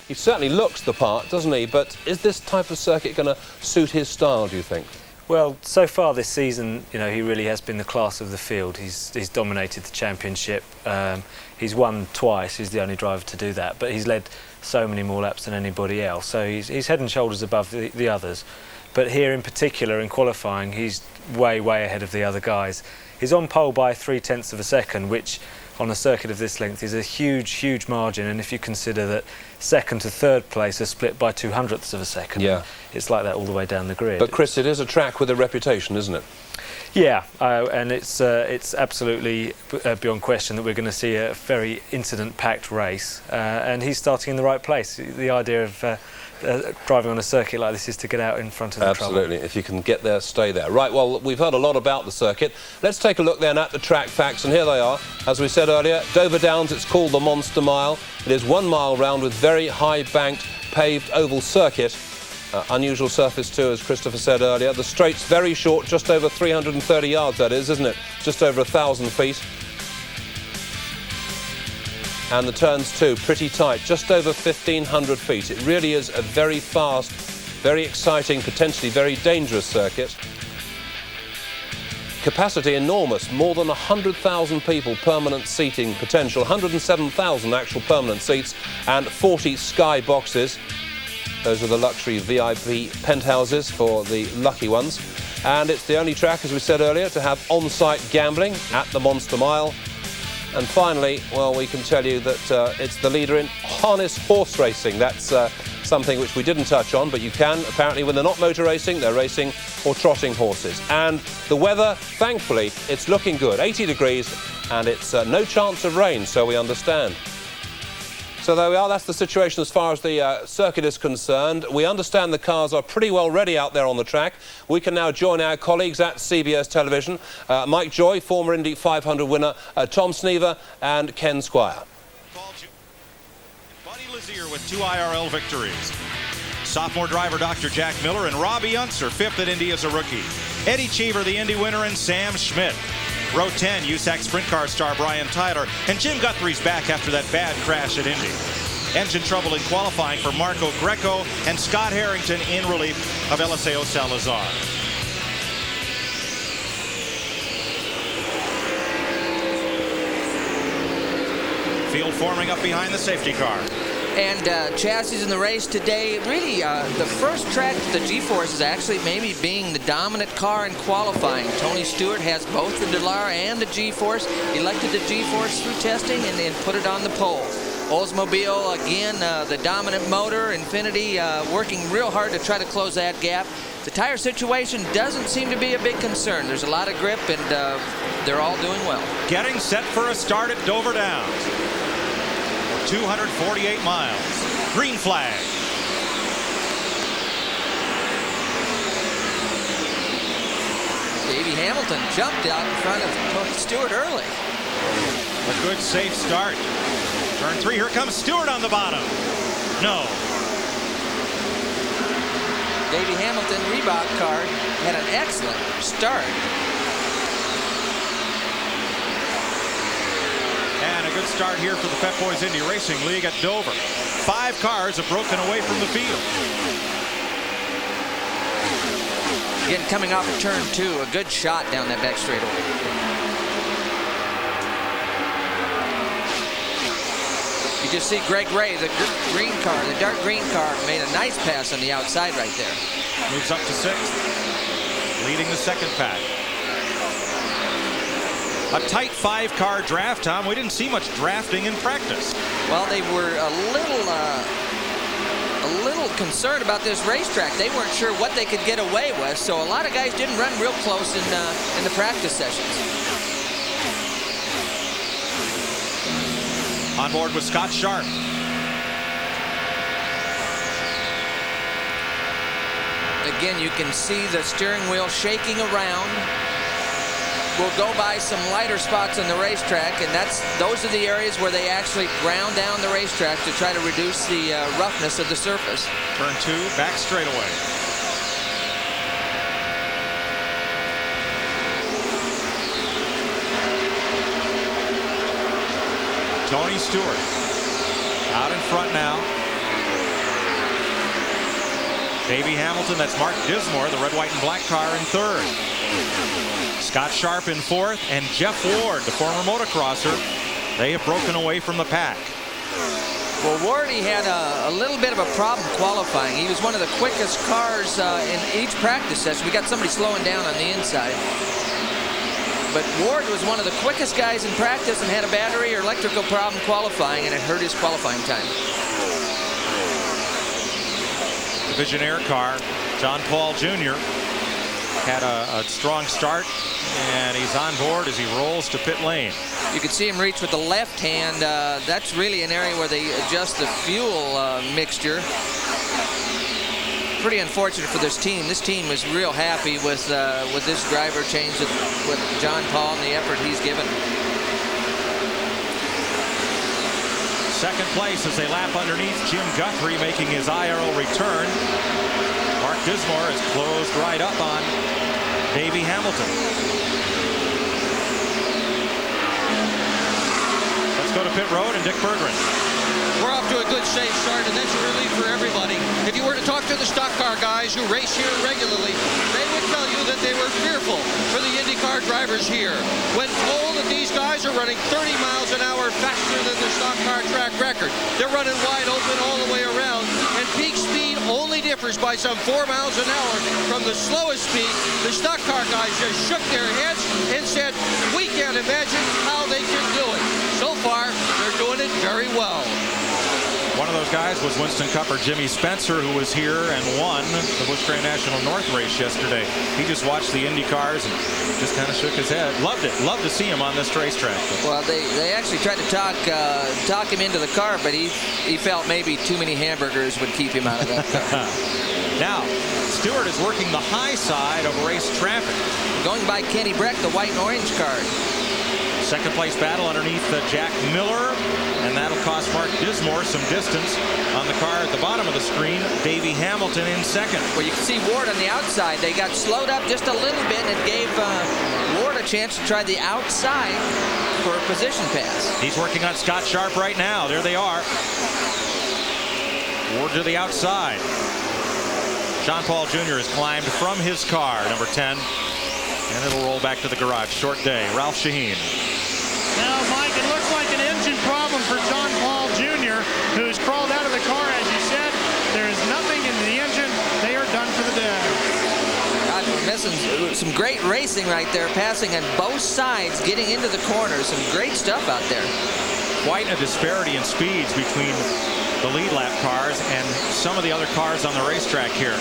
He certainly looks the part, doesn't he? But is this type of circuit going to suit his style, do you think? Well, so far this season, you know, he really has been the class of the field. He's dominated the championship. He's won twice. He's the only driver to do that. But he's led so many more laps than anybody else. So he's head and shoulders above the others. But here in particular, in qualifying, he's way ahead of the other guys. He's on pole by 0.3 of a second, which on a circuit of this length is a huge margin. And if you consider that second to third place are split by 0.02 of a second, yeah, it's like that all the way down the grid. But Chris, it is a track with a reputation, isn't it? Yeah, and it's absolutely beyond question that we're going to see a very incident-packed race, and he's starting in the right place. The idea of driving on a circuit like this is to get out in front of the trouble. Absolutely. If you can get there, stay there. Right, well, we've heard a lot about the circuit. Let's take a look then at the track facts, and here they are. As we said earlier, Dover Downs, it's called the Monster Mile. It is 1 mile round with very high-banked, paved oval circuit. Unusual surface too, as Christopher said earlier. The straight's very short, just over 330 yards, that is, isn't it? Just over 1,000 feet. And the turns too, pretty tight, just over 1,500 feet. It really is a very fast, very exciting, potentially very dangerous circuit. Capacity enormous, more than 100,000 people, permanent seating potential, 107,000 actual permanent seats, and 40 sky boxes. Those are the luxury VIP penthouses for the lucky ones. And it's the only track, as we said earlier, to have on-site gambling at the Monster Mile. And finally, well, we can tell you that it's the leader in harness horse racing. That's something which we didn't touch on, but you can. Apparently, when they're not motor racing, they're racing or trotting horses. And the weather, thankfully, it's looking good. 80 degrees, and it's no chance of rain, so we understand. So there we are, that's the situation as far as the circuit is concerned. We understand the cars are pretty well ready out there on the track. We can now join our colleagues at CBS Television, Mike Joy, former Indy 500 winner, Tom Snever and Ken Squire. Buddy Lazier with 2 IRL victories. Sophomore driver Dr. Jack Miller and Robbie Unser, 5th at Indy as a rookie. Eddie Cheever, the Indy winner, and Sam Schmidt. Row 10, USAC Sprint Car star Brian Tyler, and Jim Guthrie's back after that bad crash at Indy. Engine trouble in qualifying for Marco Greco and Scott Harrington in relief of Eliseo Salazar. Field forming up behind the safety car. And chassis in the race today, really the first track, the G-Force is actually maybe being the dominant car in qualifying. Tony Stewart has both the Dallara and the G-Force, elected the G-Force through testing and then put it on the pole. Oldsmobile, again, the dominant motor, Infinity working real hard to try to close that gap. The tire situation doesn't seem to be a big concern. There's a lot of grip and they're all doing well. Getting set for a start at Dover Downs. 248 miles. Green flag. Davey Hamilton jumped out in front of Tony Stewart early. A good safe start. Turn 3, here comes Stewart on the bottom. No. Davey Hamilton, Reebok car, had an excellent start. And a good start here for the Pep Boys Indy Racing League at Dover. 5 cars have broken away from the field. Again, coming off of turn 2, a good shot down that back straightaway. You just see Greg Ray, the green car, the dark green car, made a nice pass on the outside right there. Moves up to 6th, leading the second pack. A tight 5-car draft, Tom. We didn't see much drafting in practice. Well, they were a little concerned about this racetrack. They weren't sure what they could get away with, so a lot of guys didn't run real close in the practice sessions. On board with Scott Sharp. Again, you can see the steering wheel shaking around. We'll go by some lighter spots on the racetrack, and those are the areas where they actually ground down the racetrack to try to reduce the roughness of the surface. Turn 2, back straightaway. Tony Stewart out in front now. Davey Hamilton, that's Mark Dismore, the red, white, and black car, in third. Scott Sharp in fourth, and Jeff Ward, the former motocrosser, they have broken away from the pack. Well, Ward, he had a little bit of a problem qualifying. He was one of the quickest cars in each practice session. We got somebody slowing down on the inside. But Ward was one of the quickest guys in practice and had a battery or electrical problem qualifying, and it hurt his qualifying time. The Visionaire car, John Paul Jr., had a strong start, and he's on board as he rolls to pit lane. You can see him reach with the left hand. That's really an area where they adjust the fuel mixture. Pretty unfortunate for this team. This team was real happy with this driver change with John Paul and the effort he's given. Second place as they lap underneath Jim Guthrie, making his IRL return. Mark Dismore is closed right up on Davey Hamilton. Let's go to pit road and Dick Berggren. We're off to a good, safe start, and that's a relief for everybody. If you were to talk to the stock car guys who race here regularly, they would tell you that they were fearful for the IndyCar drivers here. When told that these guys are running 30 miles an hour faster than the stock car track record, they're running wide open all the way around, and peak speed only differs by some 4 miles an hour from the slowest speed. The stock car guys just shook their heads and said, we can't imagine how they can do it. So far, they're doing it very well. One of those guys was Winston Cupper, Jimmy Spencer, who was here and won the Busch Grand National North race yesterday. He just watched the Indy cars and just kind of shook his head. Loved it. Loved to see him on this racetrack. Well, they actually tried to talk him into the car, but he felt maybe too many hamburgers would keep him out of that car. Now, Stewart is working the high side of race traffic. Going by Kenny Breck, the white and orange card. Second place battle underneath Jack Miller, and that'll cost Mark Dismore some distance. On the car at the bottom of the screen, Davey Hamilton in second. Well, you can see Ward on the outside. They got slowed up just a little bit, and it gave Ward a chance to try the outside for a position pass. He's working on Scott Sharp right now. There they are. Ward to the outside. John Paul Jr. has climbed from his car, number 10, and it'll roll back to the garage. Short day. Ralph Shaheen. Now, Mike, it looks like an engine problem for John Paul Jr., who's crawled out of the car, as you said. There is nothing in the engine. They are done for the day. God, we're missing some great racing right there, passing on both sides, getting into the corners. Some great stuff out there. Quite a disparity in speeds between the lead lap cars and some of the other cars on the racetrack here.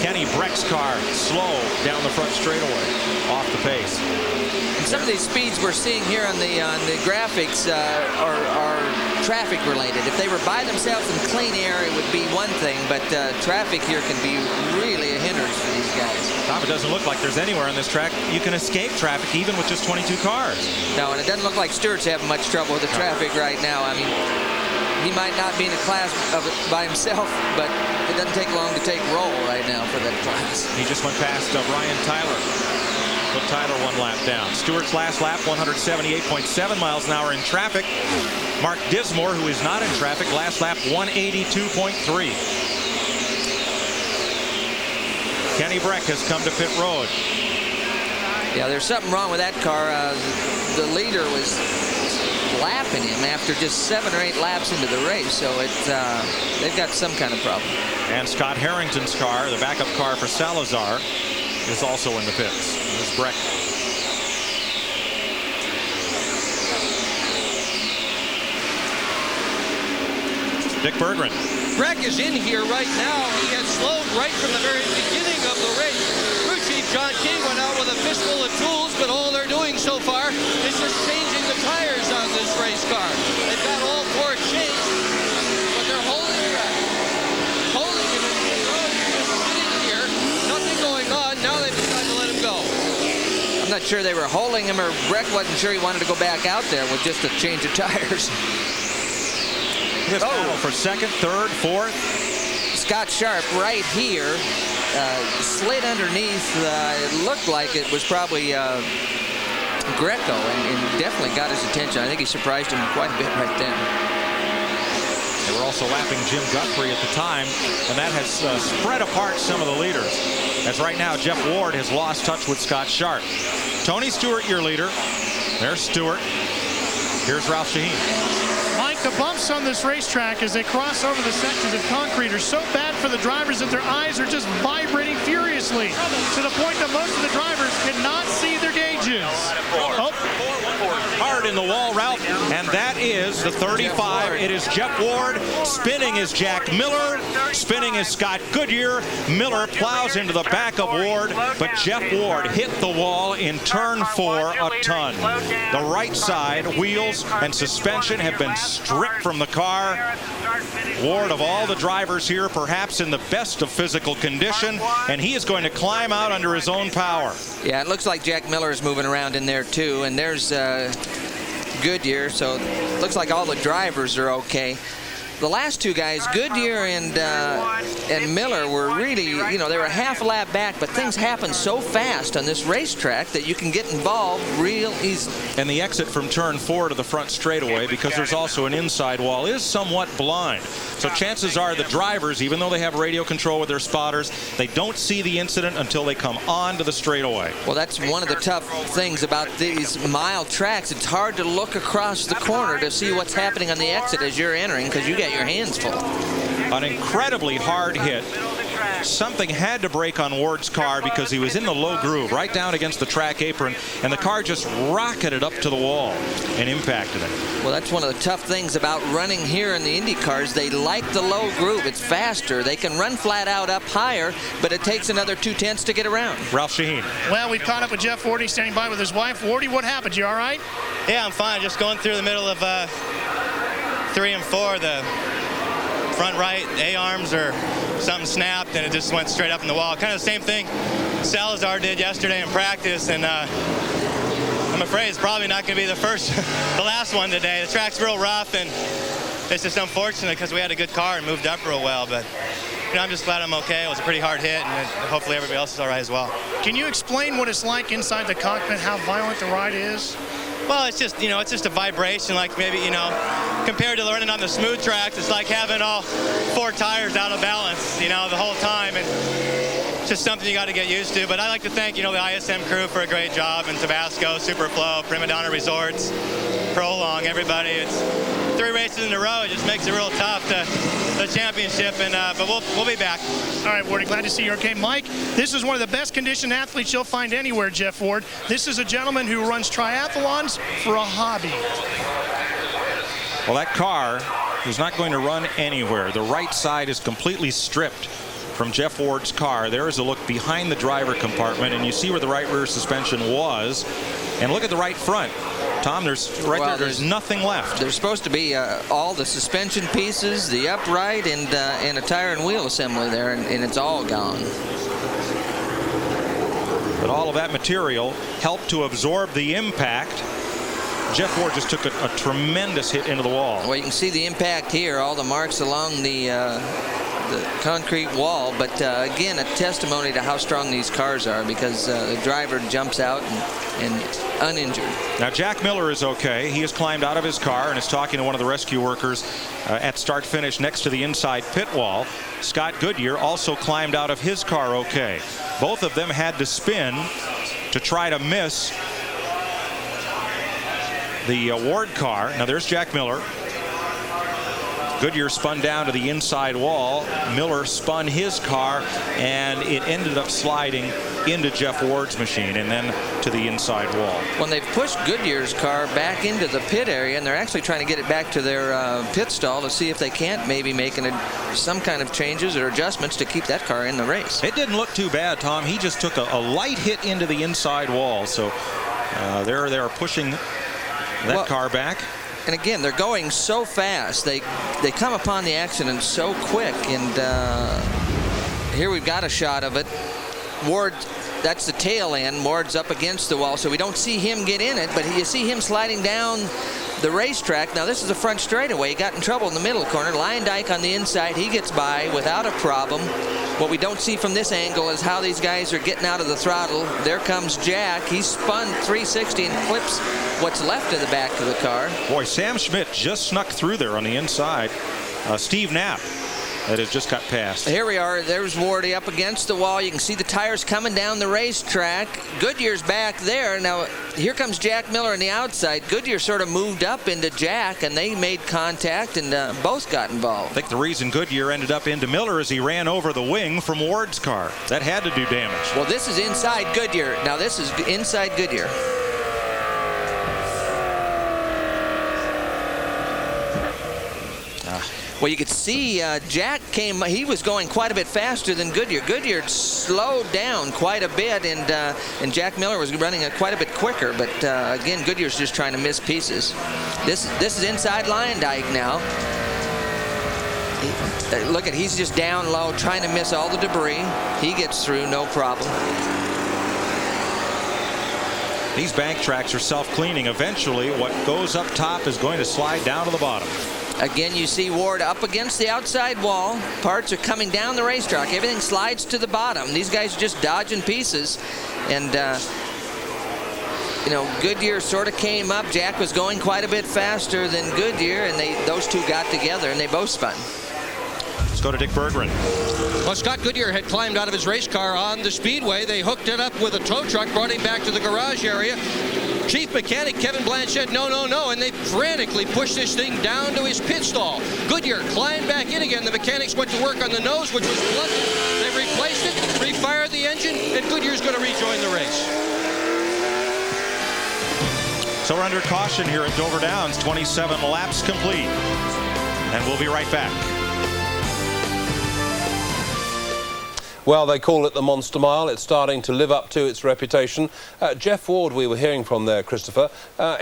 Kenny Breck's car slow down the front straightaway, off the pace. And some of these speeds we're seeing here on the graphics are traffic related. If they were by themselves in clean air, it would be one thing, but traffic here can be really a hindrance for these guys. Tom, it doesn't look like there's anywhere on this track you can escape traffic, even with just 22 cars. No, and it doesn't look like Stewart's having much trouble with the traffic right now. I mean, he might not be in a class of it by himself, but it doesn't take long to take roll right now for that class. He just went past Brian Tyler. Put Tyler one lap down. Stewart's last lap, 178.7 miles an hour in traffic. Mark Dismore, who is not in traffic, last lap, 182.3. Kenny Breck has come to pit road. Yeah, there's something wrong with that car. The leader was lapping him after just 7 or 8 laps into the race, so they've got some kind of problem. And Scott Harrington's car, the backup car for Salazar, is also in the pits. There's Breck. Dick Berggren. Breck is in here right now. He has slowed right from the very beginning of the race. Crew Chief John King went out with a fistful of tools, but all they're doing so far is just changing the tires on this race car. They've got all 4 changed, but they're holding Breck. Holding him in the road, just sitting here, nothing going on. Now they've decided to let him go. I'm not sure they were holding him, or Breck wasn't sure he wanted to go back out there with just a change of tires. This battle for second, third, fourth. Scott Sharp right here slid underneath. It looked like it was probably Greco, and definitely got his attention. I think he surprised him quite a bit right then. They were also lapping Jim Guthrie at the time, and that has spread apart some of the leaders. As right now, Jeff Ward has lost touch with Scott Sharp. Tony Stewart, your leader. There's Stewart. Here's Ralph Shaheen. Mike, the bumps on this racetrack as they cross over the sections of concrete are so bad for the drivers that their eyes are just vibrating furiously to the point that most of the drivers cannot see their gauges. Hard in the wall, Ralph, and that is the 35. It is Jeff Ward. Spinning is Jack Miller. Spinning is Scott Goodyear. Miller plows into the back of Ward, but Jeff Ward hit the wall in turn 4 a ton. The right side wheels and suspension have been stripped from the car. Ward, of all the drivers here, perhaps in the best of physical condition, and he is going to climb out under his own power. Yeah, it looks like Jack Miller is moving around in there too, and there's Goodyear, so it looks like all the drivers are okay. The last two guys, Goodyear and Miller, were really, you know, they were a half a lap back, but things happen so fast on this racetrack that you can get involved real easily. And the exit from turn 4 to the front straightaway, because there's also an inside wall, is somewhat blind. So chances are the drivers, even though they have radio control with their spotters, they don't see the incident until they come on to the straightaway. Well, that's one of the tough things about these mile tracks. It's hard to look across the corner to see what's happening on the exit as you're entering, because you get your hands full. An incredibly hard hit. Something had to break on Ward's car because he was in the low groove right down against the track apron, and the car just rocketed up to the wall and impacted it. Well, that's one of the tough things about running here in the Indy cars. They like the low groove. It's faster. They can run flat out up higher, but it takes another 2/10 to get around. Ralph Shaheen. Well, we've caught up with Jeff Ward. He's standing by with his wife. Wardy, what happened? You all right? Yeah, I'm fine. Just going through the middle of 3 and 4. The front right A-arms or something snapped, and it just went straight up in the wall. Kind of the same thing Salazar did yesterday in practice, and I'm afraid it's probably not going to be the last one today. The track's real rough, and it's just unfortunate because we had a good car and moved up real well, but you know, I'm just glad I'm okay. It was a pretty hard hit, and hopefully everybody else is all right as well. Can you explain what it's like inside the cockpit, how violent the ride is? Well, it's just, you know, it's just a vibration, like maybe, you know, compared to running on the smooth tracks, it's like having all 4 tires out of balance, you know, the whole time, and it's just something you got to get used to. But I like to thank, you know, the ISM crew for a great job, and Tabasco, Superflow, Prima Donna Resorts, Prolong, everybody. It's 3 races in a row. It just makes it real tough to the championship, and but we'll be back. All right, Wardy, glad to see you're okay. Mike, this is one of the best conditioned athletes you'll find anywhere, Jeff Ward. This is a gentleman who runs triathlons for a hobby. Well, that car is not going to run anywhere. The right side is completely stripped from Jeff Ward's car. There is a look behind the driver compartment, and you see where the right rear suspension was. And look at the right front. Tom, there's nothing left. There's supposed to be all the suspension pieces, the upright, and a tire and wheel assembly there, and it's all gone. But all of that material helped to absorb the impact. Jeff Ward just took a tremendous hit into the wall. Well, you can see the impact here, all the marks along the concrete wall, but again, a testimony to how strong these cars are, because the driver jumps out and uninjured. Now, Jack Miller is okay. He has climbed out of his car and is talking to one of the rescue workers at start-finish next to the inside pit wall. Scott Goodyear also climbed out of his car okay. Both of them had to spin to try to miss the Ward car. Now, there's Jack Miller. Goodyear spun down to the inside wall. Miller spun his car, and it ended up sliding into Jeff Ward's machine and then to the inside wall. When they've pushed Goodyear's car back into the pit area, and they're actually trying to get it back to their pit stall to see if they can't maybe make some kind of changes or adjustments to keep that car in the race. It didn't look too bad, Tom. He just took a light hit into the inside wall. So they're pushing that car back. And again, they're going so fast. They come upon the accident so quick. And here we've got a shot of it. Ward, that's the tail end. Ward's up against the wall, so we don't see him get in it, but you see him sliding down the racetrack. Now, this is the front straightaway. He got in trouble in the middle corner. Lyndike on the inside. He gets by without a problem. What we don't see from this angle is how these guys are getting out of the throttle. There comes Jack. He spun 360 and clips what's left of the back of the car. Boy, Sam Schmidt just snuck through there on the inside. Steve Knapp that has just got past. Here we are. There's Wardy up against the wall. You can see the tires coming down the racetrack. Goodyear's back there. Now, here comes Jack Miller on the outside. Goodyear sort of moved up into Jack, and they made contact, and both got involved. I think the reason Goodyear ended up into Miller is he ran over the wing from Ward's car. That had to do damage. Well, this is inside Goodyear. Now, this is inside Goodyear. Well, you could see Jack he was going quite a bit faster than Goodyear. Goodyear slowed down quite a bit, and Jack Miller was running quite a bit quicker. But again, Goodyear's just trying to miss pieces. This is inside Lyondike now. Look he's just down low, trying to miss all the debris. He gets through, no problem. These bank tracks are self-cleaning. Eventually, what goes up top is going to slide down to the bottom. Again, you see Ward up against the outside wall. Parts are coming down the racetrack. Everything slides to the bottom. These guys are just dodging pieces. And, you know, Goodyear sort of came up. Jack was going quite a bit faster than Goodyear, and those two got together, and they both spun. Let's go to Dick Berggren. Well, Scott Goodyear had climbed out of his race car on the speedway. They hooked it up with a tow truck, brought him back to the garage area. Chief mechanic Kevin Blanche said no, no, no, and they frantically pushed this thing down to his pit stall. Goodyear climbed back in again. The mechanics went to work on the nose, which was blunted. They replaced it, refired the engine, and Goodyear's going to rejoin the race. So we're under caution here at Dover Downs. 27 laps complete. And we'll be right back. Well, they call it the Monster Mile. It's starting to live up to its reputation. Jeff Ward, we were hearing from there, Christopher.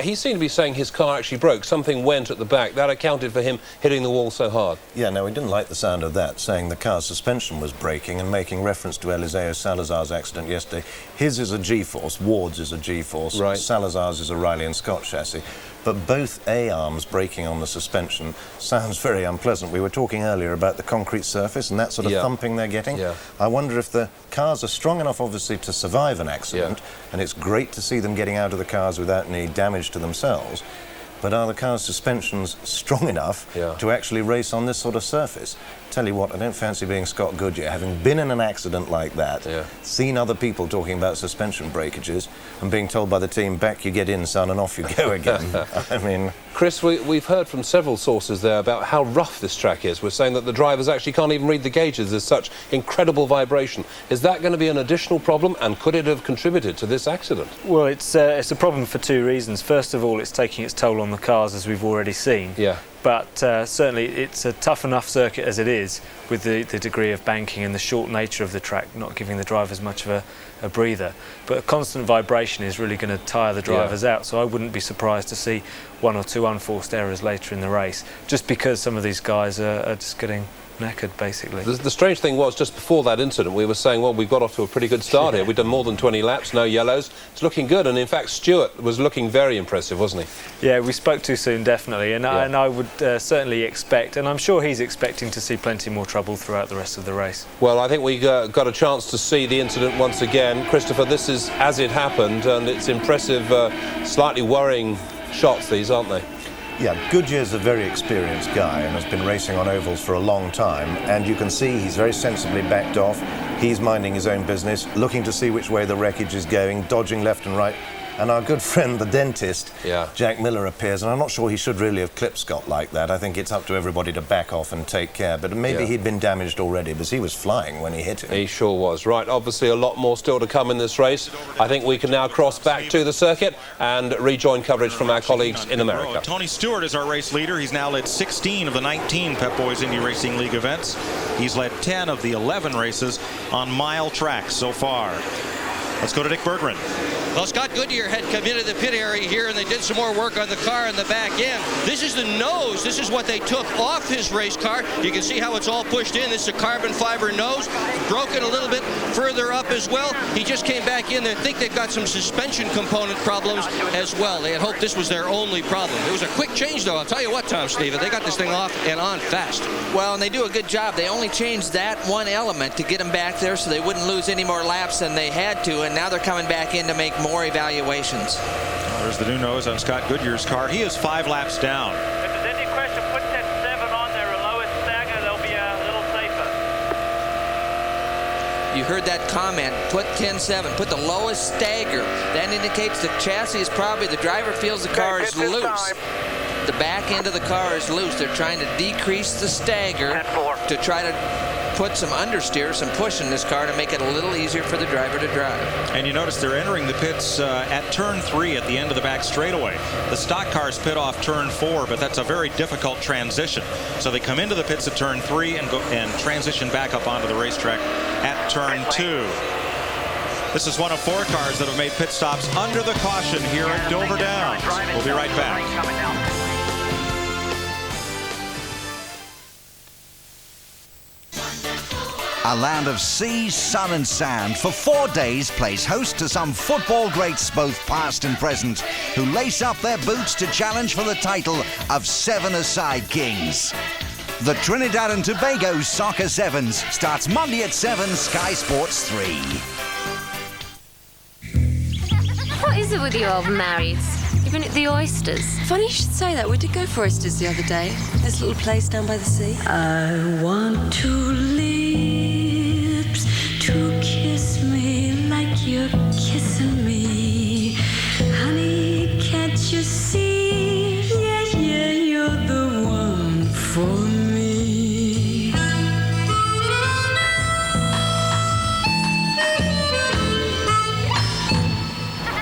He seemed to be saying his car actually broke. Something went at the back. That accounted for him hitting the wall so hard. Yeah, no, we didn't like the sound of that, saying the car's suspension was breaking and making reference to Eliseo Salazar's accident yesterday. His is a G-Force, Ward's is a G-Force, right. Salazar's is a Riley and Scott chassis. But both A-arms breaking on the suspension sounds very unpleasant. We were talking earlier about the concrete surface and that sort of thumping they're getting. Yeah. I wonder if the cars are strong enough, obviously, to survive an accident, and it's great to see them getting out of the cars without any damage to themselves. But are the car's suspensions strong enough to actually race on this sort of surface? Tell you what, I don't fancy being Scott Goodyear, having been in an accident like that, seen other people talking about suspension breakages, and being told by the team, back you get in, son, and off you go again. I mean... Chris, we've heard from several sources there about how rough this track is. We're saying that the drivers actually can't even read the gauges. There's such incredible vibration. Is that going to be an additional problem, and could it have contributed to this accident? Well, it's a problem for two reasons. First of all, it's taking its toll on the cars, as we've already seen. Yeah. But certainly it's a tough enough circuit as it is, with the degree of banking and the short nature of the track not giving the drivers much of a breather. But a constant vibration is really going to tire the drivers out, so I wouldn't be surprised to see one or two unforced errors later in the race, just because some of these guys are just getting knackered, basically. The strange thing was, just before that incident, we were saying, well, we've got off to a pretty good start here. We've done more than 20 laps, no yellows. It's looking good, and in fact, Stewart was looking very impressive, wasn't he? Yeah, we spoke too soon, definitely, and I would certainly expect, and I'm sure he's expecting to see plenty more trouble throughout the rest of the race. Well, I think we got a chance to see the incident once again. Christopher, this is as it happened, and it's impressive, slightly worrying shots, these, aren't they? Yeah, Goodyear's a very experienced guy and has been racing on ovals for a long time, and you can see he's very sensibly backed off. He's minding his own business, looking to see which way the wreckage is going, dodging left and right. And our good friend, the dentist, Jack Miller, appears, and I'm not sure he should really have clipped Scott like that. I think it's up to everybody to back off and take care. But maybe he'd been damaged already, because he was flying when he hit him. He sure was. Right, obviously a lot more still to come in this race. I think we can now cross back to the circuit and rejoin coverage from our colleagues in America. Tony Stewart is our race leader. He's now led 16 of the 19 Pep Boys Indy Racing League events. He's led 10 of the 11 races on mile tracks so far. Let's go to Dick Berggren. Well, Scott Goodyear had come into the pit area here, and they did some more work on the car in the back end. This is the nose. This is what they took off his race car. You can see how it's all pushed in. This is a carbon fiber nose, broken a little bit further up as well. He just came back in. I think they've got some suspension component problems as well. They had hoped this was their only problem. It was a quick change, though. I'll tell you what, Tom Steven, they got this thing off and on fast. Well, and they do a good job. They only changed that one element to get them back there so they wouldn't lose any more laps than they had to, and now they're coming back in to make more evaluations. There's the new nose on Scott Goodyear's car. He is 5 laps down. If there's any question, put that 7 on there, the lowest You heard that comment, put 10.7, put the lowest stagger. That indicates the chassis is probably, the driver feels the car is loose. The back end of the car is loose. They're trying to decrease the stagger to try to put some understeer, some push in this car to make it a little easier for the driver to drive. And you notice they're entering the pits at turn 3 at the end of the back straightaway. The stock cars pit off turn 4, but that's a very difficult transition. So they come into the pits at turn 3 and go and transition back up onto the racetrack at turn 2. This is one of 4 cars that have made pit stops under the caution here at Dover Downs. We'll be right back. A land of sea, sun and sand for 4 days plays host to some football greats, both past and present, who lace up their boots to challenge for the title of Seven-a-side Kings. The Trinidad and Tobago Soccer Sevens starts Monday at 7, Sky Sports 3. What is it with you old marrieds? You've been at the oysters. Funny you should say that. We did go for oysters the other day. This little place down by the sea. I want two lips to kiss me like you're kissing me. Honey, can't you see? Yeah, yeah, you're the one for me.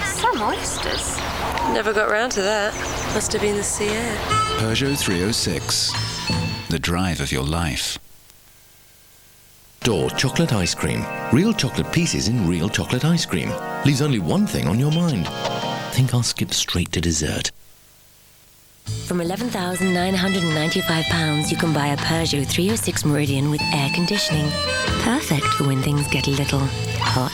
Some oysters. Never got round to that. Must have been the sea air. Peugeot 306. The drive of your life. Door chocolate ice cream. Real chocolate pieces in real chocolate ice cream. Leaves only one thing on your mind. Think I'll skip straight to dessert. From £11,995, you can buy a Peugeot 306 Meridian with air conditioning. Perfect for when things get a little hot.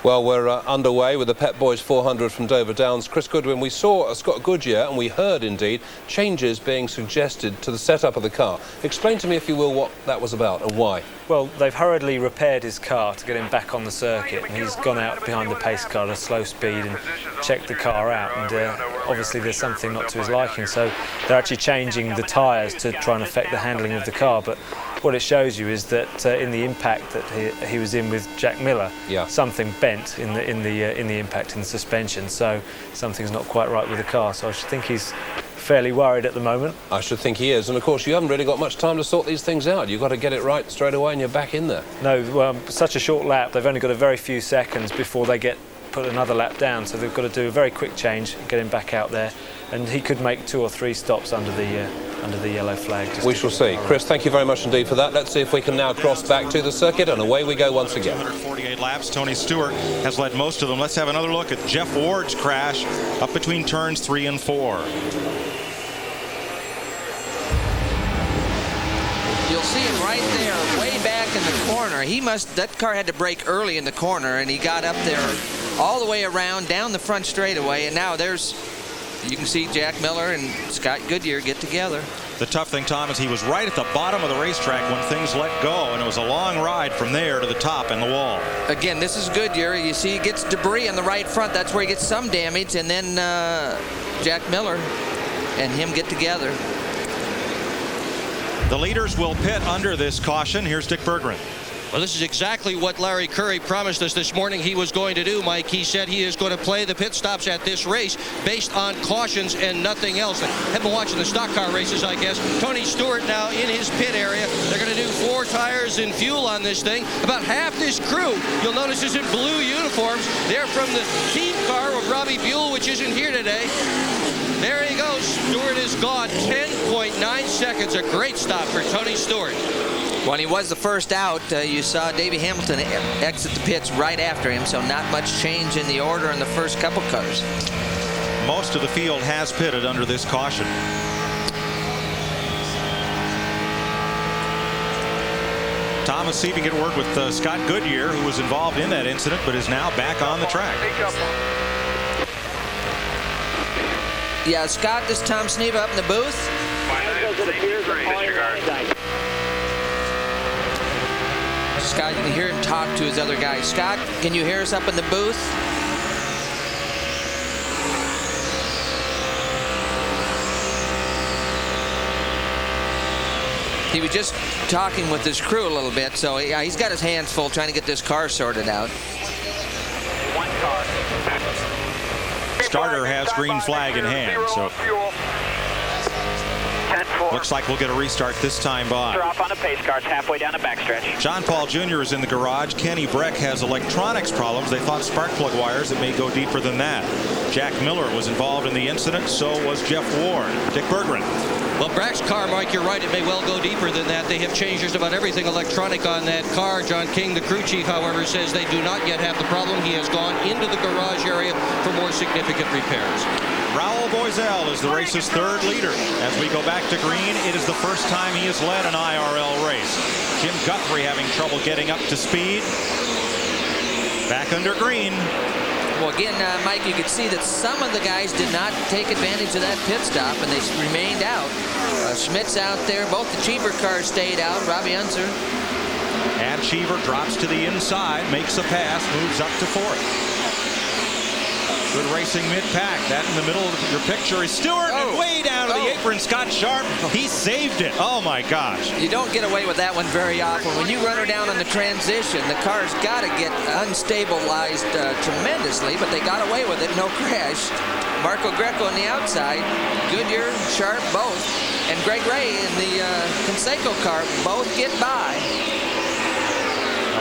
Well, we're underway with the Pep Boys 400 from Dover Downs. Chris Goodwin, we saw Scott Goodyear, and we heard, indeed, changes being suggested to the setup of the car. Explain to me, if you will, what that was about and why. Well, they've hurriedly repaired his car to get him back on the circuit, and he's gone out behind the pace car at a slow speed and checked the car out, and obviously there's something not to his liking, so they're actually changing the tyres to try and affect the handling of the car. But what it shows you is that in the impact that he was in with Jack Miller, something bent in the impact in the suspension, so something's not quite right with the car. So I should think he's fairly worried at the moment. I should think he is, and of course you haven't really got much time to sort these things out. You've got to get it right straight away and you're back in there. No, such a short lap, they've only got a very few seconds before they put another lap down, so they've got to do a very quick change and get him back out there, and he could make 2 or 3 stops under the yellow flag. We shall see. Chris, thank you very much indeed for that. Let's see if we can now cross back to the circuit, and away we go once again. 248 laps. Tony Stewart has led most of them. Let's have another look at Jeff Ward's crash up between turns 3 and 4. You'll see him right there, way back in the corner. That car had to brake early in the corner, and he got up there all the way around, down the front straightaway, and now you can see Jack Miller and Scott Goodyear get together. The tough thing, Tom, is he was right at the bottom of the racetrack when things let go, and it was a long ride from there to the top and the wall. Again, this is Goodyear. You see he gets debris on the right front. That's where he gets some damage, and then Jack Miller and him get together. The leaders will pit under this caution. Here's Dick Berggren. Well, this is exactly what Larry Curry promised us this morning he was going to do, Mike. He said he is going to play the pit stops at this race based on cautions and nothing else. I have been watching the stock car races, I guess. Tony Stewart now in his pit area. They're going to do 4 tires and fuel on this thing. About half this crew, you'll notice, is in blue uniforms. They're from the team car of Robbie Buell, which isn't here today. There he goes. Stewart is gone. 10.9 seconds. A great stop for Tony Stewart. When he was the first out, you saw Davey Hamilton exit the pits right after him, so not much change in the order in the first couple cars. Most of the field has pitted under this caution. Thomas Siebing at work with Scott Goodyear, who was involved in that incident, but is now back on the track. Yeah, Scott, this is Tom Sneva up in the booth. Scott, you can hear him talk to his other guy. Scott, can you hear us up in the booth? He was just talking with his crew a little bit, so yeah, he's got his hands full trying to get this car sorted out. One car. Starter has green flag in hand, so looks like we'll get a restart this time by. Drop on the pace car. It's halfway down the backstretch. John Paul Jr. is in the garage. Kenny Breck has electronics problems. They thought spark plug wires. It may go deeper than that. Jack Miller was involved in the incident. So was Jeff Ward. Dick Berggren. Well, Breck's car, Mike, you're right. It may well go deeper than that. They have changed just about everything electronic on that car. John King, the crew chief, however, says they do not yet have the problem. He has gone into the garage area for more significant repairs. Raul Boisel is the race's third leader. As we go back to green, it is the first time he has led an IRL race. Jim Guthrie having trouble getting up to speed. Back under green. Well, again, Mike, you could see that some of the guys did not take advantage of that pit stop, and they remained out. Schmidt's out there. Both the Cheever cars stayed out. Robbie Unser. And Cheever drops to the inside, makes a pass, moves up to fourth. Good racing mid-pack. That in the middle of your picture is Stewart, and way down to the apron, Scott Sharp. He saved it. Oh, my gosh. You don't get away with that one very often. When you run her down on the transition, the car's got to get unstabilized tremendously, but they got away with it. No crash. Marco Greco on the outside. Goodyear, Sharp, both. And Greg Ray in the Conseco car both get by.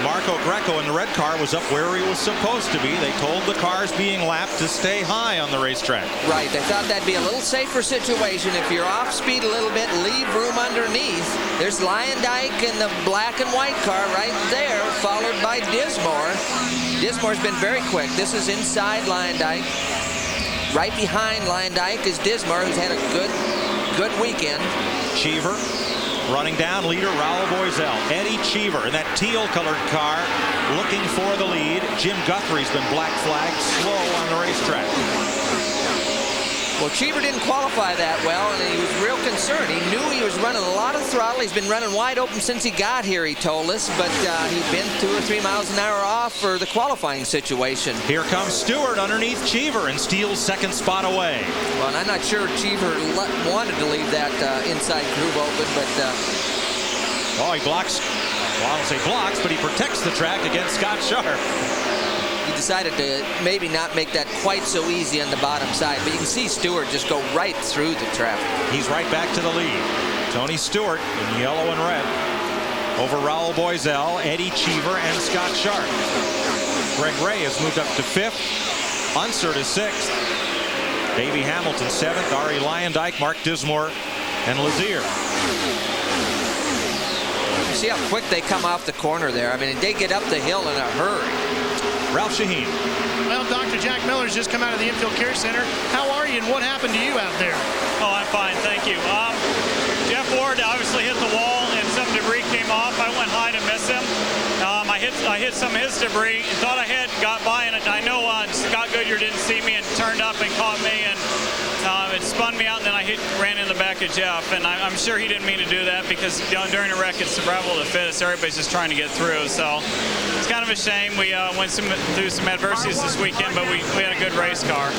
Marco Greco in the red car was up where he was supposed to be. They told the cars being lapped to stay high on the racetrack. Right. They thought that'd be a little safer situation. If you're off speed a little bit, leave room underneath. There's Lyondike in the black and white car right there, followed by Dismore. Dismore's been very quick. This is inside Lyondike. Right behind Lyondike is Dismore, who's had a good weekend. Cheever. Running down, leader Raul Boisel. Eddie Cheever in that teal-colored car looking for the lead. Jim Guthrie's been black flagged slow on the racetrack. Well, Cheever didn't qualify that well, and he was real concerned. He knew he was running a lot of throttle. He's been running wide open since he got here, he told us, but he'd been 2 or 3 miles an hour off for the qualifying situation. Here comes Stewart underneath Cheever and steals second spot away. Well, and I'm not sure Cheever wanted to leave that inside groove open, but... oh, he blocks. Well, I don't say blocks, but he protects the track against Scott Sharp. He decided to maybe not make that quite so easy on the bottom side, but you can see Stewart just go right through the traffic. He's right back to the lead. Tony Stewart in yellow and red over Raul Boisel, Eddie Cheever, and Scott Sharp. Greg Ray has moved up to 5th. Unser to 6th. Davey Hamilton 7th. Ari Lyondike, Mark Dismore, and Lazier. See how quick they come off the corner there. I mean, they get up the hill in a hurry. Ralph Shaheen. Well, Dr. Jack Miller's just come out of the infield care center. How are you, and what happened to you out there? Oh, I'm fine, thank you. Jeff Ward obviously hit the wall, and some debris came off. I went high to miss him. I hit some of his debris, thought I had got by, and I know Scott Goodyear didn't see me and turned up and caught me, and it spun me out, and then I ran in the back of Jeff. And I'm sure he didn't mean to do that, because during the wreck, it's survival of the fittest. Everybody's just trying to get through. So it's kind of a shame. We went through some adversities this weekend, but we had a good race car.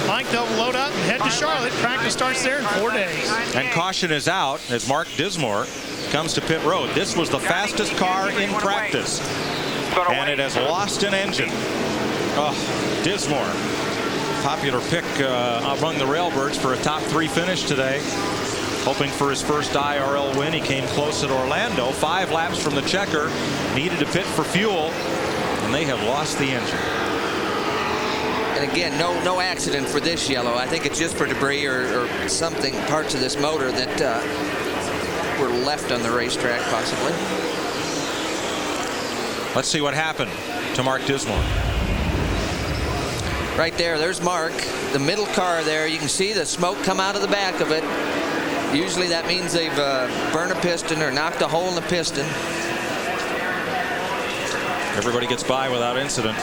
Mike, they'll load up and head to Charlotte. Practice starts there in 4 days. And caution is out as Mark Dismore comes to pit road. This was the fastest car in practice, and it has lost an engine. Oh, Dismore, popular pick among the Railbirds for a top 3 finish today. Hoping for his first IRL win. He came close at Orlando. 5 laps from the checker. Needed to pit for fuel, and they have lost the engine. And again, no accident for this yellow. I think it's just for debris or something, parts of this motor that were left on the racetrack, possibly. Let's see what happened to Mark Dismore. Right there's Mark. The middle car there, you can see the smoke come out of the back of it. Usually that means they've burned a piston or knocked a hole in the piston. Everybody gets by without incident.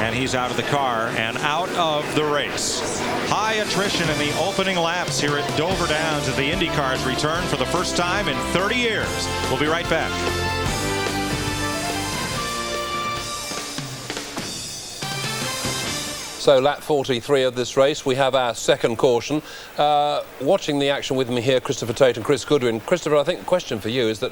And he's out of the car and out of the race. High attrition in the opening laps here at Dover Downs as the IndyCars return for the first time in 30 years. We'll be right back. So lap 43 of this race, we have our second caution. Watching the action with me here, Christopher Tate and Chris Goodwin. Christopher, I think the question for you is that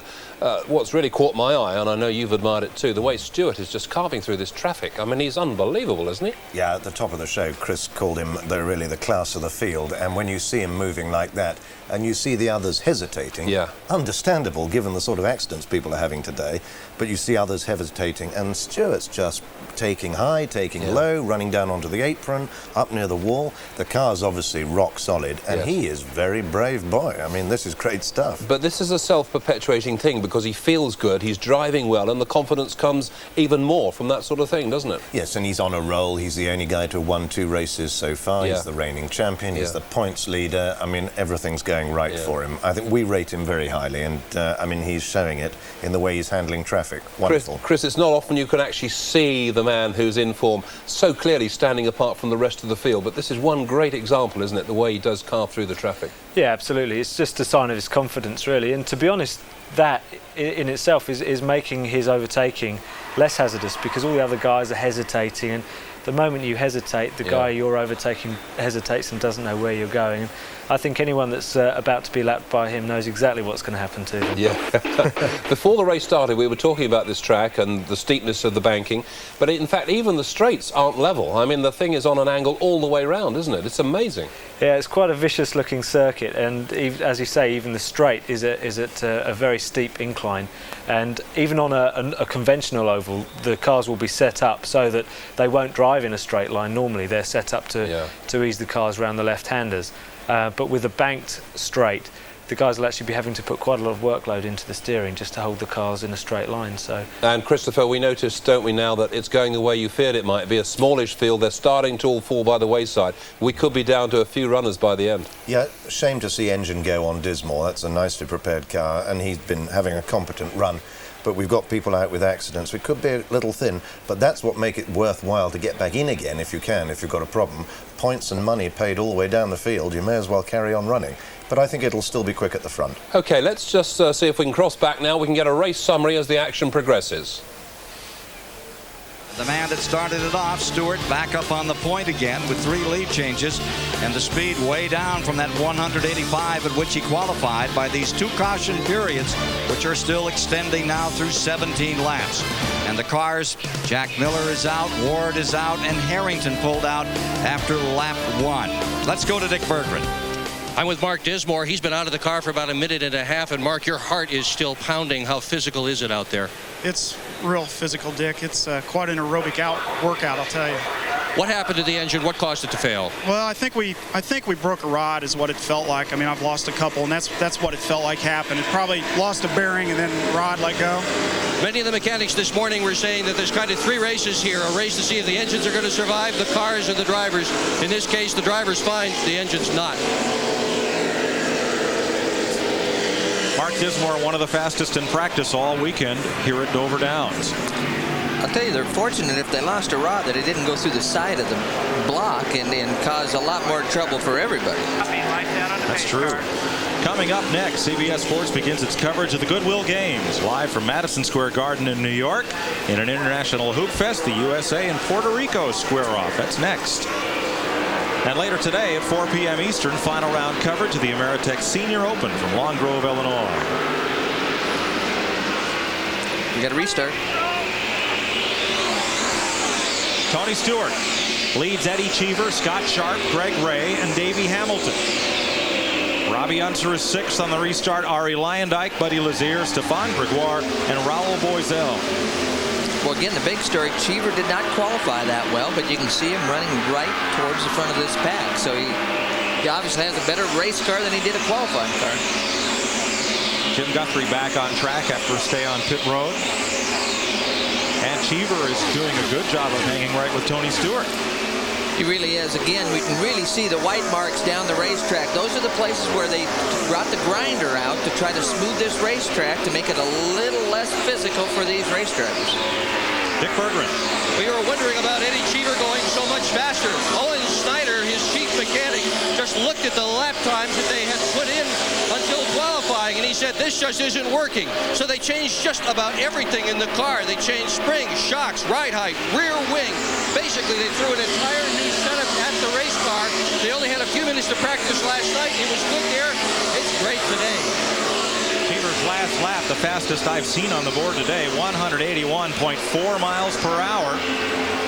what's really caught my eye, and I know you've admired it too, the way Stewart is just carving through this traffic. I mean, he's unbelievable, isn't he? Yeah, at the top of the show, Chris called him really the class of the field, and when you see him moving like that, and you see the others hesitating, understandable given the sort of accidents people are having today, but you see others hesitating, and Stewart's just taking high, taking low, running down onto the apron, up near the wall. The car's obviously rock solid, and he is very brave boy. I mean, this is great stuff. But this is a self-perpetuating thing because he feels good, he's driving well, and the confidence comes even more from that sort of thing, doesn't it? Yes, and he's on a roll. He's the only guy to have won 2 races so far. He's the reigning champion. He's the points leader. I mean, everything's going right for him. I think we rate him very highly, and I mean, he's showing it in the way he's handling traffic. Wonderful. Chris, it's not often you can actually see the man who's in form so clearly standing apart from the rest of the field, but this is one great example, isn't it, the way he does carve through the traffic? Yeah, absolutely. It's just a sign of his confidence, really, and to be honest, that in itself is making his overtaking less hazardous because all the other guys are hesitating, and the moment you hesitate, the guy you're overtaking hesitates and doesn't know where you're going. I think anyone that's about to be lapped by him knows exactly what's going to happen to them. Yeah. Before the race started, we were talking about this track and the steepness of the banking, but in fact, even the straights aren't level. I mean, the thing is on an angle all the way round, isn't it? It's amazing. Yeah, it's quite a vicious-looking circuit, and as you say, even the straight is at a very steep incline. And even on a conventional oval, the cars will be set up so that they won't drive in a straight line. Normally, they're set up to ease the cars around the left-handers. But with a banked straight, the guys will actually be having to put quite a lot of workload into the steering just to hold the cars in a straight line. So. And Christopher, we noticed, don't we, now that it's going the way you feared it might be, a smallish field. They're starting to all fall by the wayside. We could be down to a few runners by the end. Yeah, shame to see Engine go on Dismore. That's a nicely prepared car, and he's been having a competent run. But we've got people out with accidents. We could be a little thin, but that's what makes it worthwhile to get back in again if you can, if you've got a problem. Points and money paid all the way down the field, you may as well carry on running. But I think it'll still be quick at the front. OK, let's just see if we can cross back now. We can get a race summary as the action progresses. The man that started it off, Stewart, back up on the point again with 3 lead changes, and the speed way down from that 185 at which he qualified by these 2 caution periods, which are still extending now through 17 laps. And the cars, Jack Miller is out, Ward is out, and Harrington pulled out after lap 1. Let's go to Dick Berggren. I'm with Mark Dismore. He's been out of the car for about a minute and a half, and Mark, your heart is still pounding. How physical is it out there? It's real physical, Dick. It's quite an aerobic workout, I'll tell you. What happened to the engine? What caused it to fail? Well, I think we broke a rod is what it felt like. I mean, I've lost a couple, and that's what it felt like happened. It probably lost a bearing and then rod let go. Many of the mechanics this morning were saying that there's kind of 3 races here, a race to see if the engines are going to survive, the cars or the drivers. In this case, the driver's fine, the engine's not. Mark Dismore, one of the fastest in practice all weekend here at Dover Downs. I'll tell you, they're fortunate if they lost a rod that it didn't go through the side of the block and cause a lot more trouble for everybody. That's true. Coming up next, CBS Sports begins its coverage of the Goodwill Games, live from Madison Square Garden in New York. In an international hoop fest, the USA and Puerto Rico square off. That's next. And later today at 4 p.m. Eastern, final round coverage of the Ameritech Senior Open from Long Grove, Illinois. We got a restart. Tony Stewart leads Eddie Cheever, Scott Sharp, Greg Ray, and Davey Hamilton. Robbie Unser is 6th on the restart. Ari Lyondike, Buddy Lazier, Stefan Gregoire, and Raul Boisel. Well, again, the big story, Cheever did not qualify that well, but you can see him running right towards the front of this pack. So he obviously has a better race car than he did a qualifying car. Jim Guthrie back on track after a stay on pit road. And Cheever is doing a good job of hanging right with Tony Stewart. He really is. Again, we can really see the white marks down the racetrack. Those are the places where they brought the grinder out to try to smooth this racetrack to make it a little less physical for these race drivers. Dick Berggren. We were wondering about Eddie Cheever going so much faster. Owen Snyder, his chief mechanic, just just looked at the lap times that they had put in until qualifying, and he said, this just isn't working. So they changed just about everything in the car. They changed springs, shocks, ride height, rear wing. Basically, they threw an entire new setup at the race car. They only had a few minutes to practice last night. It was good there. It's great today. Cheever's last lap, the fastest I've seen on the board today, 181.4 miles per hour.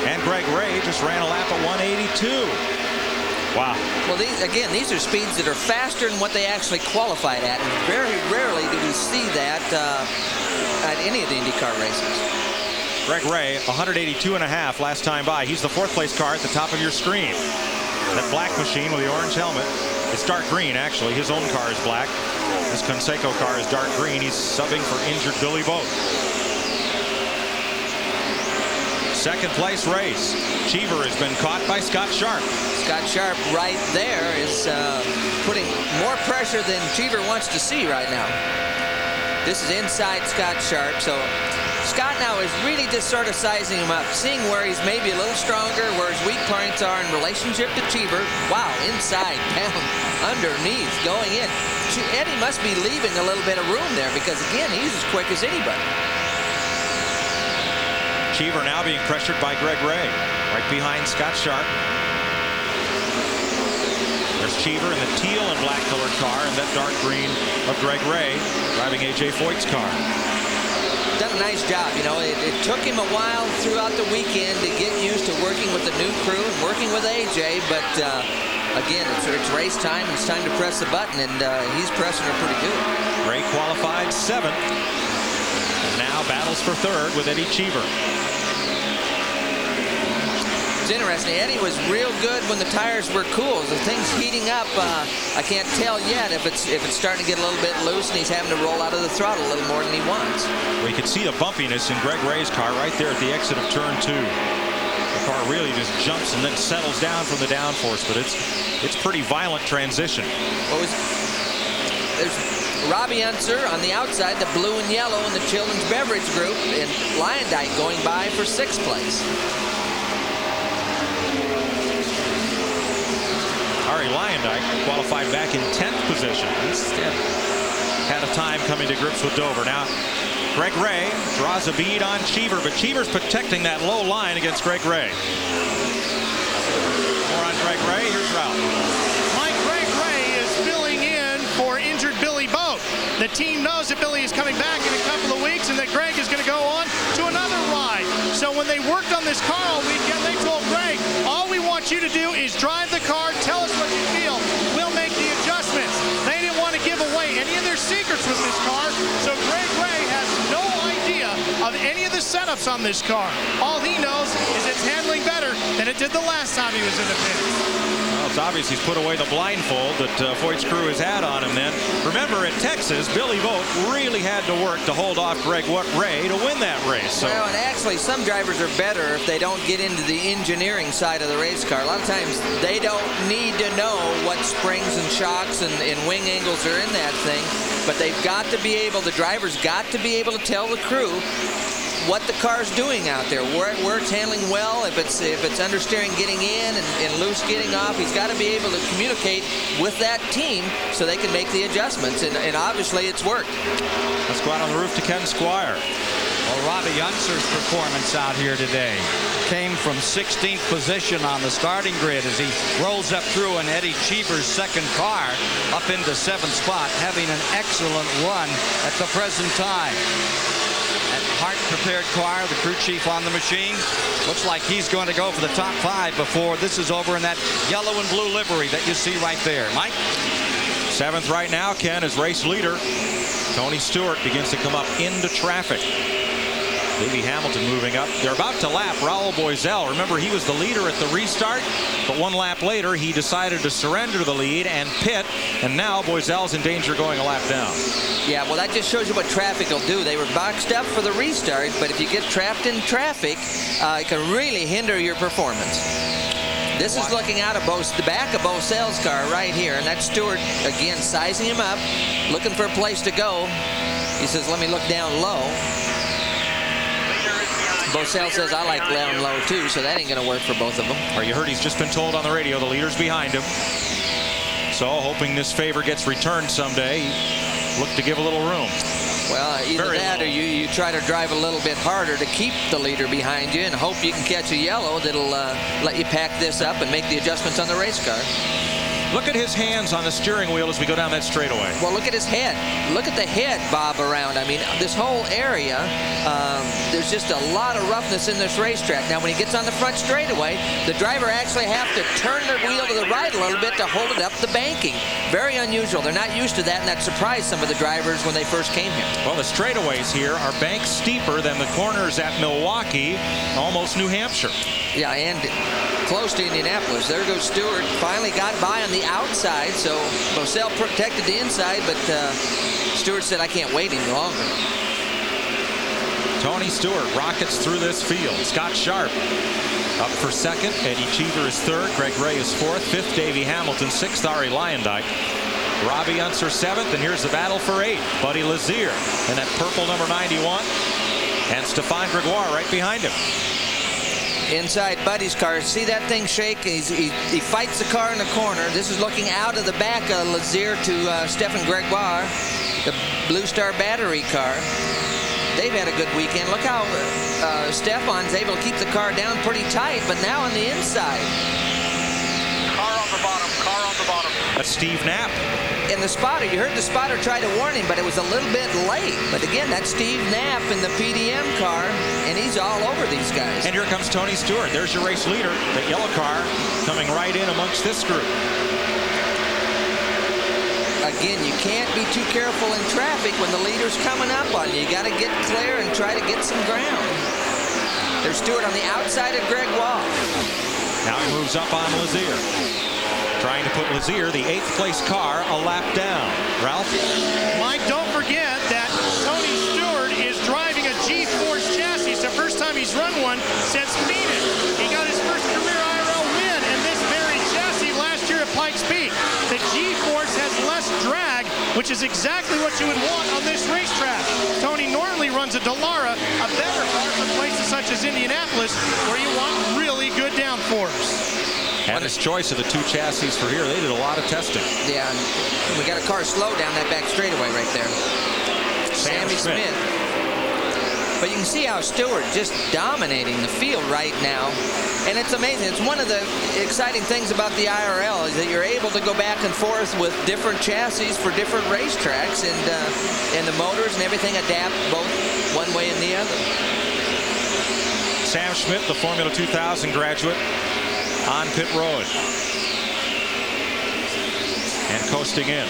And Greg Ray just ran a lap at 182. Wow. Well, these are speeds that are faster than what they actually qualified at. And very rarely do we see that at any of the IndyCar races. Greg Ray, 182.5 last time by. He's the fourth place car at the top of your screen. That black machine with the orange helmet. It's dark green, actually. His own car is black. This Conseco car is dark green. He's subbing for injured Billy Vogt. Second place race. Cheever has been caught by Scott Sharp. Scott Sharp right there is putting more pressure than Cheever wants to see right now. This is inside Scott Sharp, so Scott now is really just sort of sizing him up, seeing where he's maybe a little stronger, where his weak points are in relationship to Cheever. Wow, inside, down, underneath, going in. Eddie must be leaving a little bit of room there because, again, he's as quick as anybody. Cheever now being pressured by Greg Ray, right behind Scott Sharp. There's Cheever in the teal and black colored car and that dark green of Greg Ray driving A.J. Foyt's car. Done a nice job. You know, it took him a while throughout the weekend to get used to working with the new crew and working with A.J., but again, it's race time. It's time to press the button, and he's pressing her pretty good. Ray qualified 7th. And now battles for 3rd with Eddie Cheever. It's interesting. Eddie was real good when the tires were cool. As the thing's heating up, I can't tell yet if it's starting to get a little bit loose and he's having to roll out of the throttle a little more than he wants. Well, you can see the bumpiness in Greg Ray's car right there at the exit of turn 2. The car really just jumps and then settles down from the downforce, but it's pretty violent transition. There's Robbie Unser on the outside, the blue and yellow in the Children's Beverage Group, and Lyondike going by for 6th place. Ari Lyondike qualified back in 10th position. He's had a time coming to grips with Dover. Now, Greg Ray draws a bead on Cheever, but Cheever's protecting that low line against Greg Ray. More on Greg Ray. Here's Ralph. Greg Ray is filling in for injured Billy Vogt. The team knows that Billy is coming back in a couple of weeks and that Greg is going to go on to another ride. So when they worked on this car all weekend, they told Greg, all we want you to do is drive the car, tell us what you feel, we'll make the adjustments. They didn't want to give away any of their secrets with this car, so Greg Ray has no idea of any of the setups on this car. All he knows is it's handling better than it did the last time he was in the pit. Well, it's obvious he's put away the blindfold that Foyt's crew has had on him then. Remember, at Texas, Billy Vogt really had to work to hold off Greg Ray to win that race. So. Well, and actually, some drivers are better if they don't get into the engineering side of the race car. A lot of times, they don't need to know what springs and shocks and wing angles are in that thing, but they've got to be able, the driver's got to be able to tell the crew what the car's doing out there, where it's handling well, if it's understeering getting in and loose getting off. He's got to be able to communicate with that team so they can make the adjustments, and obviously it's worked. Let's go out on the roof to Ken Squire. Well, Robbie Unser's performance out here today came from 16th position on the starting grid as he rolls up through an Eddie Cheever's second car up into 7th spot, having an excellent run at the present time. That Hart-prepared car, the crew chief on the machine, looks like he's going to go for the top 5 before this is over in that yellow and blue livery that you see right there. Mike? 7th right now, Ken, is race leader. Tony Stewart begins to come up into traffic. Davey Hamilton moving up. They're about to lap Raul Boesel. Remember, he was the leader at the restart, but 1 lap later, he decided to surrender the lead and pit, and now Boesel's in danger going a lap down. Yeah, well, that just shows you what traffic will do. They were boxed up for the restart, but if you get trapped in traffic, it can really hinder your performance. This is looking out of the back of Boesel's car right here, and that's Stewart, again, sizing him up, looking for a place to go. He says, let me look down low. Boesel says, I like down low too, so that ain't going to work for both of them. Or you heard he's just been told on the radio the leader's behind him. So, hoping this favor gets returned someday, look to give a little room. Well, either that or you try to drive a little bit harder to keep the leader behind you and hope you can catch a yellow that'll let you pack this up and make the adjustments on the race car. Look at his hands on the steering wheel as we go down that straightaway. Well, look at his head. Look at the head bob around. I mean, this whole area, there's just a lot of roughness in this racetrack. Now, when he gets on the front straightaway, the driver actually have to turn the wheel to the right a little bit to hold it up the banking. Very unusual. They're not used to that, and that surprised some of the drivers when they first came here. Well, the straightaways here are banked steeper than the corners at Milwaukee, almost New Hampshire. Yeah, and close to Indianapolis. There goes Stewart. Finally got by on the outside, so Bosell protected the inside, but Stewart said, I can't wait any longer. Tony Stewart rockets through this field. Scott Sharp up for second. Eddie Cheever is third. Greg Ray is fourth. Fifth, Davey Hamilton. Sixth, Ari Lyondike. Robbie Unser seventh, and here's the battle for eighth. Buddy Lazier in that purple number 91, and Stefan Gregoire right behind him. Inside Buddy's car. See that thing shake? He fights the car in the corner. This is looking out of the back of Lazier to Stefan Gregoire, the Blue Star battery car. They've had a good weekend. Look how Stefan's able to keep the car down pretty tight, but now on the inside. Car on the bottom, car on the bottom. That's Steve Knapp. And the spotter, you heard the spotter try to warn him, but it was a little bit late. But again, that's Steve Knapp in the PDM car, and he's all over these guys. And here comes Tony Stewart. There's your race leader, the yellow car, coming right in amongst this group. Again, you can't be too careful in traffic when the leader's coming up on you. You got to get clear and try to get some ground. There's Stewart on the outside of Gregoire. Now he moves up on Lazier. Trying to put Lazier, the 8th place car, a lap down. Ralph? Mike, don't forget that Tony Stewart is driving a G-Force chassis. It's the first time he's run one since Phoenix. He got his first career IRL win in this very chassis last year at Pikes Peak. The G-Force has less drag, which is exactly what you would want on this racetrack. Tony normally runs a Dallara, a better car for places such as Indianapolis, where you want really good downforce. And his choice of the two chassis for here, they did a lot of testing. Yeah, we got a car slow down that back straightaway right there. Sammy Smith. But you can see how Stewart just dominating the field right now. And it's amazing. It's one of the exciting things about the IRL is that you're able to go back and forth with different chassis for different racetracks, and the motors and everything adapt both one way and the other. Sam Schmidt, the Formula 2000 graduate, on pit road and coasting in.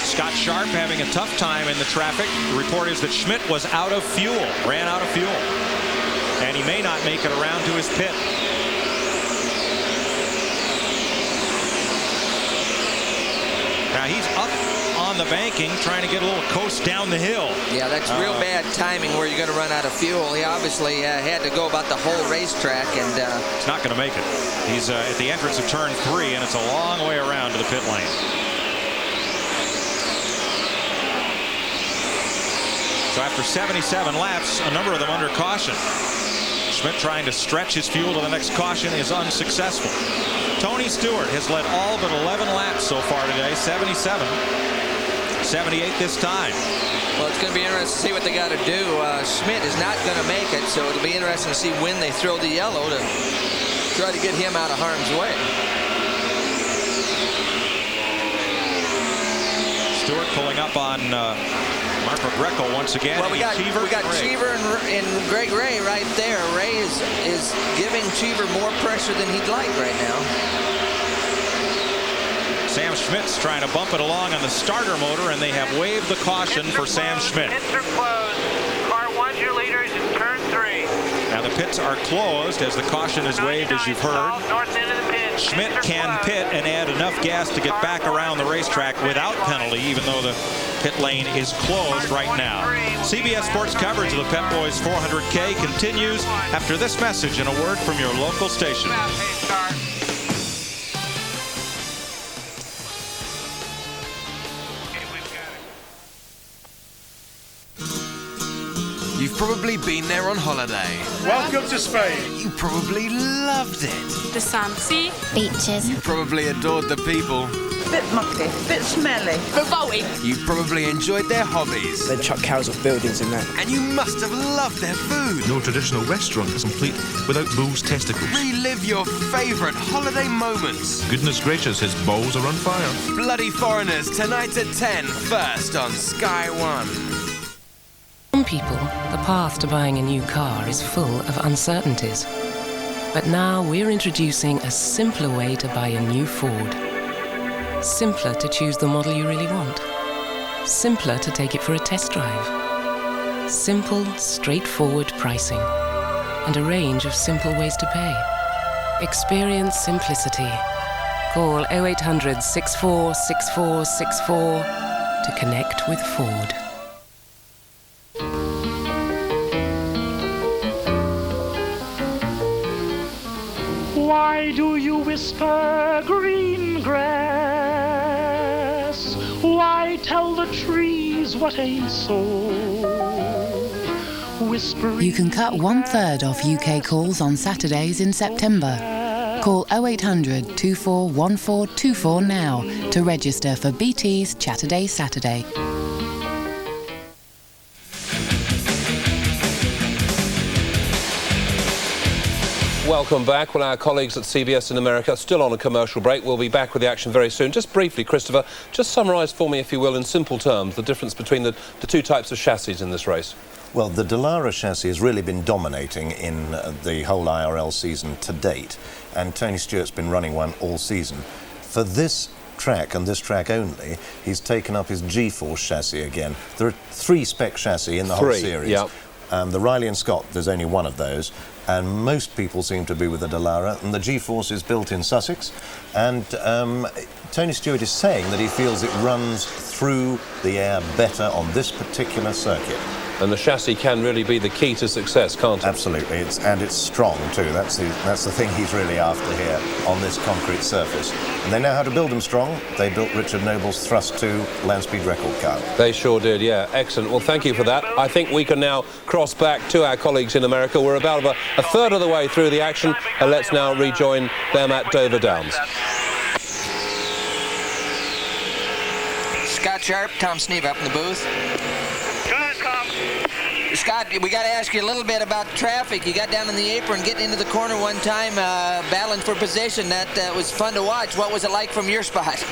Scott Sharp having a tough time in the traffic. The report is that Schmidt was out of fuel, ran out of fuel, and he may not make it around to his pit. Now he's up on the banking, trying to get a little coast down the hill. Yeah, that's real bad timing where you're going to run out of fuel. He obviously had to go about the whole racetrack, and he's not going to make it. He's at the entrance of turn 3, and it's a long way around to the pit lane. So after 77 laps, a number of them under caution. Schmidt trying to stretch his fuel to the next caution is unsuccessful. Tony Stewart has led all but 11 laps so far today, 77. 78 this time. Well, it's going to be interesting to see what they got to do. Schmidt is not going to make it, so it'll be interesting to see when they throw the yellow to try to get him out of harm's way. Stewart pulling up on Marco Greco once again. Well, we got Cheever and Greg Ray right there. Ray is giving Cheever more pressure than he'd like right now. Sam Schmidt's trying to bump it along on the starter motor, and they have waved the caution for Sam Schmidt. Pits are closed. Car 1's your leaders in turn 3. Now the pits are closed as the caution is waved, as you've heard. North end of the pit. Schmidt can pit and add enough gas to get back around the racetrack without penalty, even though the pit lane is closed right now. CBS Sports coverage of the Pep Boys 400K continues after this message and a word from your local station. You've probably been there on holiday. Welcome to Spain. You probably loved it. The sun, sea, beaches. You probably adored the people. bit mucky, bit smelly. Revolting. You probably enjoyed their hobbies. They chuck cows off buildings and that. And you must have loved their food. No traditional restaurant is complete without bull's testicles. Relive your favourite holiday moments. Goodness gracious, his balls are on fire. Bloody Foreigners, tonight at 10, first on Sky One. For some people, the path to buying a new car is full of uncertainties. But now we're introducing a simpler way to buy a new Ford. Simpler to choose the model you really want. Simpler to take it for a test drive. Simple, straightforward pricing. And a range of simple ways to pay. Experience simplicity. Call 0800 64 64 64 to connect with Ford. Why do you whisper green grass? Why tell the trees what ain't so? Whispering. You can cut 1/3 off UK calls on Saturdays in September. Call 0800 241424 now to register for BT's Chatterday Saturday. Welcome back. Well, our colleagues at CBS in America are still on a commercial break. We'll be back with the action very soon. Just briefly, Christopher, just summarise for me, if you will, in simple terms, the difference between the two types of chassis in this race. Well, the Dallara chassis has really been dominating in the whole IRL season to date, and Tony Stewart's been running one all season. For this track and this track only, he's taken up his G-Force chassis again. There are 3 spec chassis in the whole series. Yeah. The Riley and Scott, there's only one of those, and most people seem to be with the Dallara, and the G-Force is built in Sussex, and Tony Stewart is saying that he feels it runs through the air better on this particular circuit. And the chassis can really be the key to success, can't it? Absolutely, it's strong too. That's the thing he's really after here on this concrete surface. And they know how to build them strong. They built Richard Noble's Thrust 2 land speed record car. They sure did, yeah. Excellent. Well, thank you for that. I think we can now cross back to our colleagues in America. We're about a third of the way through the action, and let's now rejoin them at Dover Downs. Scott Sharp, Tom Sneeve up in the booth. Go ahead, Tom. Scott, we got to ask you a little bit about traffic. You got down in the apron, getting into the corner one time, battling for position. That was fun to watch. What was it like from your spot?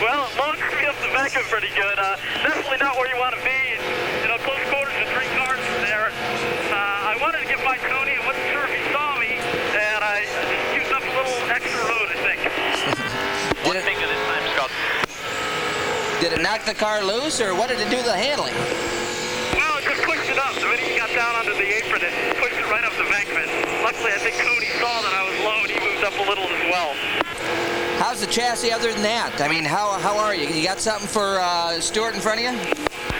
Well, long speed up the back is pretty good. Definitely not where you want to be. You know, close quarters to 3 cars from there. I wanted to get by Tony. I wasn't sure if he saw me, and I just used up a little extra load, I think. One finger this time, Scott. Did it knock the car loose, or what did it do to the handling? Well, it just pushed it up. The minute you got down onto the apron, it pushed it right up the embankment. Luckily, I think Tony saw that I was low, and he moved up a little as well. How's the chassis other than that? I mean, how are you? You got something for Stewart in front of you?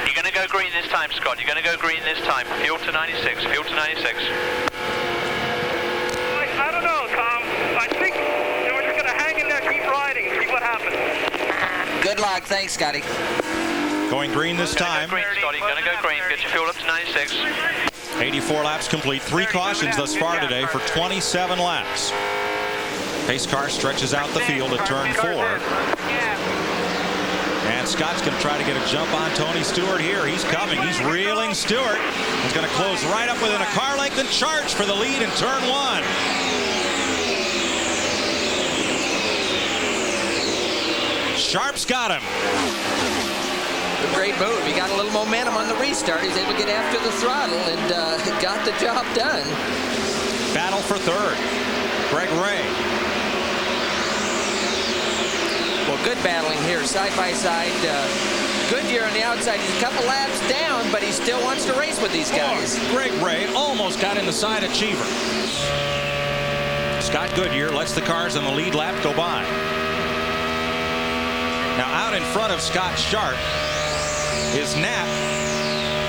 You're going to go green this time, Scott. You're going to go green this time. Fuel to 96. Fuel to 96. I don't know, Tom. I think we're just going to hang in there, keep riding, see what happens. Good luck. Thanks, Scotty. Going green this time. Go green, Scotty. Going to go green. Get your fuel up to 96. 84 laps complete. 3 cautions thus far today for 27 laps. Pace car stretches out the field at turn 4. And Scott's going to try to get a jump on Tony Stewart here. He's coming. He's reeling Stewart. He's going to close right up within a car length and charge for the lead in turn 1. Sharp's got him. A great move. He got a little momentum on the restart. He was able to get after the throttle and got the job done. Battle for third. Greg Ray. Well, good battling here, side by side. Goodyear on the outside. He's a couple laps down, but he still wants to race with these guys. Greg Ray almost got in the side of Cheever. Scott Goodyear lets the cars on the lead lap go by. Now out in front of Scott Sharp is Knapp,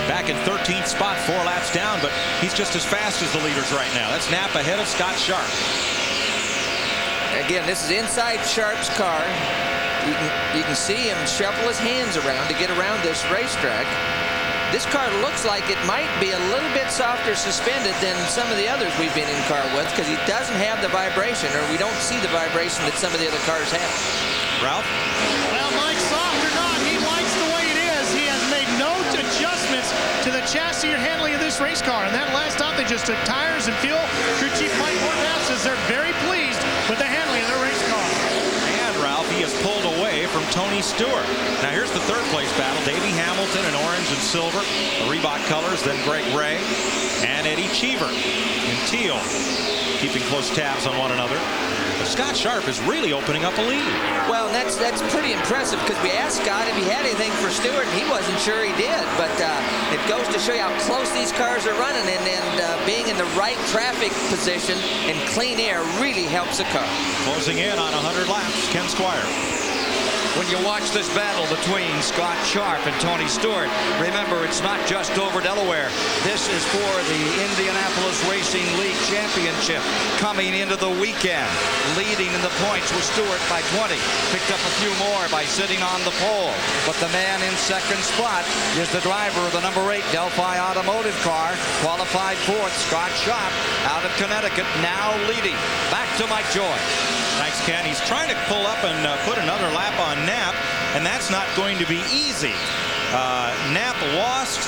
back in 13th spot, 4 laps down, but he's just as fast as the leaders right now. That's Knapp ahead of Scott Sharp. Again, this is inside Sharp's car. You can see him shuffle his hands around to get around this racetrack. This car looks like it might be a little bit softer suspended than some of the others we've been in car with, because he doesn't have the vibration, or we don't see the vibration that some of the other cars have. Ralph? Well, Mike, soft or not, he likes the way it is. He has made no adjustments to the chassis or handling of this race car. And that last stop, they just took tires and fuel. Crew Chief Mike Horvath says they're very pleased with the handling of their race car. And Ralph, he has pulled away from Tony Stewart. Now here's the third place battle. Davey Hamilton in orange and silver, the Reebok colors, then Greg Ray and Eddie Cheever in teal, keeping close tabs on one another. But Scott Sharp is really opening up a lead. Well, that's pretty impressive, because we asked Scott if he had anything for Stewart, and he wasn't sure he did. But it goes to show you how close these cars are running, and being in the right traffic position and clean air really helps the car. Closing in on 100 laps, Ken Squire. When you watch this battle between Scott Sharp and Tony Stewart, remember, it's not just over Delaware. This is for the Indianapolis Racing League Championship coming into the weekend. Leading in the points was Stewart by 20. Picked up a few more by sitting on the pole. But the man in second spot is the driver of the number 8 Delphi Automotive car, qualified fourth, Scott Sharp, out of Connecticut, now leading. Back to Mike Joy. Thanks, Ken. He's trying to pull up and put another lap on Knapp, and that's not going to be easy. Knapp lost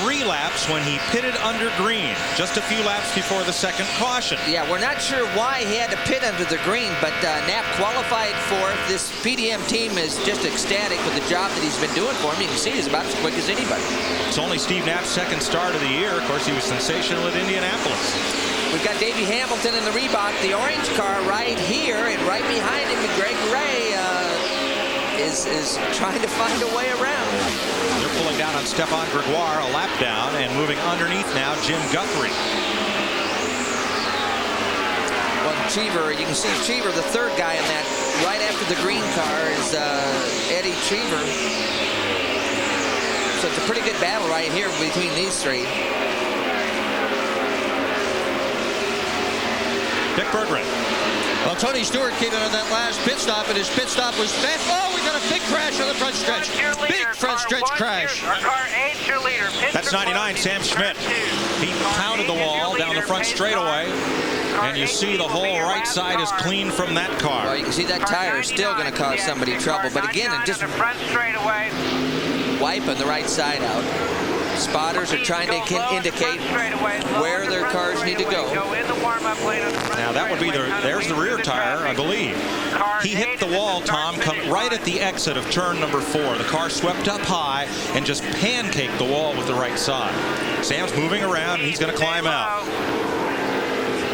3 laps when he pitted under green, just a few laps before the second caution. Yeah, we're not sure why he had to pit under the green, but Knapp qualified fourth. This PDM team is just ecstatic with the job that he's been doing for him. You can see he's about as quick as anybody. It's only Steve Knapp's second start of the year. Of course, he was sensational at Indianapolis. We've got Davey Hamilton in the Reebok, the orange car right here, and right behind him, Greg Ray is trying to find a way around. They're pulling down on Stefan Gregoire, a lap down, and moving underneath now, Jim Guthrie. Well, Cheever, you can see Cheever, the third guy in that, right after the green car is Eddie Cheever. So it's a pretty good battle right here between these three. Dick Berggren. Well, Tony Stewart came in on that last pit stop, and his pit stop was fast. Oh, we got a big crash on the front stretch. Big front stretch crash. That's 99, Sam Schmidt. He pounded the wall down the front straightaway, and you see the whole right side is clean from that car. Well, you can see that tire is still going to cause somebody trouble, but again, it just wiping the right side out. Spotters are trying to indicate where their cars need to go. Now that would be there's the rear tire, I believe. He hit the wall, Tom, right at the exit of turn number 4. The car swept up high and just pancaked the wall with the right side. Sam's moving around, and he's going to climb out.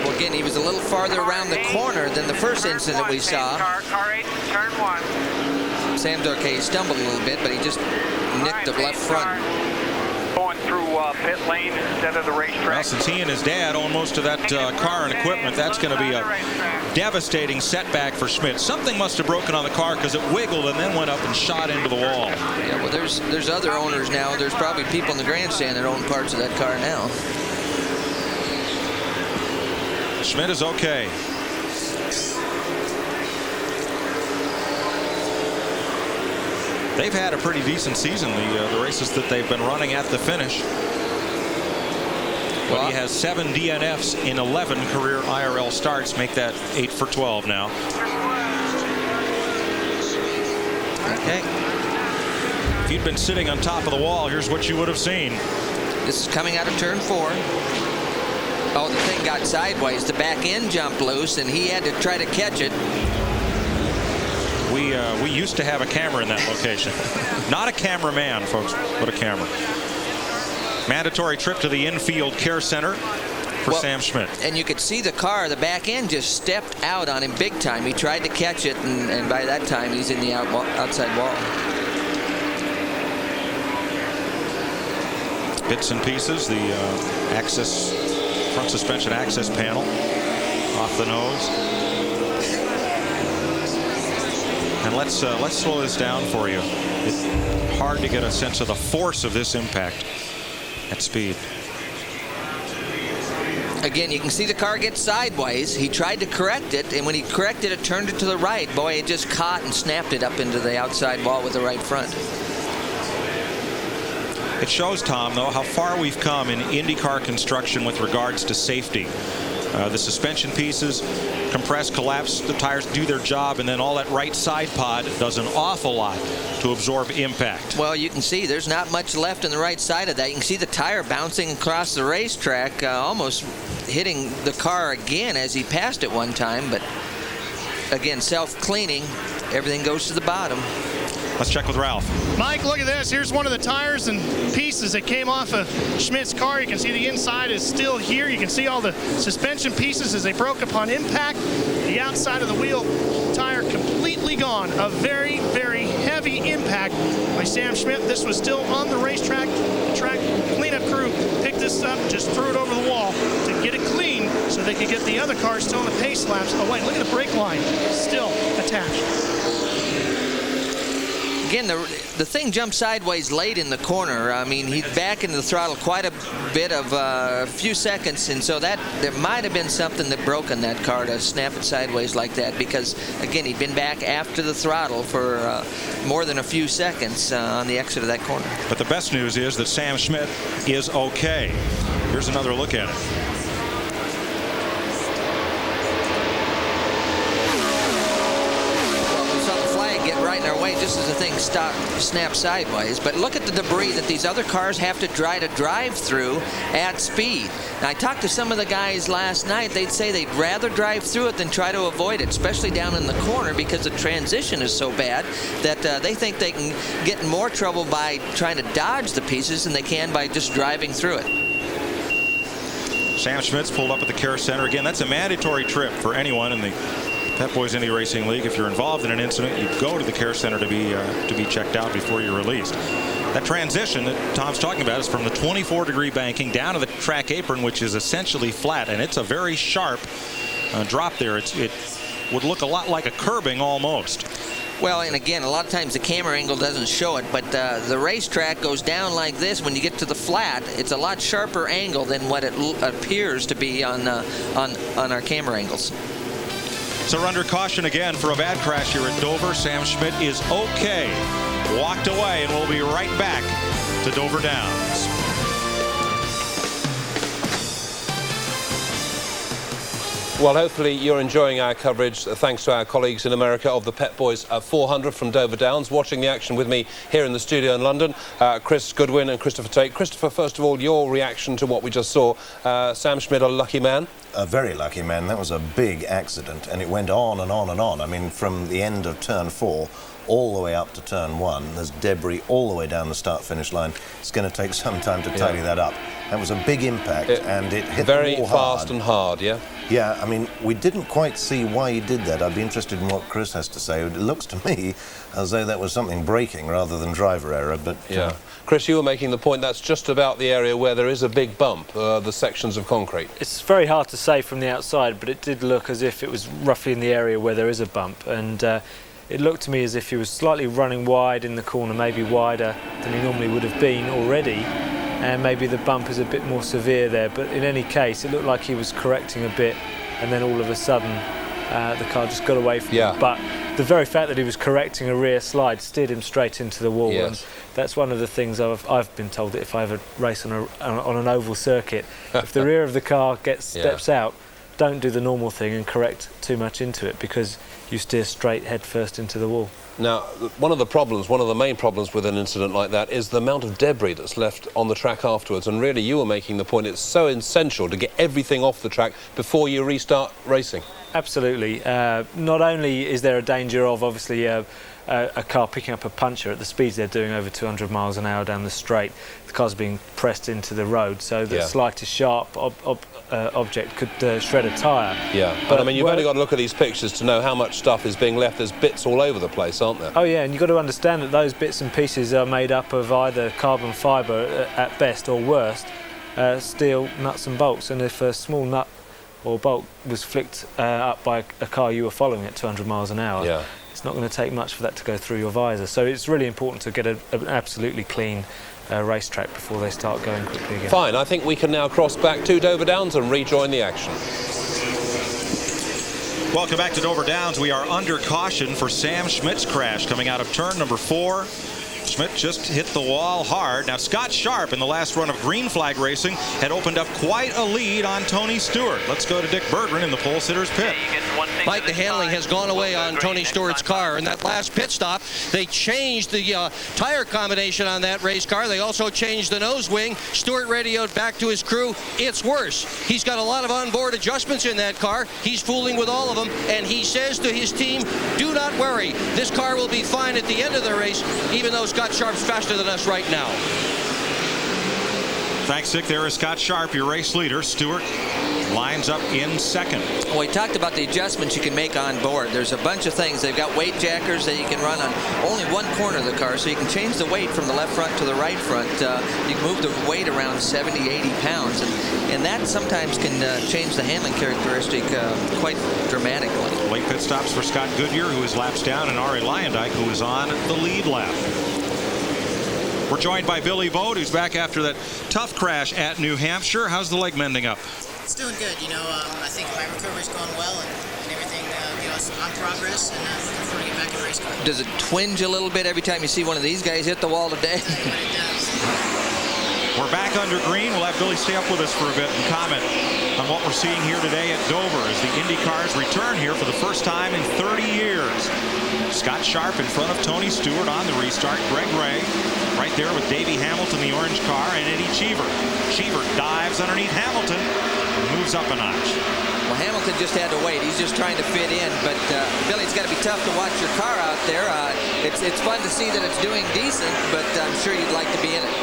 Well, again, he was a little farther around the corner than the first incident we saw. Car 8, turn 1. Sam's okay. He stumbled a little bit, but he just nicked the left front. Going through pit lane instead of the racetrack. Well, since he and his dad own most of that car and equipment, that's going to be a devastating setback for Schmidt. Something must have broken on the car, because it wiggled and then went up and shot into the wall. Yeah, well, there's other owners now. There's probably people in the grandstand that own parts of that car now. Schmidt is okay. They've had a pretty decent season, the races that they've been running at the finish. But he has 7 DNFs in 11 career IRL starts, make that 8 for 12 now. Okay. If you'd been sitting on top of the wall, here's what you would have seen. This is coming out of turn 4. Oh, the thing got sideways. The back end jumped loose, and he had to try to catch it. We used to have a camera in that location. Not a cameraman, folks, but a camera. Mandatory trip to the infield care center for Sam Schmidt. And you could see the car, the back end just stepped out on him big time. He tried to catch it, and by that time he's in the outside wall. Bits and pieces, the front suspension access panel off the nose. And let's slow this down for you. It's hard to get a sense of the force of this impact at speed. Again, you can see the car get sideways. He tried to correct it, and when he corrected it, turned it to the right. Boy, it just caught and snapped it up into the outside wall with the right front. It shows, Tom, though, how far we've come in IndyCar construction with regards to safety. The suspension pieces compress, collapse, the tires do their job, and then all that right side pod does an awful lot to absorb impact. Well, you can see there's not much left on the right side of that. You can see the tire bouncing across the racetrack, almost hitting the car again as he passed it one time, but again, self-cleaning, everything goes to the bottom. Let's check with Ralph. Mike, look at this. Here's one of the tires and pieces that came off of Schmidt's car. You can see the inside is still here. You can see all the suspension pieces as they broke upon impact. The outside of the wheel tire completely gone. A very, very heavy impact by Sam Schmidt. This was still on the racetrack. The track cleanup crew picked this up, just threw it over the wall to get it clean so they could get the other cars still in the pace laps. Oh, wait, look at the brake line still attached. Again, the thing jumped sideways late in the corner. I mean, he's back into the throttle quite a bit of a few seconds, and so that there might have been something that broke in that car to snap it sideways like that, because, again, he'd been back after the throttle for more than a few seconds on the exit of that corner. But the best news is that Sam Schmidt is okay. Here's another look at it. Right in our way just as the thing snapped sideways. But look at the debris that these other cars have to try to drive through at speed. Now, I talked to some of the guys last night. They'd say they'd rather drive through it than try to avoid it, especially down in the corner, because the transition is so bad that they think they can get in more trouble by trying to dodge the pieces than they can by just driving through it. Sam Schmidt's pulled up at the Care Center. Again, that's a mandatory trip for anyone in the Pep Boys Indy Racing League. If you're involved in an incident, you go to the Care Center to be checked out before you're released. That transition that Tom's talking about is from the 24-degree banking down to the track apron, which is essentially flat, and it's a very sharp drop there. It would look a lot like a curbing almost. Well, and again, a lot of times the camera angle doesn't show it, but the racetrack goes down like this. When you get to the flat, it's a lot sharper angle than what it appears to be on our camera angles. So we're under caution again for a bad crash here at Dover. Sam Schmidt is okay. Walked away, and we'll be right back to Dover Downs. Well, hopefully you're enjoying our coverage, thanks to our colleagues in America, of the Pep Boys 400 from Dover Downs. Watching the action with me here in the studio in London, Chris Goodwin and Christopher Tate. Christopher, first of all, your reaction to what we just saw. Sam Schmidt, a lucky man? A very lucky man. That was a big accident, and it went on and on and on. I mean, from the end of turn 4 all the way up to turn 1, there's debris all the way down the start-finish line. It's going to take some time to tidy that up. That was a big impact, and it hit very the wall hard. fast and hard, yeah? Yeah, I mean, we didn't quite see why he did that. I'd be interested in what Chris has to say. It looks to me as though that was something braking rather than driver error, but... Yeah. Chris, you were making the point that's just about the area where there is a big bump, the sections of concrete. It's very hard to say from the outside, but it did look as if it was roughly in the area where there is a bump, and it looked to me as if he was slightly running wide in the corner, maybe wider than he normally would have been already, and maybe the bump is a bit more severe there. But in any case, it looked like he was correcting a bit, and then all of a sudden the car just got away from him. But the very fact that he was correcting a rear slide steered him straight into the wall. Yes. And that's one of the things I've been told, that if I ever race on an oval circuit, if the rear of the car steps out, don't do the normal thing and correct too much into it, because you steer straight head first into the wall. Now, one of the main problems with an incident like that is the amount of debris that's left on the track afterwards. And really, you were making the point, it's so essential to get everything off the track before you restart racing. Absolutely. Not only is there a danger of, obviously, a car picking up a puncture at the speeds they're doing, over 200 miles an hour down the straight, the car's being pressed into the road, so the slightest sharp object could shred a tyre. Yeah, but I mean, you've only got to look at these pictures to know how much stuff is being left. There's bits all over the place, aren't there? Oh yeah, and you've got to understand that those bits and pieces are made up of either carbon fibre at best, or worst, steel nuts and bolts, and if a small nut or bolt was flicked up by a car you were following at 200 miles an hour, it's not going to take much for that to go through your visor. So it's really important to get an absolutely clean racetrack before they start going quickly again. Fine, I think we can now cross back to Dover Downs and rejoin the action. Welcome back to Dover Downs. We are under caution for Sam Schmidt's crash coming out of turn number 4. Schmidt just hit the wall hard. Now, Scott Sharp in the last run of Green Flag Racing had opened up quite a lead on Tony Stewart. Let's go to Dick Berggren in the pole sitter's pit. Mike, the handling has gone away on Tony Stewart's car. In that last pit stop, they changed the tire combination on that race car. They also changed the nose wing. Stewart radioed back to his crew. It's worse. He's got a lot of onboard adjustments in that car. He's fooling with all of them, and he says to his team, do not worry. This car will be fine at the end of the race, even though Scott Sharp's faster than us right now. Thanks, Dick. There is Scott Sharp, your race leader. Stewart lines up in second. Well, we talked about the adjustments you can make on board. There's a bunch of things. They've got weight jackers that you can run on only one corner of the car, so you can change the weight from the left front to the right front. You can move the weight around 70, 80 pounds, and that sometimes can change the handling characteristic quite dramatically. Late pit stops for Scott Goodyear, who is laps down, and Ari Leyendijk, who is on the lead lap. We're joined by Billy Bode, who's back after that tough crash at New Hampshire. How's the leg mending up? It's doing good. I think my recovery's going well, and everything, is on progress, and I'm looking forward to get back in race car. Does it twinge a little bit every time you see one of these guys hit the wall today? It does. We're back under green. We'll have Billy stay up with us for a bit and comment on what we're seeing here today at Dover as the Indy cars return here for the first time in 30 years. Scott Sharp in front of Tony Stewart on the restart. Greg Ray right there with Davey Hamilton, the orange car, and Eddie Cheever. Cheever dives underneath Hamilton and moves up a notch. Well, Hamilton just had to wait. He's just trying to fit in. But, Billy, it's got to be tough to watch your car out there. It's fun to see that it's doing decent, but I'm sure you'd like to be in it.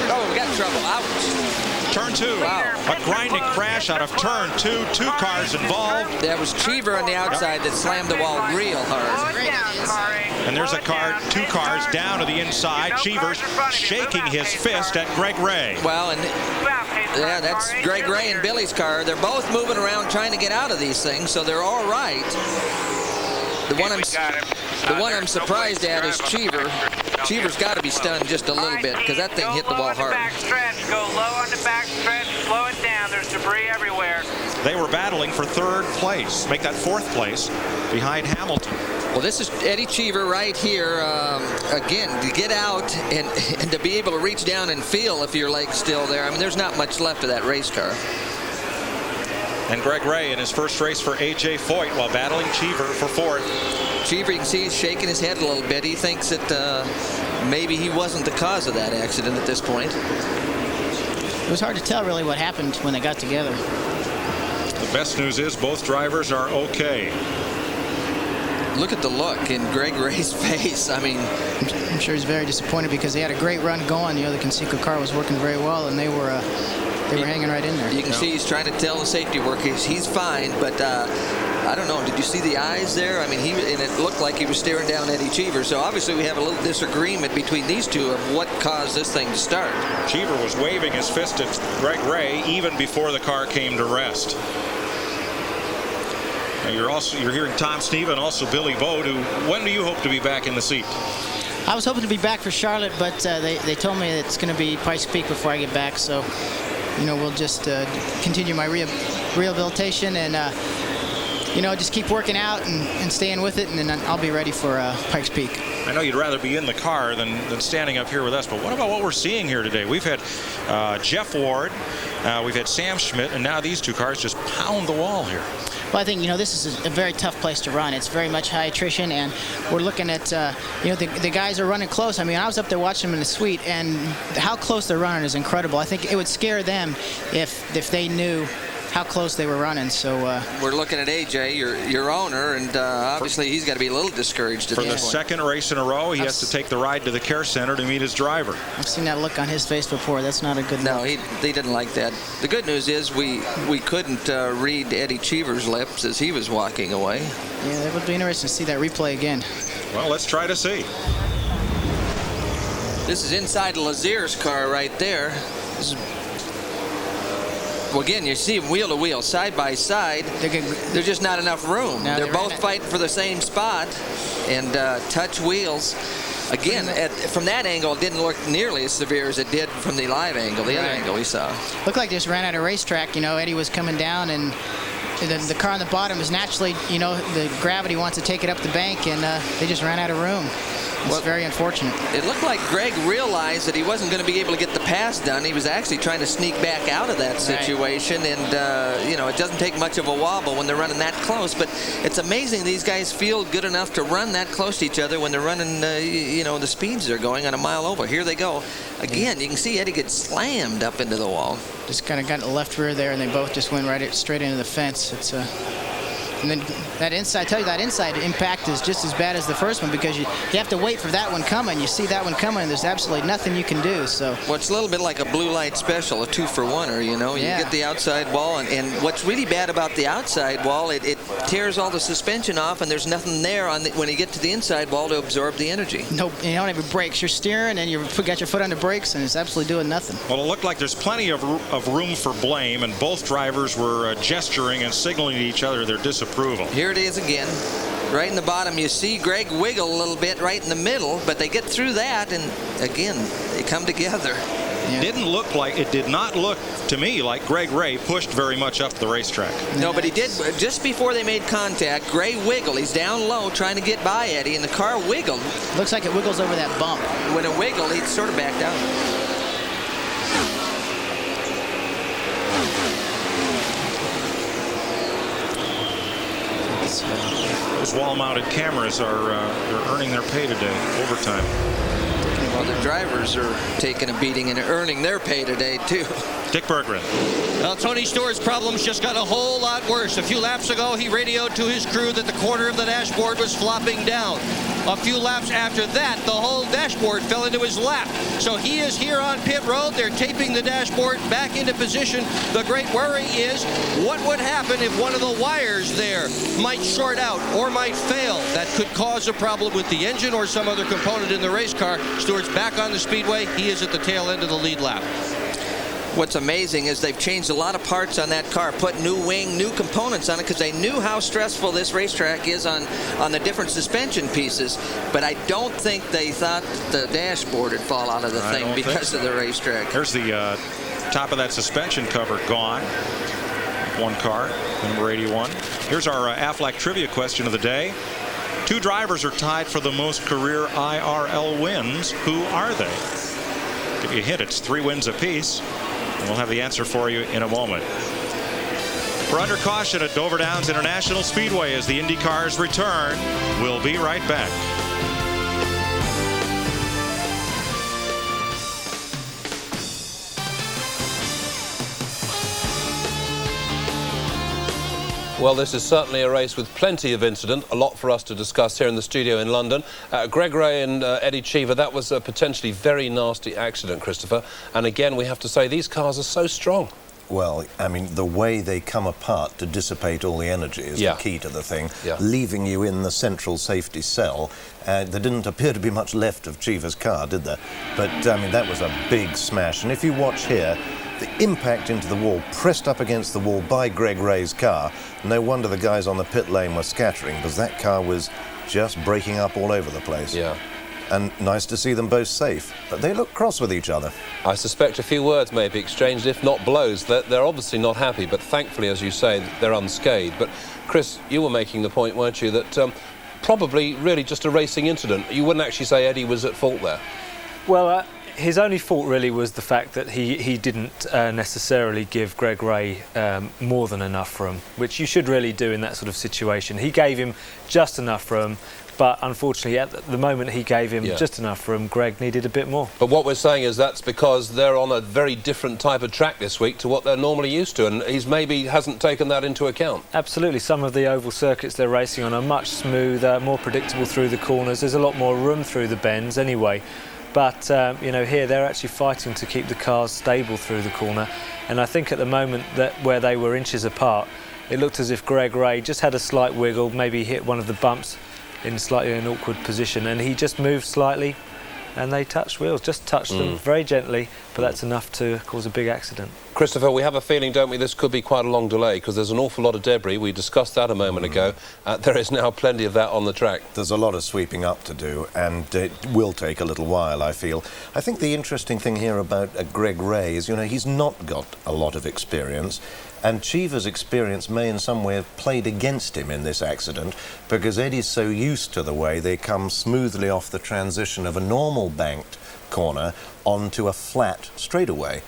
Oh, we got trouble. Ouch. Turn 2. Wow. A grinding crash out of turn 2. 2 cars involved. That was Cheever on the outside that slammed the wall real hard. And there's a car, 2 cars down to the inside. Cheever's shaking his fist at Greg Ray. Well, and yeah, that's Greg Ray and Billy's car. They're both moving around trying to get out of these things, so they're all right. The one I'm surprised at is Cheever. Cheever's got to be stunned just a little bit because that thing hit the wall hard. Go low on the back stretch, slow it down. There's debris everywhere. They were battling for 3rd place, make that 4th place behind Hamilton. Well, this is Eddie Cheever right here. Again, to get out and to be able to reach down and feel if your leg's still there. I mean, there's not much left of that race car. And Greg Ray in his first race for A.J. Foyt while battling Cheever for 4th. Cheever, you can see he's shaking his head a little bit. He thinks that maybe he wasn't the cause of that accident at this point. It was hard to tell really what happened when they got together. The best news is both drivers are okay. Look at the look in Greg Ray's face. I mean, I'm sure he's very disappointed because they had a great run going. The Conseco car was working very well, and they were hanging right in there. You can see he's trying to tell the safety workers he's fine, but I don't know. Did you see the eyes there? I mean, and it looked like he was staring down Eddie Cheever. So obviously we have a little disagreement between these two of what caused this thing to start. Cheever was waving his fist at Greg Ray even before the car came to rest. Now you're hearing Tom Sneva and also Billy Bode. When do you hope to be back in the seat? I was hoping to be back for Charlotte, but they told me it's going to be Pikes Peak before I get back. So, we'll just continue my rehabilitation and, just keep working out and staying with it, and then I'll be ready for Pikes Peak. I know you'd rather be in the car than standing up here with us, but what about what we're seeing here today? We've had Jeff Ward, we've had Sam Schmidt, and now these 2 cars just pound the wall here. Well, I think, this is a very tough place to run. It's very much high attrition, and we're looking at, the guys are running close. I mean, I was up there watching them in the suite, and how close they're running is incredible. I think it would scare them if they knew how close they were running. So we're looking at AJ, your owner, and obviously he's got to be a little discouraged at for this the point. 2nd race in a row. He has to take the ride to the care center to meet his driver. I've seen that look on his face before. That's not a good look. No, he didn't like that. The good news is we couldn't read Eddie Cheever's lips as he was walking away. Yeah, it would be interesting to see that replay again. Well, let's try to see. This is inside Lazier's car right there. Well, again, you see them wheel to wheel, side by side. There's just not enough room. No, they're both fighting for the same spot and touch wheels. Again, from that angle, it didn't look nearly as severe as it did from the live angle, the other angle we saw. Looked like they just ran out of racetrack. Eddie was coming down, and the car on the bottom is naturally, the gravity wants to take it up the bank, and they just ran out of room. It's very unfortunate. It looked like Greg realized that he wasn't going to be able to get the pass done. He was actually trying to sneak back out of that situation, and it doesn't take much of a wobble when they're running that close. But it's amazing these guys feel good enough to run that close to each other when they're running, the speeds they're going on a mile over. Here they go. Again, you can see Eddie get slammed up into the wall. Just kind of got in the left rear there, and they both just went straight into the fence. It's and then that inside, I tell you, that inside impact is just as bad as the first one, because you have to wait for that one coming. You see that one coming, and there's absolutely nothing you can do. So, well, it's a little bit like a blue light special, a 2-for-1er. You get the outside wall, and what's really bad about the outside wall, it tears all the suspension off, and there's nothing there when you get to the inside wall to absorb the energy. Nope, you don't have brakes. You're steering, and you've got your foot on the brakes, and it's absolutely doing nothing. Well, it looked like there's plenty of room for blame, and both drivers were gesturing and signaling to each other their disapproval. Here it is again. Right in the bottom, you see Greg wiggle a little bit right in the middle, but they get through that, and again, they come together. Yeah. It did not look to me like Greg Ray pushed very much up the racetrack. No, but he did. Just before they made contact, Gray wiggled. He's down low trying to get by Eddie, and the car wiggled. Looks like it wiggles over that bump. When it wiggled, he sort of backed out. Those wall-mounted cameras are they're earning their pay today, overtime. Well, the drivers are taking a beating and earning their pay today, too. Dick Berggren. Well, Tony Stewart's problems just got a whole lot worse. A few laps ago, he radioed to his crew that the corner of the dashboard was flopping down. A few laps after that, the whole dashboard fell into his lap. So he is here on pit road. They're taping the dashboard back into position. The great worry is what would happen if one of the wires there might short out or might fail. That could cause a problem with the engine or some other component in the race car. Stewart's back on the speedway. He is at the tail end of the lead lap. What's amazing is they've changed a lot of parts on that car, put new wing, new components on it, because they knew how stressful this racetrack is on the different suspension pieces. But I don't think they thought the dashboard would fall out of the thing because of the racetrack. There's the top of that suspension cover gone. One car, number 81. Here's our Aflac trivia question of the day. Two drivers are tied for the most career IRL wins. Who are they? Give you a hint, it's 3 wins apiece. And we'll have the answer for you in a moment. We're under caution at Dover Downs International Speedway as the Indy cars return. We'll be right back. Well, this is certainly a race with plenty of incident, a lot for us to discuss here in the studio in London. Greg Ray and Eddie Cheever, that was a potentially very nasty accident, Christopher. And again, we have to say, these cars are so strong. Well, I mean, the way they come apart to dissipate all the energy is the key to the thing, leaving you in the central safety cell. There didn't appear to be much left of Cheever's car, did there? But, I mean, that was a big smash. And if you watch here, the impact into the wall, pressed up against the wall by Greg Ray's car. No wonder the guys on the pit lane were scattering, because that car was just breaking up all over the place. Yeah. And nice to see them both safe. But they look cross with each other. I suspect a few words may be exchanged, if not blows. They're obviously not happy, but thankfully, as you say, they're unscathed. But, Chris, you were making the point, weren't you, that probably really just a racing incident. You wouldn't actually say Eddie was at fault there. Well, his only fault really was the fact that he didn't necessarily give Greg Ray more than enough room, which you should really do in that sort of situation. He gave him just enough room, but unfortunately at the moment he gave him just enough room, Greg needed a bit more. But what we're saying is that's because they're on a very different type of track this week to what they're normally used to, and he's maybe hasn't taken that into account. Absolutely. Some of the oval circuits they're racing on are much smoother, more predictable through the corners. There's a lot more room through the bends anyway. But, here they're actually fighting to keep the cars stable through the corner. And I think at the moment that where they were inches apart, it looked as if Greg Ray just had a slight wiggle, maybe hit one of the bumps in slightly an awkward position, and he just moved slightly and they touched wheels, just touched them very gently, but that's enough to cause a big accident. Christopher, we have a feeling, don't we, this could be quite a long delay because there's an awful lot of debris. We discussed that a moment ago. There is now plenty of that on the track. There's a lot of sweeping up to do, and it will take a little while, I feel. I think the interesting thing here about Greg Ray is, he's not got a lot of experience, And Cheever's experience may in some way have played against him in this accident, because Eddie's so used to the way they come smoothly off the transition of a normal banked corner onto a flat straightaway.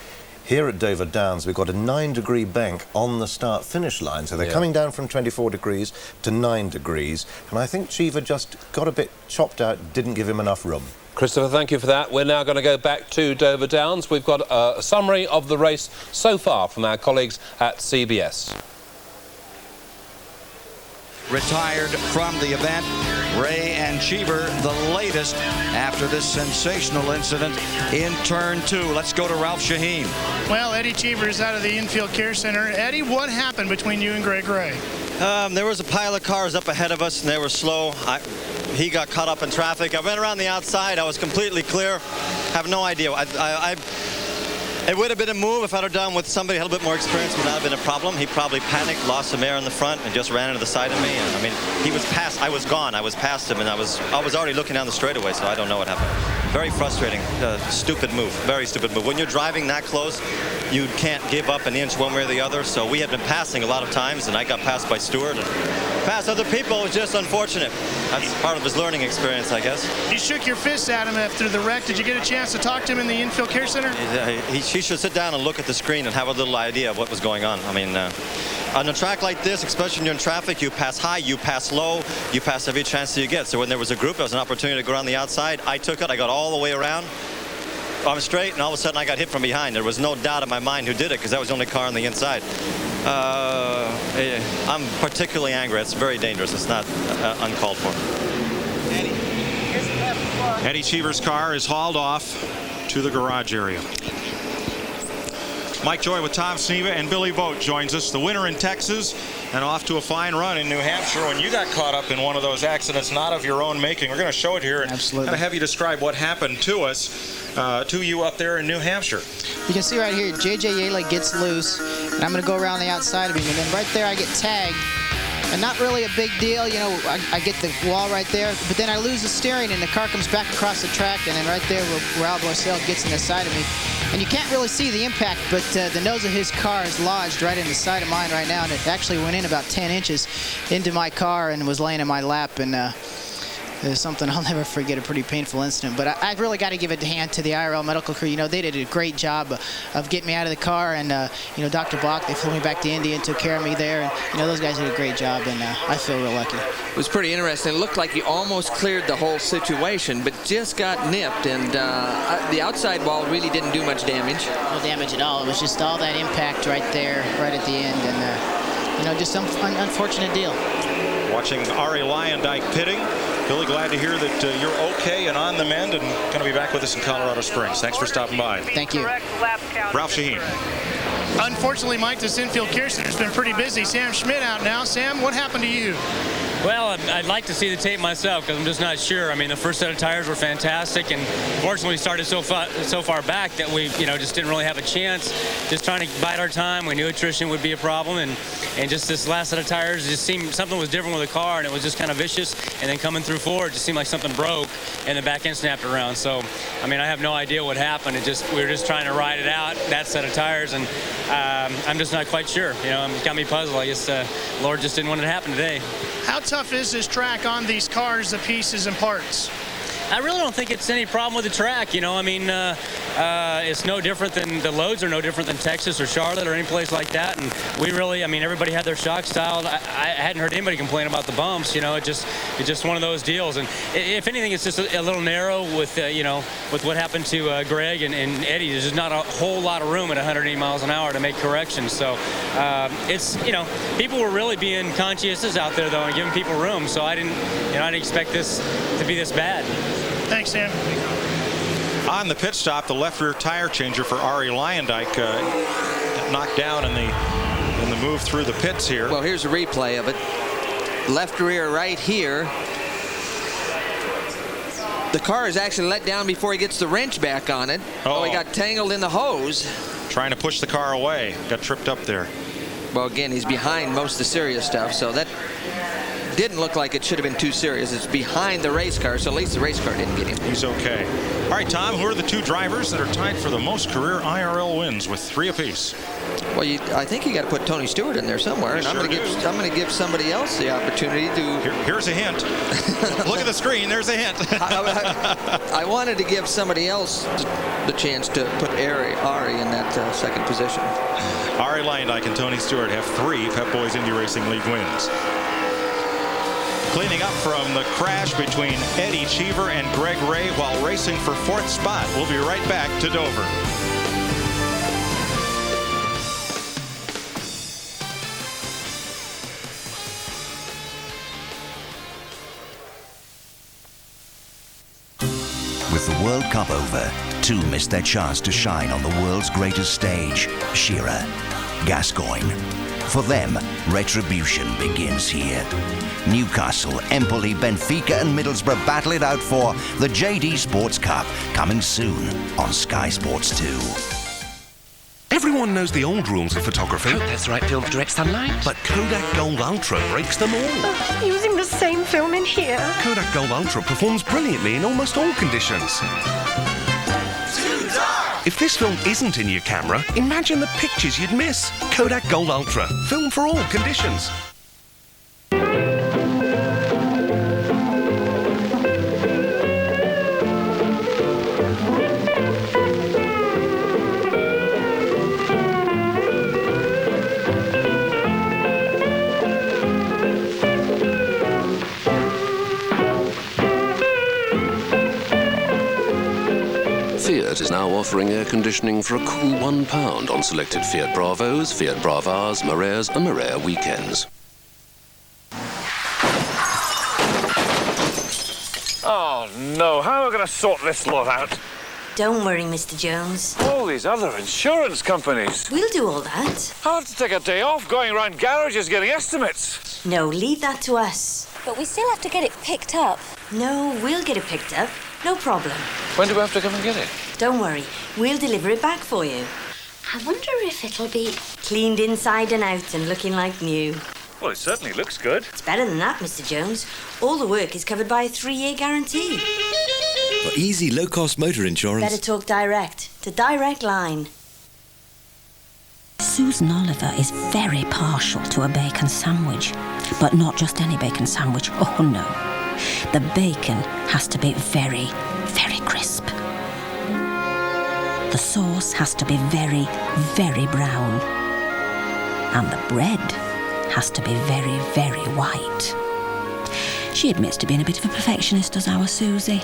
Here at Dover Downs, we've got a 9-degree bank on the start-finish line, so they're coming down from 24 degrees to 9 degrees, and I think Cheever just got a bit chopped out, didn't give him enough room. Christopher, thank you for that. We're now going to go back to Dover Downs. We've got a summary of the race so far from our colleagues at CBS. Retired from the event, Ray and Cheever, the latest after this sensational incident in turn 2. Let's go to Ralph Shaheen. Well, Eddie Cheever is out of the infield care center. Eddie, what happened between you and Greg Ray? There was a pile of cars up ahead of us, and they were slow. He got caught up in traffic. I went around the outside. I was completely clear. Have no idea. It would have been a move if I'd have done with somebody who had a little bit more experience. Would not have been a problem. He probably panicked, lost some air in the front, and just ran into the side of me. And, I mean, he was past. I was gone. I was past him, and I was already looking down the straightaway. So I don't know what happened. Very frustrating. Stupid move. Very stupid move. When you're driving that close, you can't give up an inch one way or the other. So we had been passing a lot of times, and I got passed by Stewart. And past other people. It was just unfortunate. That's part of his learning experience, I guess. You shook your fist at him after the wreck. Did you get a chance to talk to him in the infield care center? He should sit down and look at the screen and have a little idea of what was going on. I mean, on a track like this, especially when you're in traffic, you pass high, you pass low, you pass every chance that you get. So when there was a group, there was an opportunity to go around the outside. I took it. I got all the way around. I'm straight, and all of a sudden I got hit from behind. There was no doubt in my mind who did it, because that was the only car on the inside. I'm particularly angry. It's very dangerous. It's not uncalled for. Eddie Cheever's car is hauled off to the garage area. Mike Joy with Tom Sneva and Billy Vogt joins us. The winner in Texas and off to a fine run in New Hampshire. When you got caught up in one of those accidents not of your own making, we're going to show it here and kind of have you describe what happened to us, to you up there in New Hampshire. You can see right here, J.J. Yaley gets loose, and I'm going to go around the outside of him, and then right there I get tagged. And not really a big deal, you know, I get the wall right there, but then I lose the steering and the car comes back across the track, and then right there Raul Boisel gets in the side of me. And you can't really see the impact, but the nose of his car is lodged right in the side of mine right now, and it actually went in about 10 inches into my car and was laying in my lap, and it was something I'll never forget, a pretty painful incident. But I really got to give a hand to the IRL medical crew. You know, they did a great job of getting me out of the car. And, you know, Dr. Bach, they flew me back to India and took care of me there. And, you know, those guys did a great job, and I feel real lucky. It was pretty interesting. It looked like you almost cleared the whole situation, but just got nipped. And the outside wall really didn't do much damage. No damage at all. It was just all that impact right there, right at the end. And, you know, just some unfortunate deal. Watching Ari Lyondike pitting. Billy, glad to hear that you're okay and on the mend and going to be back with us in Colorado Springs. Thanks for stopping by. Thank you. Ralph Shaheen. Unfortunately, Mike, this infield care center's been pretty busy. Sam Schmidt out now. Sam, what happened to you? Well, I'd like to see the tape myself because I'm just not sure. I mean, the first set of tires were fantastic, and fortunately we started so far back that we, you know, just didn't really have a chance. Just trying to bide our time. We knew attrition would be a problem, and just this last set of tires, it just seemed something was different with the car, and it was just kind of vicious. And then coming through forward, it just seemed like something broke, and the back end snapped around. So, I mean, I have no idea what happened. We were just trying to ride it out, that set of tires, and I'm just not quite sure. You know, it got me puzzled. I guess Lord just didn't want it to happen today. How tough is this track on these cars, the pieces and parts? I really don't think it's any problem with the track. You know, I mean, it's no different than the loads are no different than Texas or Charlotte or any place like that. And we really, I mean, everybody had their shock styled. I hadn't heard anybody complain about the bumps. You know, it's just one of those deals. And if anything, it's just a little narrow with, you know, with what happened to Greg and Eddie. There's just not a whole lot of room at 180 miles an hour to make corrections. So it's, you know, people were really being conscientious out there though and giving people room. So I didn't expect this to be this bad. Thanks, Sam. On the pit stop, the left rear tire changer for Ari Lyondike knocked down in the move through the pits here. Well, here's a replay of it. Left rear right here. The car is actually let down before he gets the wrench back on it. Oh, he got tangled in the hose. Trying to push the car away. Got tripped up there. Well, again, he's behind most of the serious stuff, so that didn't look like it should have been too serious. It's behind the race car, so at least the race car didn't get him. He's okay. All right, Tom, who are the two drivers that are tied for the most career IRL wins with 3 apiece? Well, I think you got to put Tony Stewart in there somewhere, and You I'm going to give somebody else the opportunity to. Here's a hint. Look at the screen. There's a hint. I wanted to give somebody else the chance to put Ari in that second position. Ari Leindijk and Tony Stewart have 3 Pep Boys Indy Racing League wins. Cleaning up from the crash between Eddie Cheever and Greg Ray while racing for 4th spot. We'll be right back to Dover. With the World Cup over, 2 missed their chance to shine on the world's greatest stage, Shearer, Gascoigne. For them, retribution begins here. Newcastle, Empoli, Benfica and Middlesbrough battle it out for the JD Sports Cup, coming soon on Sky Sports 2. Everyone knows the old rules of photography. That's the right film for direct sunlight. But Kodak Gold Ultra breaks them all. Using the same film in here. Kodak Gold Ultra performs brilliantly in almost all conditions. Too dark! If this film isn't in your camera, imagine the pictures you'd miss. Kodak Gold Ultra. Film for all conditions. Fiat is now offering air conditioning for a cool £1 on selected Fiat Bravos, Fiat Bravas, Mareas and Marea weekends. Oh no, how are we going to sort this lot out? Don't worry, Mr. Jones. All these other insurance companies. We'll do all that. I'll have to take a day off going around garages getting estimates. No, leave that to us. But we still have to get it picked up. No, we'll get it picked up. No problem. When do we have to come and get it? Don't worry, we'll deliver it back for you. I wonder if it'll be cleaned inside and out and looking like new. Well, it certainly looks good. It's better than that, Mr. Jones. All the work is covered by a 3-year guarantee. For easy, low-cost motor insurance... Better talk direct to Direct Line. Susan Oliver is very partial to a bacon sandwich. But not just any bacon sandwich. Oh, no. The bacon has to be very, very crisp. The sauce has to be very, very brown. And the bread has to be very, very white. She admits to being a bit of a perfectionist, does our Susie.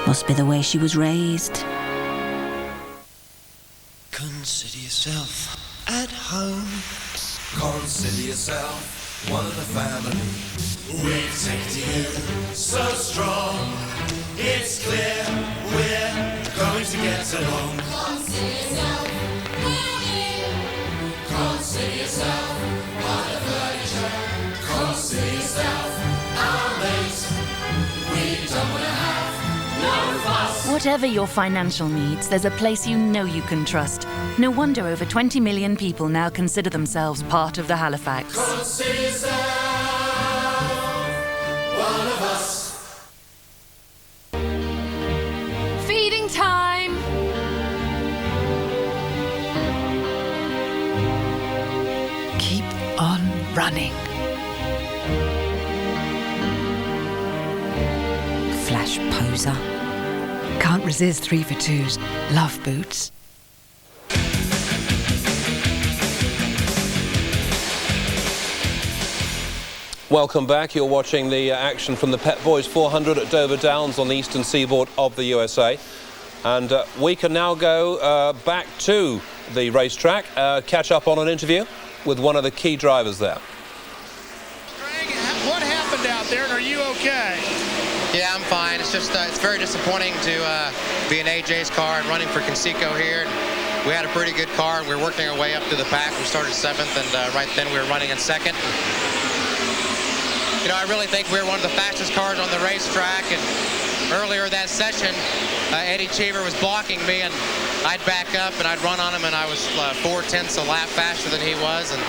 Must be the way she was raised. Consider yourself at home. Consider yourself one of the family. We take to you so strong. It's clear we're going to get along. Consider yourself, we're here. Consider yourself, part of the furniture. Consider yourself, our mate. We don't want to have no fuss. Whatever your financial needs, there's a place you know you can trust. No wonder over 20 million people now consider themselves part of the Halifax. Consider yourself one of us. Feeding time! Keep on running. Flash poser. Can't resist 3 for 2s. Love boots. Welcome back. You're watching the action from the Pep Boys 400 at Dover Downs on the eastern seaboard of the USA. And we can now go back to the racetrack, catch up on an interview with one of the key drivers there. Greg, what happened out there, and are you okay? Yeah, I'm fine. It's just it's very disappointing to be in AJ's car and running for Conseco here. We had a pretty good car, and we were working our way up to the pack. We started 7th, and right then we were running in 2nd. You know, I really think we were one of the fastest cars on the racetrack, and earlier that session, Eddie Cheever was blocking me, and I'd back up, and I'd run on him, and I was 4/10 a lap faster than he was, and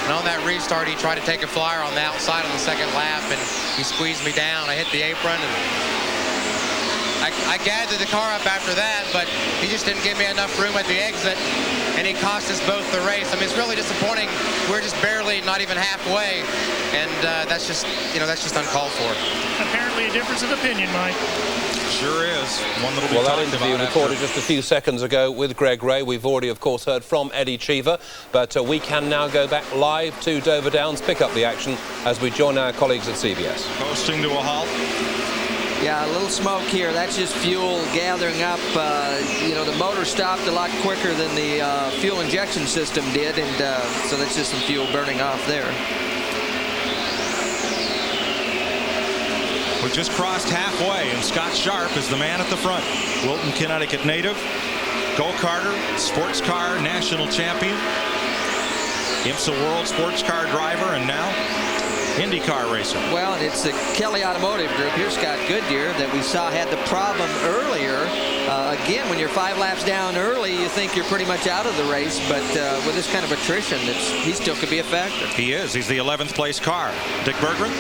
on that restart, he tried to take a flyer on the outside on the 2nd lap, and he squeezed me down. I hit the apron, and I gathered the car up after that, but he just didn't give me enough room at the exit. and he cost us both the race. I mean, it's really disappointing. We're just barely, not even halfway, and that's just uncalled for. Apparently a difference of opinion, Mike. Sure is. One that'll be well, that talked interview about recorded after. just a few seconds ago with Greg Ray. We've already, of course, heard from Eddie Cheever, but we can now go back live to Dover Downs, pick up the action as we join our colleagues at CBS. Coasting to a halt. Yeah, a little smoke here. That's just fuel gathering up. The motor stopped a lot quicker than the fuel injection system did, and so that's just some fuel burning off there. We just crossed halfway, and Scott Sharp is the man at the front. Wilton, Connecticut native, go-karter, sports car national champion, IMSA World Sports Car driver, and now IndyCar racer. Well, and it's the Kelly Automotive Group. Here's Scott Goodyear that we saw had the problem earlier. Again, when you're 5 laps down early, you think you're pretty much out of the race, but with this kind of attrition, he still could be a factor. He is. He's the 11th place car. Dick Berggren.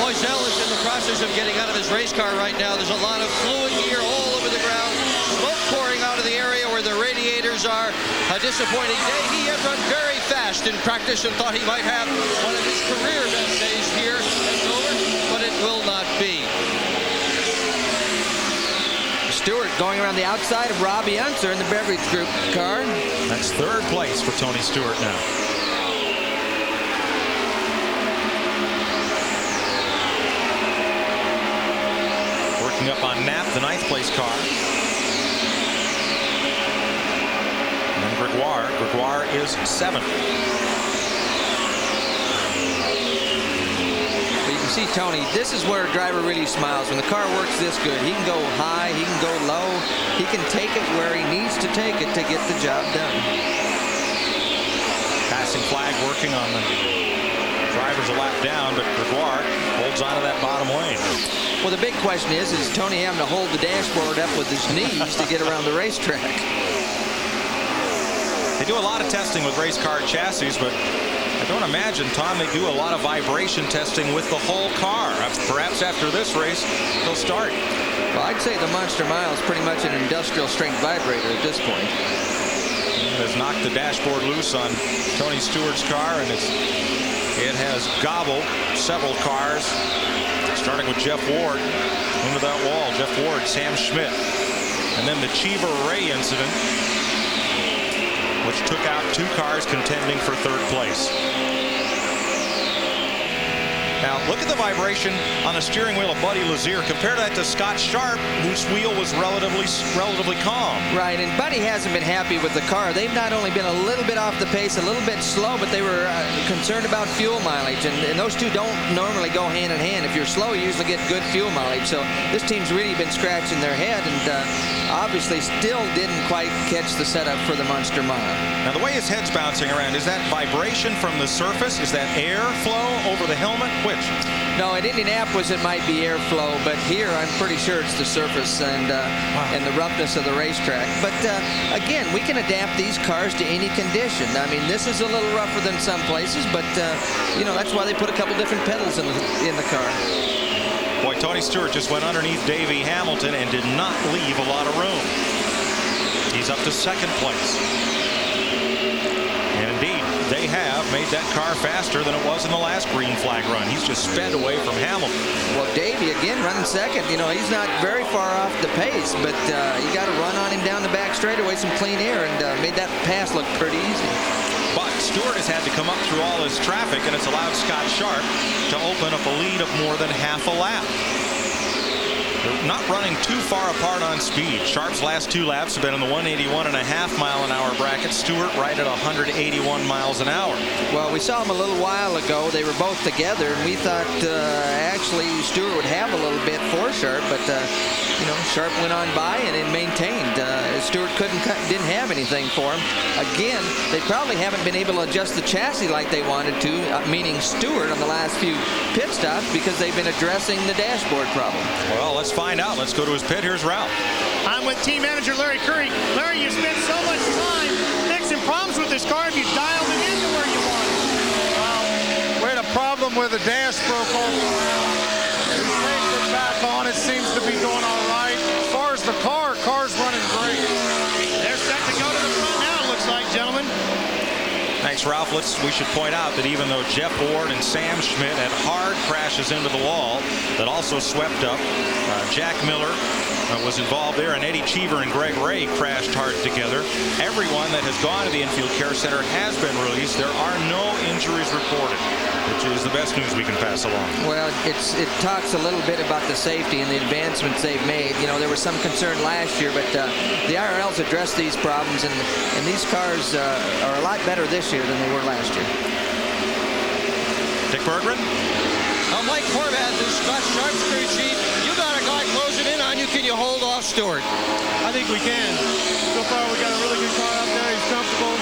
Moiselle is in the process of getting out of his race car right now. There's a lot of fluid here all over the ground. Smoke pouring out of the area where the radiators are. A disappointing day. He had run very fast in practice and thought he might have one of his career best days here at Dover, but it will not be. Stewart going around the outside of Robbie Unser in the Beverage Group car. That's third place for Tony Stewart now. Working up on Knapp, the 9th place car. And then Gregoire. Gregoire is 7th. You can see Tony, this is where a driver really smiles. When the car works this good, he can go high, he can go low, he can take it where he needs to take it to get the job done. Passing flag working on the drivers a lap down, but Gregoire holds on to that bottom lane. Well, the big question is Tony having to hold the dashboard up with his knees to get around the racetrack? They do a lot of testing with race car chassis, but I don't imagine, Tom, they do a lot of vibration testing with the whole car. Perhaps after this race, they'll start. Well, I'd say the Monster Mile is pretty much an industrial strength vibrator at this point. It has knocked the dashboard loose on Tony Stewart's car, and it has gobbled several cars, starting with Jeff Ward into that wall. Jeff Ward, Sam Schmidt, and then the Cheever-Ray incident, which took out 2 cars contending for 3rd place. Now, look at the vibration on the steering wheel of Buddy Lazier. Compare that to Scott Sharp, whose wheel was relatively calm. Right, and Buddy hasn't been happy with the car. They've not only been a little bit off the pace, a little bit slow, but they were concerned about fuel mileage, and those two don't normally go hand in hand. If you're slow, you usually get good fuel mileage. So this team's really been scratching their head, and obviously still didn't quite catch the setup for the Monster Mile. Now, the way his head's bouncing around, is that vibration from the surface? Is that air flow over the helmet? Which? No, at Indianapolis it might be airflow, but here I'm pretty sure it's the surface and the roughness of the racetrack. But again, we can adapt these cars to any condition. I mean, this is a little rougher than some places, but that's why they put a couple different pedals in the car. Boy, Tony Stewart just went underneath Davey Hamilton and did not leave a lot of room. He's up to 2nd place. And indeed, they have made that car faster than it was in the last green flag run. He's just sped away from Hamilton. Well, Davey, again, running 2nd. He's not very far off the pace, but you got to run on him down the back straightaway, some clean air, and made that pass look pretty easy. But Stewart has had to come up through all this traffic, and it's allowed Scott Sharp to open up a lead of more than half a lap. They're not running too far apart on speed. Sharp's last 2 laps have been in the 181.5-mile-an-hour bracket. Stewart right at 181 miles an hour. Well, we saw them a little while ago. They were both together, and we thought actually Stewart would have a little bit for Sharp, but Sharp went on by and it maintained. Stewart didn't have anything for him. Again, they probably haven't been able to adjust the chassis like they wanted to, meaning Stewart on the last few pit stops, because they've been addressing the dashboard problem. Well, let's find out. Let's go to his pit. Here's Ralph. I'm with team manager Larry Curry. Larry, you spent so much time fixing problems with this car. Have you dialed it into where you want it? We had a problem with the dash broke over. We changed it back on. It seems to be going all right. As far as the car's running great. They're set to go to the front now, it looks like, gentlemen. Alex, Ralph, we should point out that even though Jeff Ward and Sam Schmidt had hard crashes into the wall that also swept up, Jack Miller was involved there, and Eddie Cheever and Greg Ray crashed hard together. Everyone that has gone to the infield care center has been released. There are no injuries reported, which is the best news we can pass along. Well, it talks a little bit about the safety and the advancements they've made. You know, there was some concern last year, but the IRL's addressed these problems, and these cars are a lot better this year than they were last year. Dick Berggren? Mike Horvath is Scott Sharp's crew chief. You got a guy closing in on you. Can you hold off Stewart? I think we can. So far, we got a really good car out there. He's comfortable.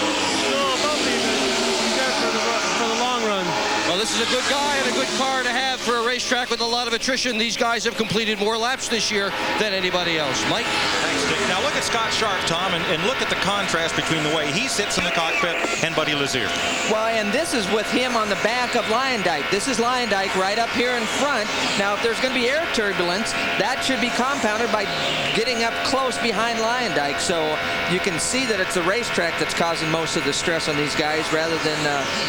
Still above me, but he's there for the long run. Well, this is a good guy and a good car to have for a racetrack with a lot of attrition. These guys have completed more laps this year than anybody else. Mike? Thanks, Dick. Now look at Scott Sharp, Tom, and look at the contrast between the way he sits in the cockpit and Buddy Lazier. Well, and this is with him on the back of Lyondike. This is Lyondike right up here in front. Now, if there's going to be air turbulence, that should be compounded by getting up close behind Lyondike. So you can see that it's the racetrack that's causing most of the stress on these guys rather than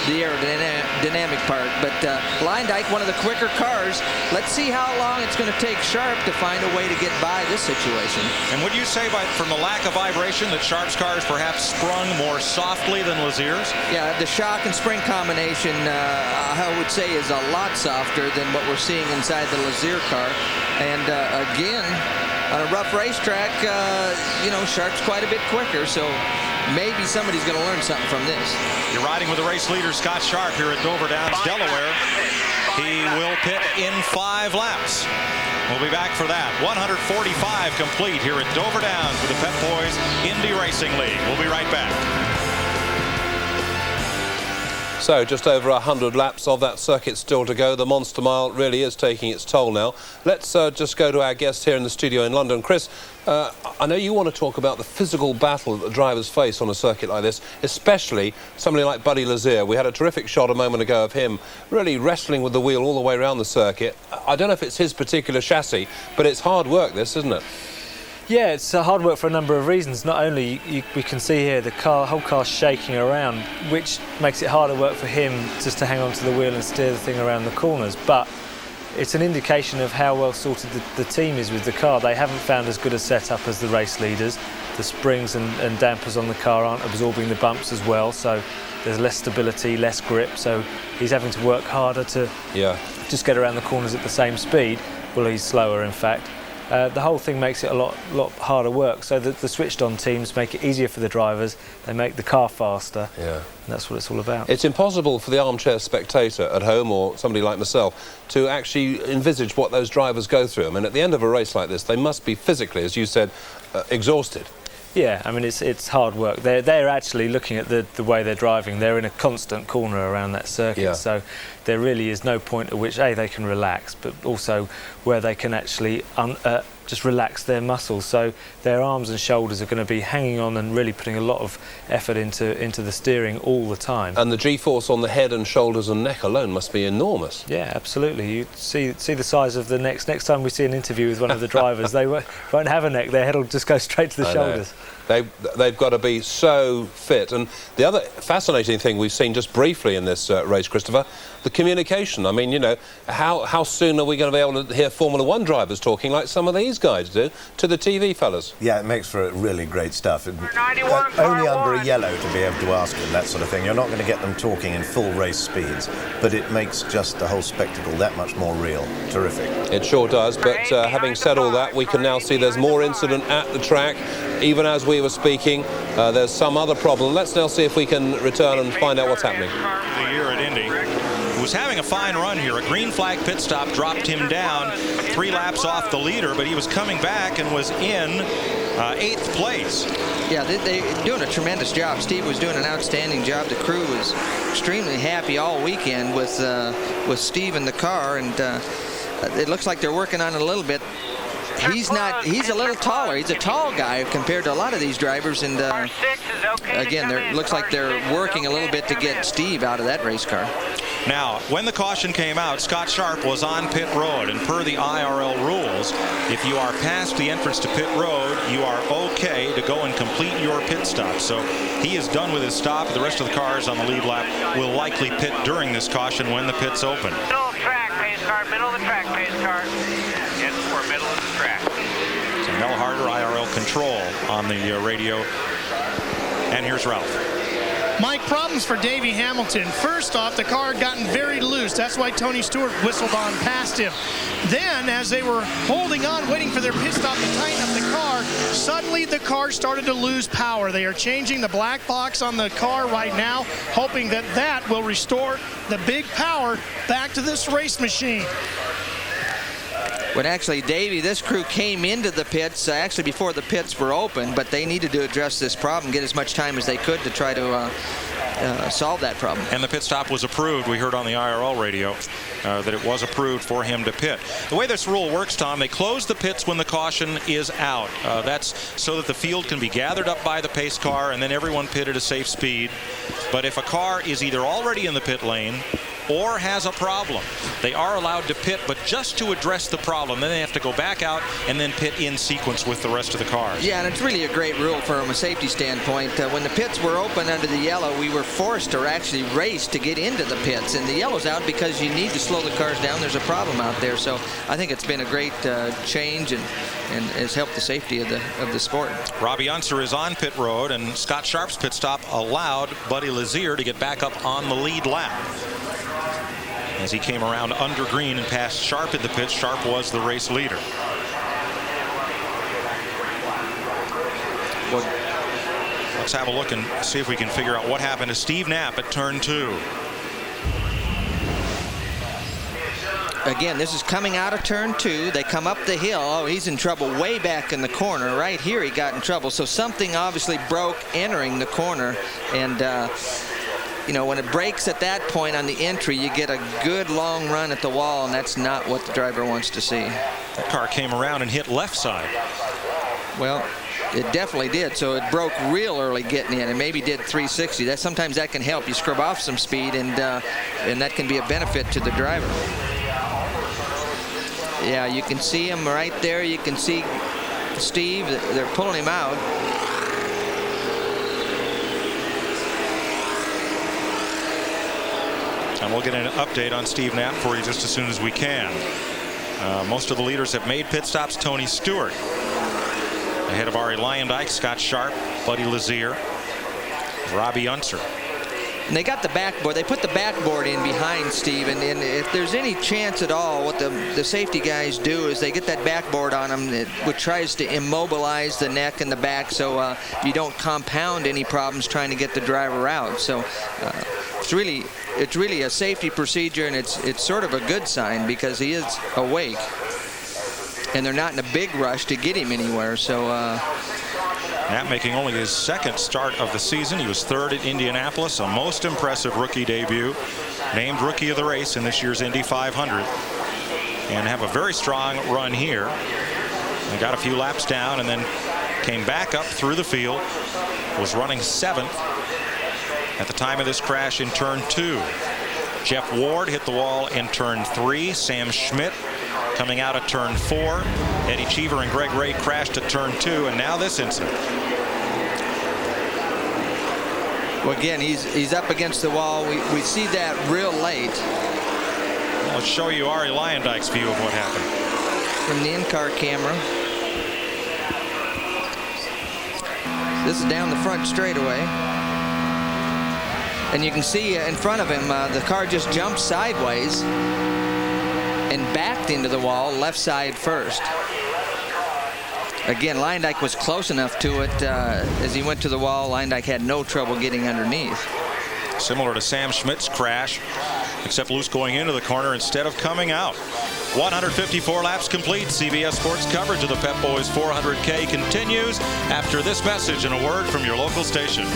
the aerodynamic part. But Lyondike, one of the quicker cars. Let's see how long it's going to take Sharp to find a way to get by this situation. And would you say, from the lack of vibration, that Sharp's cars perhaps sprung more softly than Lazier's? Yeah, the shock and spring combination, I would say, is a lot softer than what we're seeing inside the Lazier car. And again, on a rough racetrack, you know, Sharp's quite a bit quicker, so maybe somebody's going to learn something from this. You're riding with the race leader, Scott Sharp, here at Dover Downs, Delaware. He will pit in 5 laps. We'll be back for that. 145 complete here at Dover Downs with the Pep Boys Indy Racing League. We'll be right back. So just over 100 laps of that circuit still to go. The Monster Mile really is taking its toll now. Let's just go to our guest here in the studio in London. Chris, I know you want to talk about the physical battle that the drivers face on a circuit like this, especially somebody like Buddy Lazier. We had a terrific shot a moment ago of him really wrestling with the wheel all the way around the circuit. I don't know if it's his particular chassis, but it's hard work, this, isn't it? Yeah, it's hard work for a number of reasons. Not only we can see here the whole car's shaking around, which makes it harder work for him just to hang onto the wheel and steer the thing around the corners, but it's an indication of how well sorted the team is with the car. They haven't found as good a setup as the race leaders. The springs and dampers on the car aren't absorbing the bumps as well, so there's less stability, less grip, so he's having to work harder to just get around the corners at the same speed. Well, he's slower, in fact. The whole thing makes it a lot harder work, so that the switched-on teams make it easier for the drivers. They make the car faster. Yeah, and that's what it's all about. It's impossible for the armchair spectator at home, or somebody like myself, to actually envisage what those drivers go through. I mean, at the end of a race like this, they must be physically, as you said, exhausted. Yeah, I mean, it's hard work. They're actually looking at the way they're driving. They're in a constant corner around that circuit, so there really is no point at which they can relax, but also where they can actually just relax their muscles. So their arms and shoulders are going to be hanging on and really putting a lot of effort into the steering all the time. And the G-force on the head and shoulders and neck alone must be enormous. Yeah, absolutely. You see the size of the necks. Next time we see an interview with one of the drivers, they won't have a neck. Their head will just go straight to the shoulders. They've got to be so fit. And the other fascinating thing we've seen just briefly in this race, Christopher, the communication. I mean, you know, how soon are we going to be able to hear Formula One drivers talking like some of these guys do to the TV fellas? Yeah, it makes for really great stuff. Only under a yellow to be able to ask them that sort of thing. You're not going to get them talking in full race speeds, but it makes just the whole spectacle that much more real. Terrific. It sure does, but having said all that, we can now see there's more incident at the track. Even as we were speaking, there's some other problem. Let's now see if we can return and find out what's happening. The year at Indy was having a fine run here. A green flag pit stop dropped him down 3 laps off the leader, but he was coming back and was in 8th place. Yeah, they're doing a tremendous job. Steve was doing an outstanding job. The crew was extremely happy all weekend with Steve in the car, and it looks like they're working on it a little bit. He's a little taller. He's a tall guy compared to a lot of these drivers, and again, looks like they're working a little bit to get Steve out of that race car. Now, when the caution came out, Scott Sharp was on pit road, and per the IRL rules, if you are past the entrance to pit road, you are okay to go and complete your pit stop. So he is done with his stop. The rest of the cars on the lead lap will likely pit during this caution when the pits open. Middle of the track, pace car. Middle of the track, pace car. In for middle of the track. So Mel Harder, IRL control on the radio. And here's Ralph. Mike, problems for Davey Hamilton. First off, the car had gotten very loose. That's why Tony Stewart whistled on past him. Then, as they were holding on, waiting for their pit stop to tighten up the car, suddenly the car started to lose power. They are changing the black box on the car right now, hoping that that will restore the big power back to this race machine. When actually, Davey, this crew came into the pits actually before the pits were open, but they needed to address this problem, get as much time as they could to try to solve that problem. And the pit stop was approved. We heard on the IRL radio that it was approved for him to pit. The way this rule works, Tom, they close the pits when the caution is out. That's so that the field can be gathered up by the pace car and then everyone pit at a safe speed. But if a car is either already in the pit lane or has a problem, they are allowed to pit, but just to address the problem. Then they have to go back out and then pit in sequence with the rest of the cars. Yeah, and it's really a great rule from a safety standpoint. When the pits were open under the yellow, we were forced to actually race to get into the pits. And the yellow's out because you need to slow the cars down. There's a problem out there. So I think it's been a great change and has helped the safety of the sport. Robbie Unser is on pit road, and Scott Sharp's pit stop allowed Buddy Lazier to get back up on the lead lap. As he came around under green and passed Sharp in the pits, Sharp was the race leader. Well, let's have a look and see if we can figure out what happened to Steve Knapp at turn 2. Again, this is coming out of turn 2. They come up the hill. Oh, he's in trouble way back in the corner. Right here he got in trouble. So something obviously broke entering the corner. And you know, when it breaks at that point on the entry, you get a good long run at the wall, and that's not what the driver wants to see. That car came around and hit left side. Well, it definitely did. So it broke real early getting in, and maybe did 360. Sometimes that can help. You scrub off some speed, and that can be a benefit to the driver. Yeah, you can see him right there. You can see Steve. They're pulling him out. And we'll get an update on Steve Knapp for you just as soon as we can. Most of the leaders have made pit stops. Tony Stewart ahead of Arie Luyendyk, Scott Sharp, Buddy Lazier, Robbie Unser. And they got the backboard. They put the backboard in behind Steve, and if there's any chance at all, what the safety guys do is they get that backboard on him, which tries to immobilize the neck and the back, so you don't compound any problems trying to get the driver out. So it's really a safety procedure, and it's sort of a good sign because he is awake, and they're not in a big rush to get him anywhere. So. Knapp making only his second start of the season. He was third at Indianapolis, a most impressive rookie debut. Named rookie of the race in this year's Indy 500. And have a very strong run here. They got a few laps down and then came back up through the field. Was running 7th at the time of this crash in turn 2. Jeff Ward hit the wall in turn 3. Sam Schmidt coming out of turn 4. Eddie Cheever and Greg Ray crashed at turn 2, and now this incident. Well, again, he's up against the wall. We see that real late. Well, let's show you Arie Luyendyk's view of what happened. From the in-car camera. This is down the front straightaway. And you can see in front of him, the car just jumped sideways and backed into the wall, left side first. Again, Luyendyk was close enough to it. As he went to the wall, Luyendyk had no trouble getting underneath. Similar to Sam Schmidt's crash, except Luce going into the corner instead of coming out. 154 laps complete. CBS Sports coverage of the Pep Boys 400K continues after this message and a word from your local station.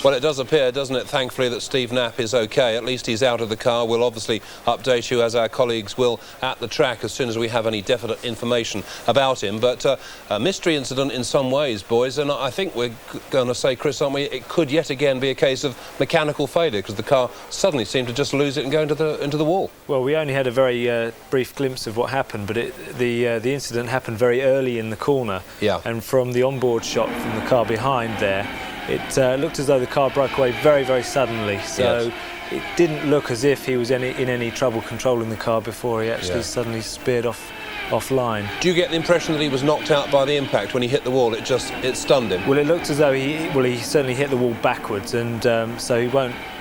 Well, it does appear, doesn't it, thankfully, that Steve Knapp is OK. At least he's out of the car. We'll obviously update you, as our colleagues will, at the track as soon as we have any definite information about him. But a mystery incident in some ways, boys, and I think we're going to say, Chris, aren't we, it could yet again be a case of mechanical failure, because the car suddenly seemed to just lose it and go into the wall. Well, we only had a very brief glimpse of what happened, but the incident happened very early in the corner. Yeah. And from the onboard shot from the car behind there, it looked as though the car broke away very, very suddenly. So yes. It didn't look as if he was in any trouble controlling the car before he actually suddenly speared offline. Do you get the impression that he was knocked out by the impact when he hit the wall? It stunned him. Well, it looked as though he certainly hit the wall backwards, and so he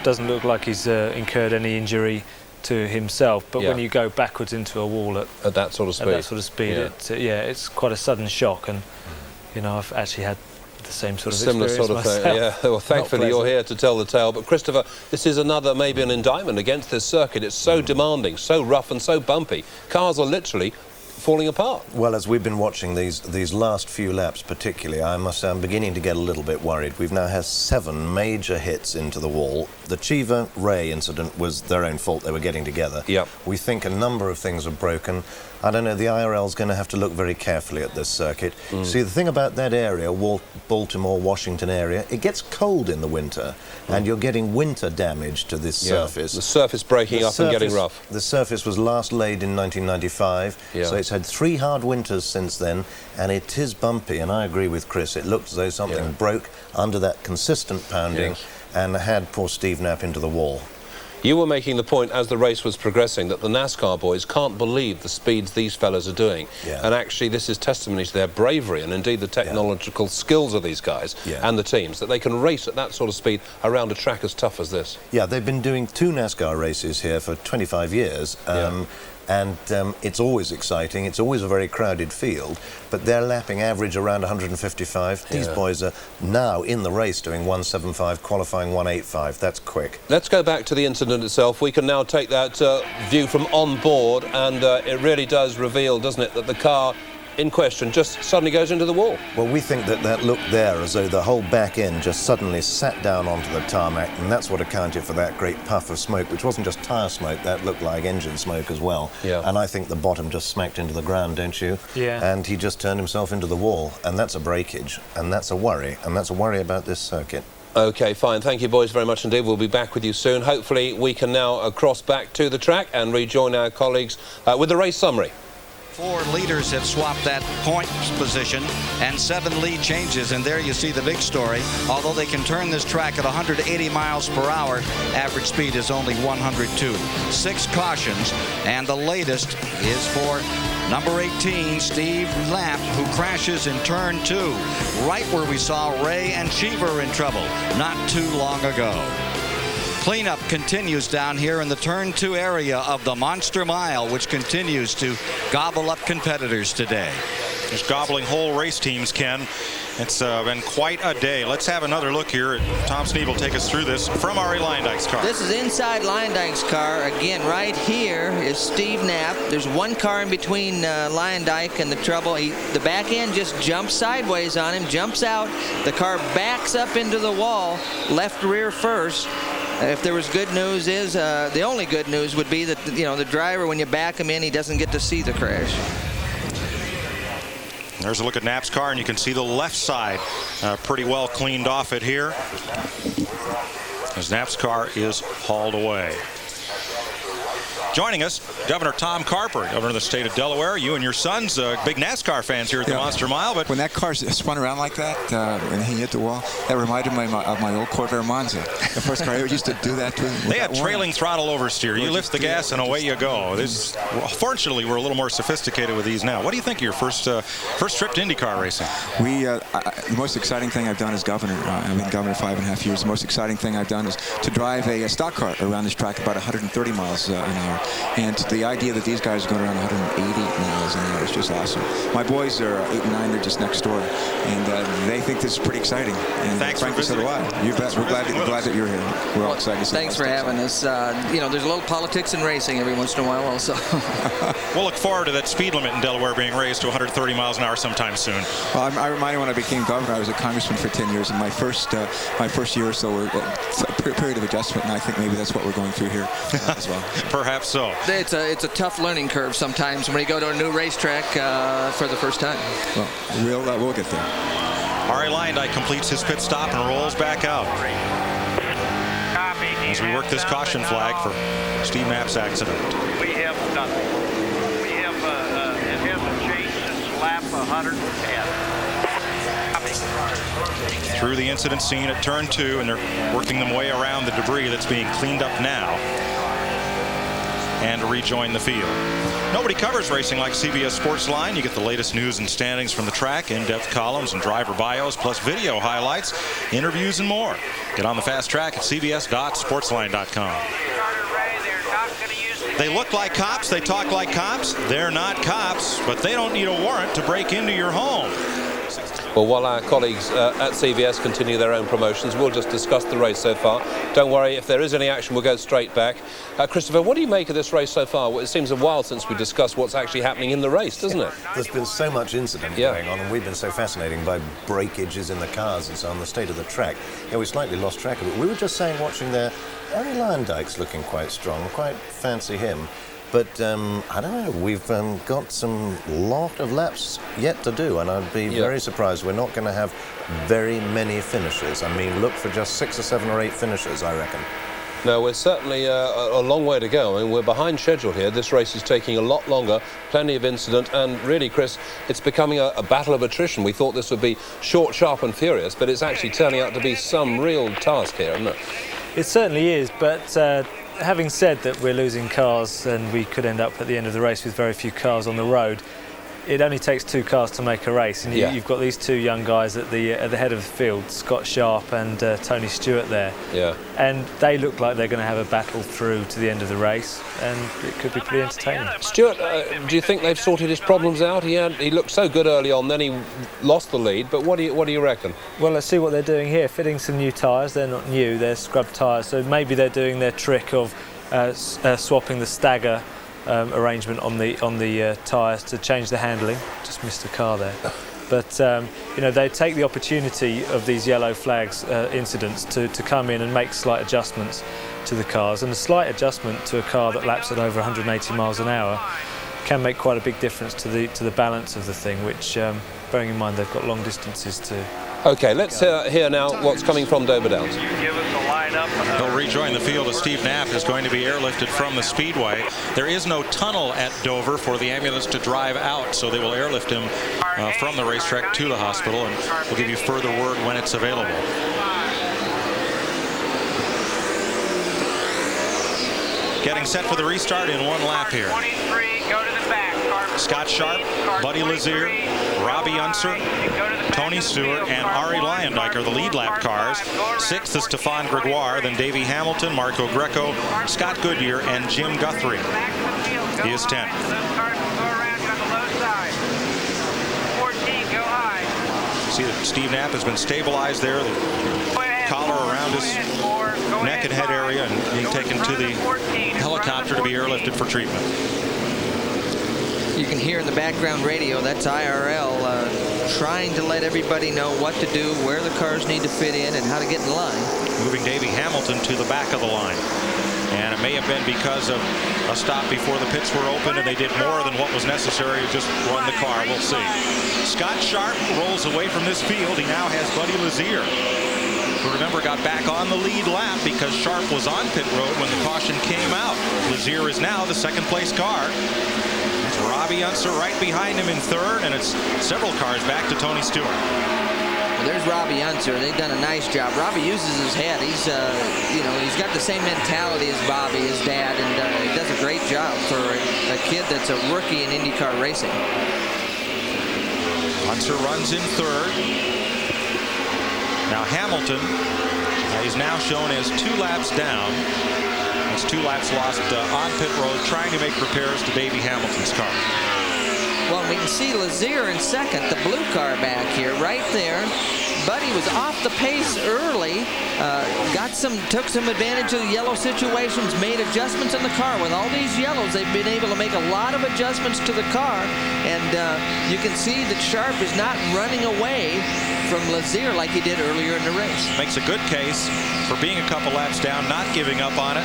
doesn't look like he's incurred any injury to himself. But when you go backwards into a wall at that sort of speed, it's quite a sudden shock. And you know, I've actually had the same sort of similar sort of myself. thing. Yeah. Well, thankfully you're here to tell the tale. But Christopher, this is maybe an indictment against this circuit. It's so demanding, so rough and so bumpy. Cars are literally falling apart. Well, as we've been watching these last few laps particularly, I must say I'm beginning to get a little bit worried. We've now had 7 major hits into the wall. The Cheever-Ray incident was their own fault. They were getting together. Yep. We think a number of things are broken. I don't know, the IRL's going to have to look very carefully at this circuit. See, the thing about that area, Baltimore, Washington area, it gets cold in the winter, and you're getting winter damage to this surface. The surface breaking up and getting rough. The surface was last laid in 1995, so it's had 3 hard winters since then, and it is bumpy, and I agree with Chris. It looked as though something broke under that consistent pounding and had poor Steve Knapp into the wall. You were making the point as the race was progressing that the NASCAR boys can't believe the speeds these fellas are doing. And actually this is testimony to their bravery and indeed the technological skills of these guys and the teams, that they can race at that sort of speed around a track as tough as this. Yeah, they've been doing 2 NASCAR races here for 25 years. And it's always exciting. It's always a very crowded field, but they're lapping average around 155. These boys are now in the race doing 175, qualifying 185. That's quick. Let's go back to the incident itself. We can now take that view from on board, and it really does reveal, doesn't it, that the car in question just suddenly goes into the wall. Well, we think that looked there as though the whole back end just suddenly sat down onto the tarmac, and that's what accounted for that great puff of smoke, which wasn't just tyre smoke, that looked like engine smoke as well. And I think the bottom just smacked into the ground, don't you? And he just turned himself into the wall, and that's a breakage, and that's a worry about this circuit. OK, fine. Thank you, boys, very much indeed. We'll be back with you soon. Hopefully we can now cross back to the track and rejoin our colleagues with the race summary. 4 leaders have swapped that point position, and 7 lead changes, and there you see the big story. Although they can turn this track at 180 miles per hour, average speed is only 102. 6 cautions, and the latest is for number 18, Steve Knapp, who crashes in turn 2, right where we saw Ray and Cheever in trouble not too long ago. Cleanup continues down here in the turn 2 area of the Monster Mile, which continues to gobble up competitors today. Just gobbling whole race teams, Ken. It's been quite a day. Let's have another look here. Tom Sneed will take us through this from Arie Luyendijk's car. This is inside Luyendijk's car. Again, right here is Steve Knapp. There's 1 car in between Luyendijk and the trouble. The back end just jumps sideways on him, jumps out. The car backs up into the wall, left rear first. If there was good news, the only good news would be that the driver, when you back him in, he doesn't get to see the crash. There's a look at Knapp's car, and you can see the left side pretty well cleaned off it here, as Knapp's car is hauled away. Joining us, Governor Tom Carper, Governor of the state of Delaware. You and your sons, big NASCAR fans here at the Monster Mile. But when that car spun around like that, when he hit the wall, that reminded me of my old Corvair Monza. The first car I ever used to do that to. They had trailing throttle oversteer. You lift the gas and away you go. Fortunately, we're a little more sophisticated with these now. What do you think of your first trip to IndyCar racing? The most exciting thing I've done as governor, I've been governor 5.5 years. The most exciting thing I've done is to drive a stock car around this track about 130 miles an hour. here. And the idea that these guys are going around 180 miles an hour is just awesome. My boys are 8 and 9. They're just next door, and they think this is pretty exciting. And thanks frankly, so do I. You bet. We're glad that you're here. We're all excited to see. Thanks for having us. You know, there's a little politics in racing every once in a while, also. We'll look forward to that speed limit in Delaware being raised to 130 miles an hour sometime soon. Well, I remind you when I became governor, I was a congressman for 10 years, and my first year or so were a period of adjustment, and I think maybe that's what we're going through here as well. Perhaps so. It's a tough learning curve sometimes when you go to a new racetrack for the first time. Well, we'll get there. Ari Lyondike completes his pit stop and rolls back out. As we work this caution flag for Steve Knapp's accident. We have nothing. We have, it hasn't changed since lap 110. Through the incident scene at turn 2, and they're working their way around the debris that's being cleaned up now and rejoin the field. Nobody covers racing like CBS Sportsline. You get the latest news and standings from the track, in-depth columns and driver bios, plus video highlights, interviews, and more. Get on the fast track at cbs.sportsline.com. They look like cops, they talk like cops. They're not cops, but they don't need a warrant to break into your home. Well, while our colleagues at CBS continue their own promotions, we'll just discuss the race so far. Don't worry, if there is any action, we'll go straight back. Christopher, what do you make of this race so far? Well, it seems a while since we discussed what's actually happening in the race, doesn't it? There's been so much incident going on, and we've been so fascinated by breakages in the cars and so on, the state of the track. Yeah, we slightly lost track of it. We were just saying, watching there, Ari Lyondike's looking quite strong, quite fancy him. But I don't know, we've got some lot of laps yet to do, and I'd be very surprised we're not going to have very many finishes. I mean, look for just 6 or 7 or 8 finishes, I reckon. No, we're certainly a long way to go. I mean, we're behind schedule here. This race is taking a lot longer, plenty of incident, and really, Chris, it's becoming a battle of attrition. We thought this would be short, sharp and furious, but it's actually turning out to be some real task here, isn't it? It certainly is, but having said that we're losing cars and we could end up at the end of the race with very few cars on the road, it only takes 2 cars to make a race, and you've got these 2 young guys at the head of the field, Scott Sharp and Tony Stewart there. Yeah. And they look like they're going to have a battle through to the end of the race, and it could be pretty entertaining. Stuart, do you think they've sorted his problems out? He looked so good early on, then he lost the lead. But what do you reckon? Well, let's see what they're doing here. Fitting some new tyres. They're not new. They're scrubbed tyres. So maybe they're doing their trick of swapping the stagger arrangement on the tyres to change the handling. Just missed a car there. But you know, they take the opportunity of these yellow flags incidents to come in and make slight adjustments to the cars, and a slight adjustment to a car that laps at over 180 miles an hour can make quite a big difference to the balance of the thing, which bearing in mind they've got long distances to. Okay, let's hear now what's coming from Dover Downs. He'll rejoin the field as Steve Knapp is going to be airlifted from the speedway. There is no tunnel at Dover for the ambulance to drive out, so they will airlift him from the racetrack to the hospital, and we'll give you further word when it's available. Getting set for the restart in 1 lap here. Scott Sharp, Buddy Lazier, Robbie Unser, Tony Stewart, and Ari Lyondike are the lead lap cars. 6th is Stefan Gregoire, then Davey Hamilton, Marco Greco, Scott Goodyear, and Jim Guthrie. He is 10th. See that Steve Knapp has been stabilized there. The collar around his neck and head area, and being taken to the helicopter to be airlifted for treatment. You can hear in the background radio, that's IRL trying to let everybody know what to do, where the cars need to fit in, and how to get in line. Moving Davey Hamilton to the back of the line. And it may have been because of a stop before the pits were open and they did more than what was necessary to just run the car. We'll see. Scott Sharp rolls away from this field. He now has Buddy Lazier, who, remember, got back on the lead lap because Sharp was on pit road when the caution came out. Lazier is now the 2nd place car. Robbie Unser right behind him in 3rd, and it's several cars back to Tony Stewart. Well, there's Robbie Unser. They've done a nice job. Robbie uses his head. He's, you know, he's got the same mentality as Bobby, his dad, and he does a great job for a kid that's a rookie in IndyCar racing. Unser runs in 3rd. Now Hamilton is now shown as 2 laps down. seconds, 2 laps lost on pit road, trying to make repairs to Davey Hamilton's car. Well, we can see Lazier in second, the blue car back here, right there. Buddy was off the pace early, took some advantage of the yellow situations, made adjustments in the car. With all these yellows, they've been able to make a lot of adjustments to the car, and you can see that Sharp is not running away from Lazier like he did earlier in the race. Makes a good case for being a couple laps down, not giving up on it,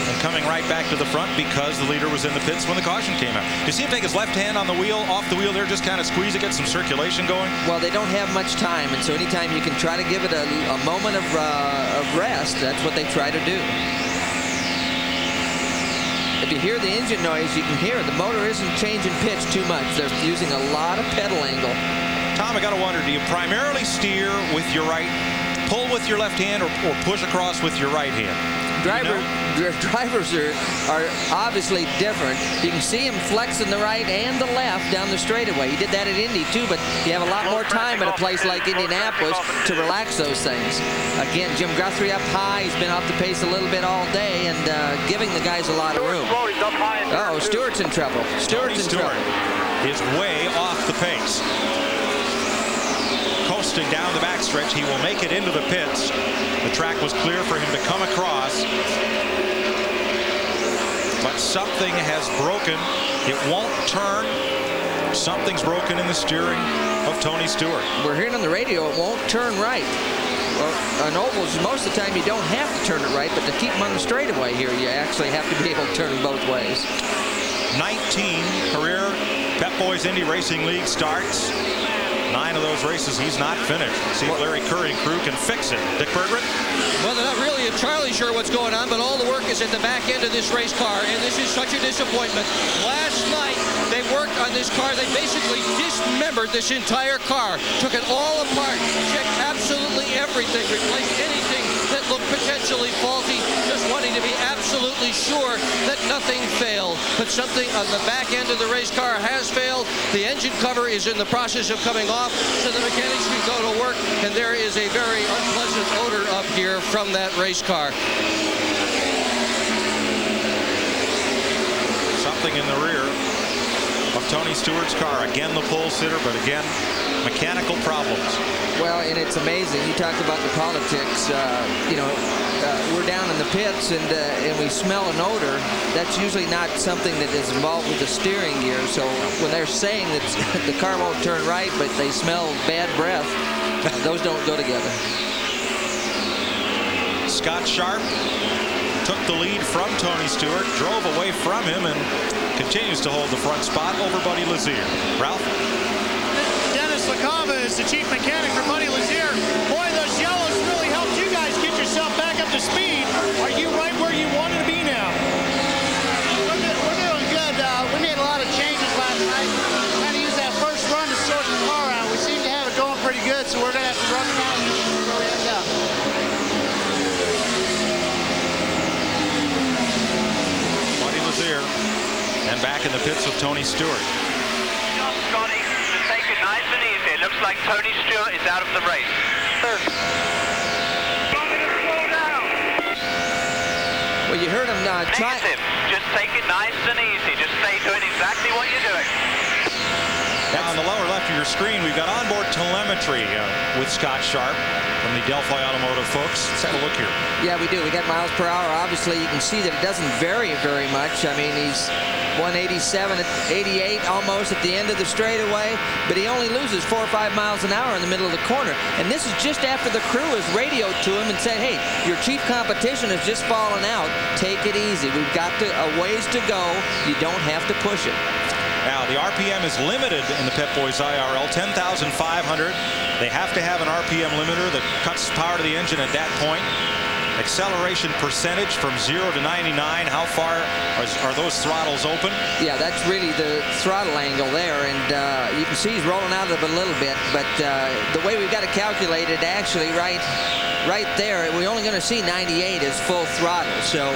and coming right back to the front because the leader was in the pits when the caution came out. You see him take his left hand on the wheel, off the wheel there, just kind of squeeze it, get some circulation going? Well, they don't have much time, and so anytime you can try to give it a moment of rest, that's what they try to do. If you hear the engine noise, you can hear it. The motor isn't changing pitch too much. They're using a lot of pedal angle. Tom, I got to wonder, do you primarily steer with your right, pull with your left hand, or push across with your right hand? Drivers are obviously different. You can see him flexing the right and the left down the straightaway. He did that at Indy too, but you have a lot more time at a place like Indianapolis to relax those things. Again, Jim Guthrie up high. He's been off the pace a little bit all day and giving the guys a lot of room. Uh-oh, Stewart's in trouble. Stewart's in trouble. Is way off the pace. Coasting down the backstretch, he will make it into the pits. The track was clear for him to come across, but something has broken. It won't turn. Something's broken in the steering of Tony Stewart. We're hearing on the radio it won't turn right. Well, on ovals, most of the time you don't have to turn it right, but to keep them on the straightaway here, you actually have to be able to turn them both ways. 19 career Pep Boys Indy Racing League starts. 9 of those races he's not finished. See if Larry Curry and crew can fix it. Dick Berggren? Well, they're not really entirely sure what's going on, but all the work is at the back end of this race car, and this is such a disappointment. Last night, they worked on this car. They basically dismembered this entire car, took it all apart, checked absolutely everything, replaced anything that looked potentially faulty, just wanting to be absolutely sure that nothing failed. But something on the back end of the race car has failed. The engine cover is in the process of coming off, so the mechanics can go to work, and there is a very unpleasant odor up here from that race car. Something in the rear of Tony Stewart's car. Again, the pole sitter, but again, mechanical problems. Well, and it's amazing. You talked about the politics. We're down in the pits and we smell an odor. That's usually not something that is involved with the steering gear. So when they're saying that the car won't turn right, but they smell bad breath, those don't go together. Scott Sharp took the lead from Tony Stewart, drove away from him, and continues to hold the front spot over Buddy Lazier. Ralph? Dennis LaCava is the chief mechanic for Buddy Lazier. Boy, those yellows really helped you guys get yourself back up to speed. Are you right where you wanted to be now? We're doing good. We made a lot of changes last night. Trying to use that first run to sort the car out. We seem to have it going pretty good, so we're going to have to run down and see where we end up. Buddy Lazier, and back in the pits with Tony Stewart. Scotty, just take it nice and easy. It looks like Tony Stewart is out of the race. Well, you heard him try. Just take it nice and easy. Just stay doing exactly what you're doing. Now on the lower left of your screen, we've got onboard telemetry with Scott Sharp from the Delphi Automotive folks. Let's have a look here. Yeah, we do. We got miles per hour. Obviously, you can see that it doesn't vary very much. I mean, he's 187 at 88 almost at the end of the straightaway, but he only loses 4 or 5 miles an hour in the middle of the corner. And this is just after the crew has radioed to him and said, hey, your chief competition has just fallen out. Take it easy. We've got a ways to go. You don't have to push it. Now, the RPM is limited in the Pep Boys IRL, 10,500. They have to have an RPM limiter that cuts power to the engine at that point. Acceleration percentage from 0 to 99. How far are Are those throttles open? Yeah, that's really the throttle angle there, and you can see he's rolling out of it a little bit, but the way we've got it calculated, actually, right there, we're only going to see 98 as full throttle. So,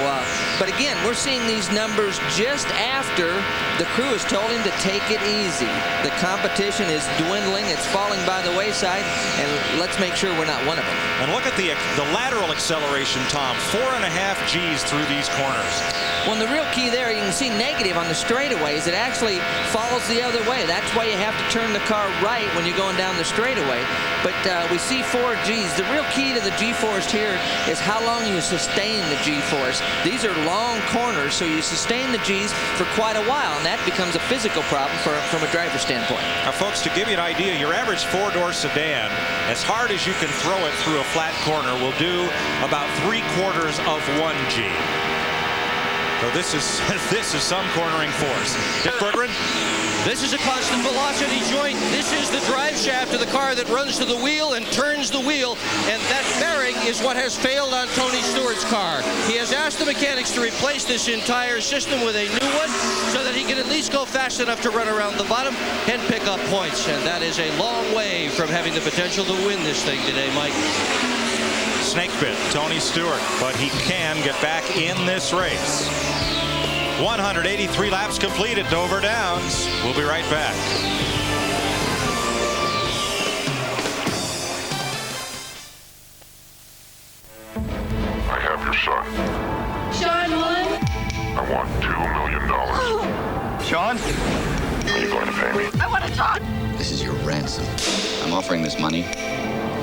but again, we're seeing these numbers just after the crew has told him to take it easy. The competition is dwindling, it's falling by the wayside, and let's make sure we're not one of them. And look at the lateral acceleration, Tom, 4.5 Gs through these corners. Well, the real key there, you can see negative on the straightaways. It actually falls the other way. That's why you have to turn the car right when you're going down the straightaway. But we see 4 Gs. The real key to the G-force here is how long you sustain the G-force. These are long corners, so you sustain the Gs for quite a while, and that becomes a physical problem from a driver's standpoint. Now, folks, to give you an idea, your average 4-door sedan, as hard as you can throw it through a flat corner, will do about 3/4 of 1 G. So this is some cornering force. Dick Berggren? This is a constant velocity joint. This is the drive shaft of the car that runs to the wheel and turns the wheel, and that bearing is what has failed on Tony Stewart's car. He has asked the mechanics to replace this entire system with a new one so that he can at least go fast enough to run around the bottom and pick up points, and that is a long way from having the potential to win this thing today, Mike. Snake bit, Tony Stewart, but he can get back in this race. 183 laps complete at Dover Downs. We'll be right back. I have your son. Sean, what? I want $2 million. Oh. Sean? Are you going to pay me? I want to talk. This is your ransom. I'm offering this money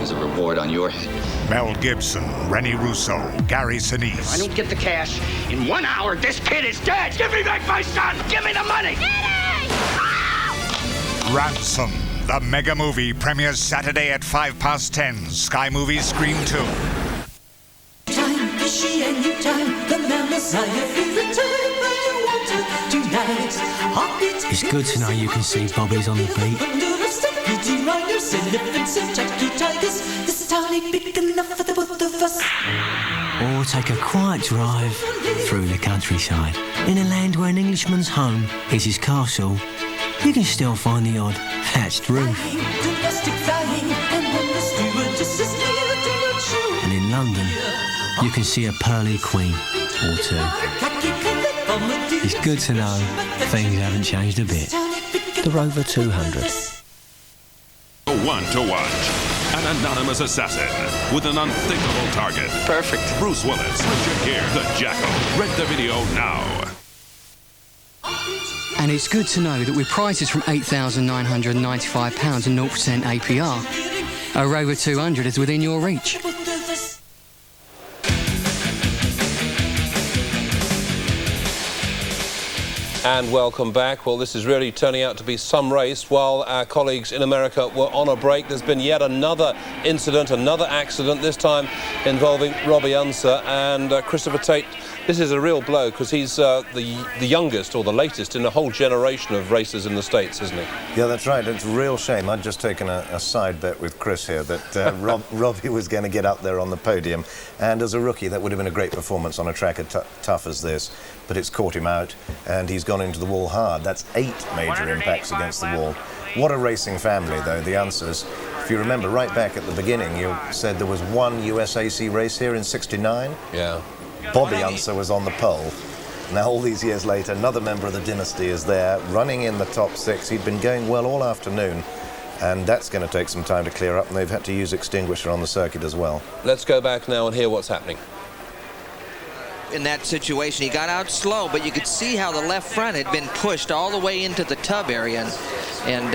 as a reward on your head. Mel Gibson, Rennie Russo, Gary Sinise. I don't get the cash. In 1 hour, this kid is dead. Give me back my son. Give me the money. Ransom, the mega movie, premieres Saturday at 10:05. Sky Movies Scream 2. Time, fishy and you time, the man Messiah, every time I want to tonight. Heartbeat. It's good to know you can see Bobby's on the beat. Riders, elephants and Jackie tigers. This is totally big enough for the both of us. Or take a quiet drive through the countryside. In a land where an Englishman's home is his castle, you can still find the odd thatched roof. And in London, you can see a pearly queen or two. It's good to know things haven't changed a bit. The Rover 200. One to watch. An anonymous assassin with an unthinkable target. Perfect. Bruce Willis, Richard Gere, the Jackal. Rent the video now. And it's good to know that with prices from £8,995 and 0% APR, a Rover 200 is within your reach. And welcome back. Well, this is really turning out to be some race. While our colleagues in America were on a break, there's been yet another incident, another accident, this time involving Robbie Unser and Christopher Tate. This is a real blow because he's the youngest or the latest in a whole generation of racers in the States, isn't he? Yeah, that's right. It's a real shame. I'd just taken a side bet with Chris here that Robbie was going to get up there on the podium. And as a rookie, that would have been a great performance on a track as tough as this. But it's caught him out, and he's gone into the wall hard. That's 8 major impacts against the wall. What a racing family, though, the Unsers. If you remember, right back at the beginning, you said there was one USAC race here in '69. Yeah. Bobby Unser was on the pole. Now, all these years later, another member of the dynasty is there, running in the top 6. He'd been going well all afternoon, and that's going to take some time to clear up, and they've had to use extinguisher on the circuit as well. Let's go back now and hear what's happening. In that situation, he got out slow, but you could see how the left front had been pushed all the way into the tub area. And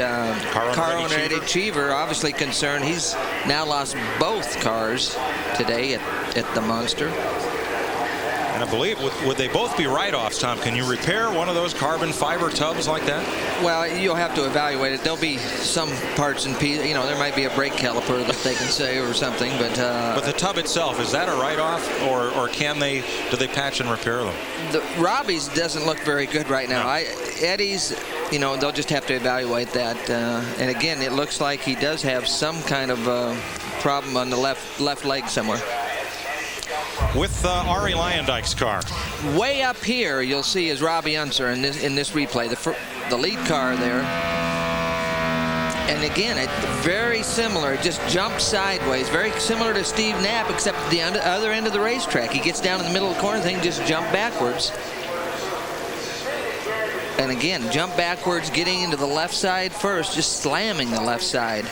car owner Eddie Cheever, obviously concerned. He's now lost both cars today at the Monster. And I believe, would they both be write-offs, Tom? Can you repair one of those carbon fiber tubs like that? Well, you'll have to evaluate it. There'll be some parts and pieces. You know, there might be a brake caliper that they can say or something, but the tub itself, is that a write-off, or do they patch and repair them? The Robbie's doesn't look very good right now. No. Eddie's, you know, they'll just have to evaluate that. And again, it looks like he does have some kind of problem on the left leg somewhere. with Ari Leyendijk's car. Way up here, you'll see is Robbie Unser in this replay, the lead car there. And again, very similar. It just jumps sideways. Very similar to Steve Knapp, except at the other end of the racetrack. He gets down in the middle of the corner, thing just jump backwards. And again, jump backwards, getting into the left side first, just slamming the left side.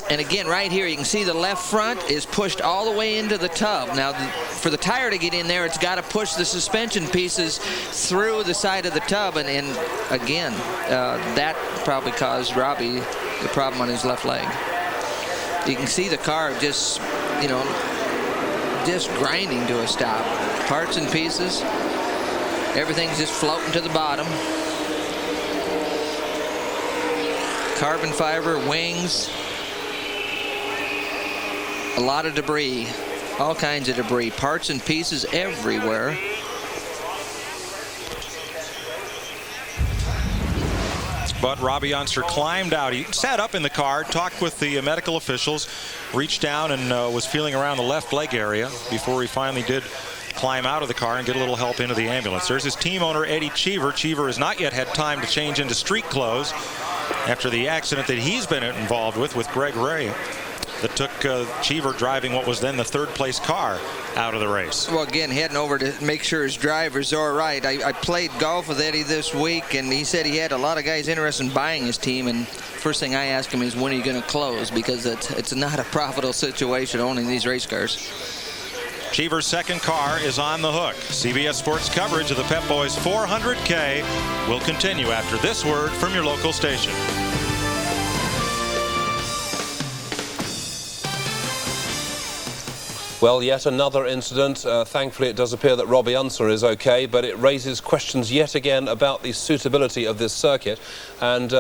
And again, right here, you can see the left front is pushed all the way into the tub. Now, for the tire to get in there, it's got to push the suspension pieces through the side of the tub. And again, that probably caused Robbie the problem on his left leg. You can see the car just, just grinding to a stop. Parts and pieces. Everything's just floating to the bottom. Carbon fiber, wings. A lot of debris, all kinds of debris, parts and pieces everywhere. But Robbie Unser climbed out. He sat up in the car, talked with the medical officials, reached down and was feeling around the left leg area before he finally did climb out of the car and get a little help into the ambulance. There's his team owner, Eddie Cheever. Cheever has not yet had time to change into street clothes after the accident that he's been involved with Greg Ray. That took Cheever driving what was then the third-place car out of the race. Well, again, heading over to make sure his driver's all right. I played golf with Eddie this week, and he said he had a lot of guys interested in buying his team. And first thing I ask him is, when are you going to close? Because it's not a profitable situation owning these race cars. Cheever's second car is on the hook. CBS Sports coverage of the Pep Boys 400K will continue after this word from your local station. Well, yet another incident. Thankfully, it does appear that Robbie Unser is okay, but it raises questions yet again about the suitability of this circuit. And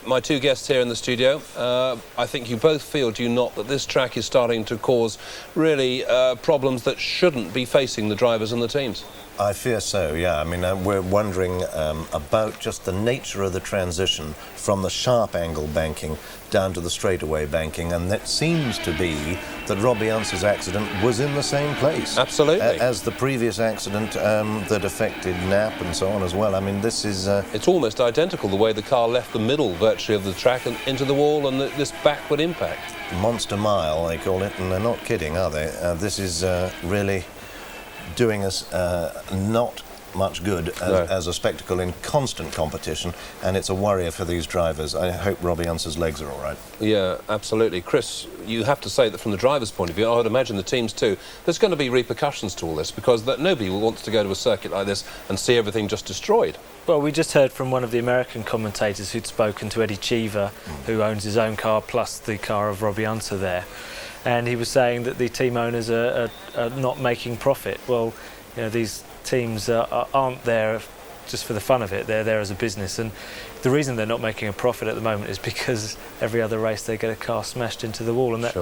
my two guests here in the studio, I think you both feel, do you not, that this track is starting to cause really problems that shouldn't be facing the drivers and the teams? I fear so, yeah. I mean, we're wondering about just the nature of the transition from the sharp angle banking down to the straightaway banking, and that seems to be that Robbie Unser's accident was in the same place. Absolutely. As the previous accident that affected Knapp and so on as well. I mean, this is... It's almost identical, the way the car left the middle, virtually, of the track and into the wall, and this backward impact. Monster mile, they call it, and they're not kidding, are they? This is really doing us not much good as a spectacle in constant competition, and it's a worry for these drivers. I hope Robbie Unser's legs are all right. Yeah, absolutely. Chris, you have to say that from the driver's point of view, I would imagine the teams too, there's going to be repercussions to all this, because nobody wants to go to a circuit like this and see everything just destroyed. Well, we just heard from one of the American commentators who'd spoken to Eddie Cheever, who owns his own car plus the car of Robbie Unser there, and he was saying that the team owners are not making profit. Well, these teams aren't there just for the fun of it. They're there as a business, and the reason they're not making a profit at the moment is because every other race they get a car smashed into the wall, and that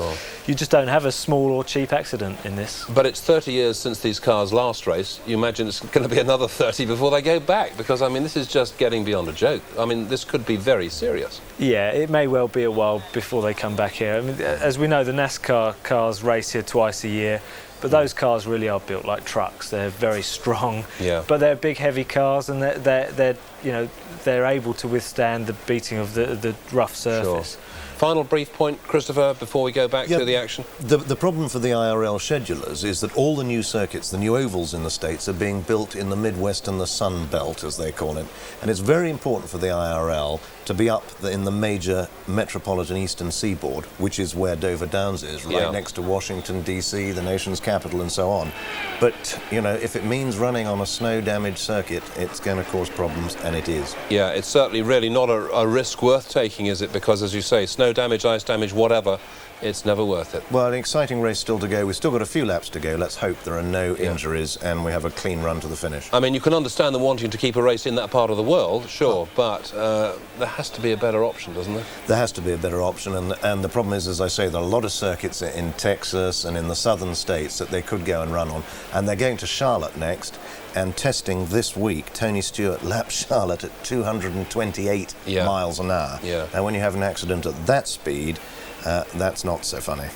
you just don't have a small or cheap accident in this. But it's 30 years since these cars last race. You imagine it's going to be another 30 before they go back, because I mean this is just getting beyond a joke. I mean, this could be very serious. Yeah, it may well be a while before they come back here. I mean, as we know, the NASCAR cars race here twice a year. But those cars really are built like trucks. They're very strong, but they're big, heavy cars, and they're able to withstand the beating of the rough surface. Sure. Final brief point, Christopher, before we go back to the action. The problem for the IRL schedulers is that all the new circuits, the new ovals in the States, are being built in the Midwest and the Sun Belt, as they call it. And it's very important for the IRL to be up in the major metropolitan eastern seaboard, which is where Dover Downs is, right next to Washington, D.C., the nation's capital, and so on. But, if it means running on a snow-damaged circuit, it's going to cause problems, and it is. Yeah, it's certainly really not a risk worth taking, is it? Because, as you say, snow damage, ice damage, whatever, it's never worth it. Well, an exciting race still to go. We've still got a few laps to go. Let's hope there are no injuries and we have a clean run to the finish. I mean, you can understand them wanting to keep a race in that part of the world, sure, but there has to be a better option, doesn't there? There has to be a better option, and the problem is, as I say, there are a lot of circuits in Texas and in the southern states that they could go and run on, and they're going to Charlotte next, and testing this week, Tony Stewart lapped Charlotte at 228 miles an hour. Yeah. Now, when you have an accident at that speed, that's not so funny.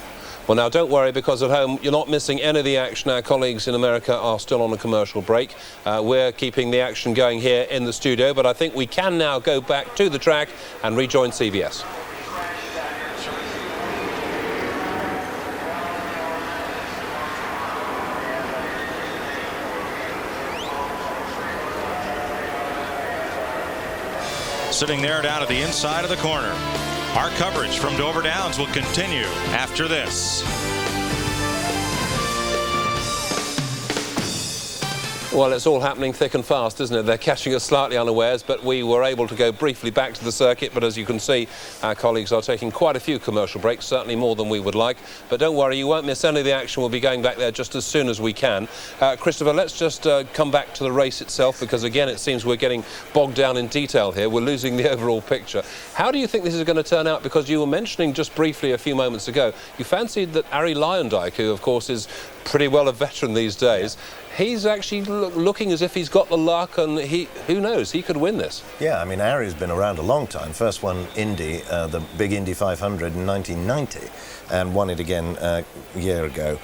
Well, now, don't worry, because at home you're not missing any of the action. Our colleagues in America are still on a commercial break. We're keeping the action going here in the studio, but I think we can now go back to the track and rejoin CBS. Sitting there down at the inside of the corner. Our coverage from Dover Downs will continue after this. Well, it's all happening thick and fast, isn't it? They're catching us slightly unawares, but we were able to go briefly back to the circuit. But as you can see, our colleagues are taking quite a few commercial breaks, certainly more than we would like. But don't worry, you won't miss any of the action. We'll be going back there just as soon as we can. Christopher, let's just come back to the race itself, because again, it seems we're getting bogged down in detail here. We're losing the overall picture. How do you think this is going to turn out? Because you were mentioning just briefly a few moments ago, you fancied that Arie Luyendyk, who of course is pretty well a veteran these days, he's actually looking as if he's got the luck, and who knows, he could win this. Yeah, I mean, Arie's been around a long time. First won Indy, the big Indy 500 in 1990, and won it again a year ago.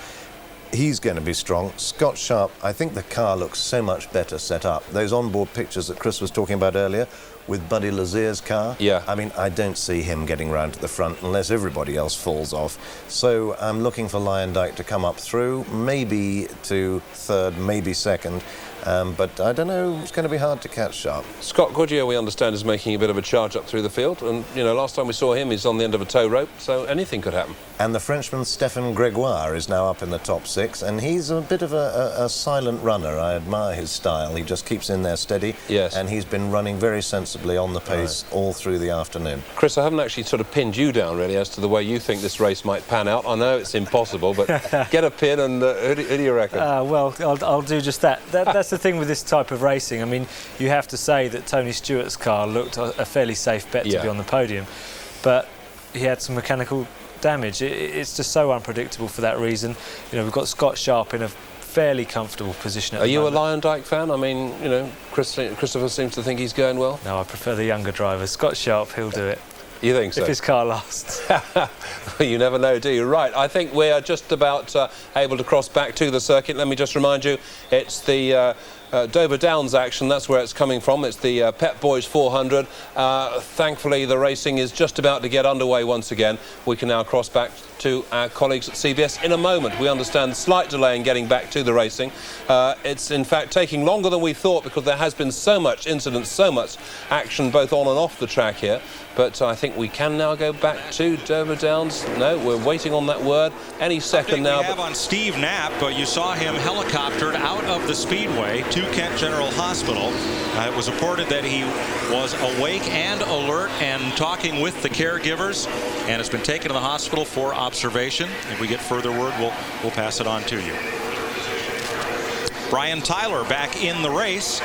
He's going to be strong. Scott Sharp, I think the car looks so much better set up. Those onboard pictures that Chris was talking about earlier with Buddy Lazier's car, I mean, I don't see him getting round to the front unless everybody else falls off. So I'm looking for Luyendyk to come up through, maybe to third, maybe second. But I don't know, it's going to be hard to catch Sharp. Scott Goodyear, we understand, is making a bit of a charge up through the field, and you know, last time we saw him, he's on the end of a tow rope, so anything could happen. And the Frenchman Stéphane Grégoire is now up in the top 6, and he's a bit of a silent runner. I admire his style. He just keeps in there steady, and he's been running very sensibly on the pace all through the afternoon. Chris, I haven't actually sort of pinned you down really as to the way you think this race might pan out. I know it's impossible, but get a pin, and who do you reckon? Well, I'll do just that. That's the thing with this type of racing. I mean, you have to say that Tony Stewart's car looked a fairly safe bet to be on the podium, but he had some mechanical damage. It's just so unpredictable for that reason. You know, we've got Scott Sharp in a fairly comfortable position at the moment. Are you a Luyendyk fan? I mean, you know, Christopher seems to think he's going well. No, I prefer the younger driver. Scott Sharp, he'll do it. You think so? If his car lasts. You never know, do you? Right, I think we are just about able to cross back to the circuit. Let me just remind you, it's the Dover Downs action. That's where it's coming from. It's the Pep Boys 400. Thankfully, the racing is just about to get underway once again. We can now cross back to our colleagues at CBS in a moment. We understand a slight delay in getting back to the racing. It's in fact taking longer than we thought, because there has been so much incident, so much action both on and off the track here. But I think we can now go back to Dover Downs. No, we're waiting on that word any second now. We have on Steve Knapp, but you saw him helicoptered out of the speedway to Kent General Hospital. It was reported that he was awake and alert and talking with the caregivers, and has been taken to the hospital for observation. If we get further word, we'll pass it on to you. Brian Tyler back in the race.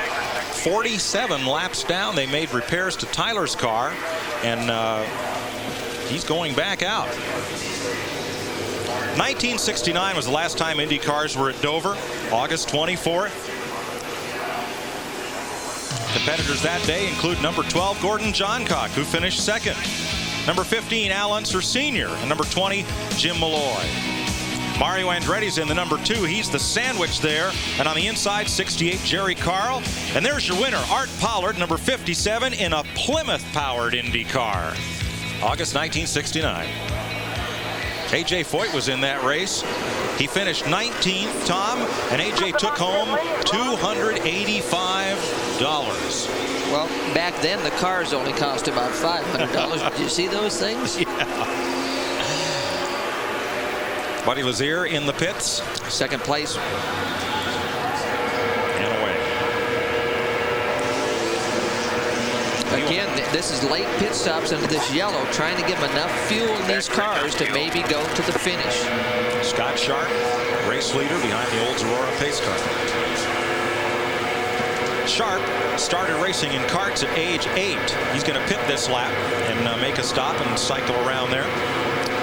47 laps down. They made repairs to Tyler's car, and he's going back out. 1969 was the last time Indy cars were at Dover, August 24th. Competitors that day include number 12, Gordon Johncock, who finished second. Number 15, Al Unser Sr., and number 20, Jim Malloy. Mario Andretti's in the number 2. He's the sandwich there. And on the inside, 68, Jerry Carl. And there's your winner, Art Pollard, number 57, in a Plymouth-powered Indy car. August 1969. A.J. Foyt was in that race. He finished 19th, Tom, and A.J. took home $285. Well, back then, the cars only cost about $500. Did you see those things? Yeah. Buddy Lazier in the pits. Second place. And away. Again, this is late pit stops into this yellow, trying to give them enough fuel in these cars to maybe go to the finish. Scott Sharp, race leader behind the Olds Aurora pace car. Sharp started racing in karts at age 8. He's going to pit this lap and make a stop and cycle around there.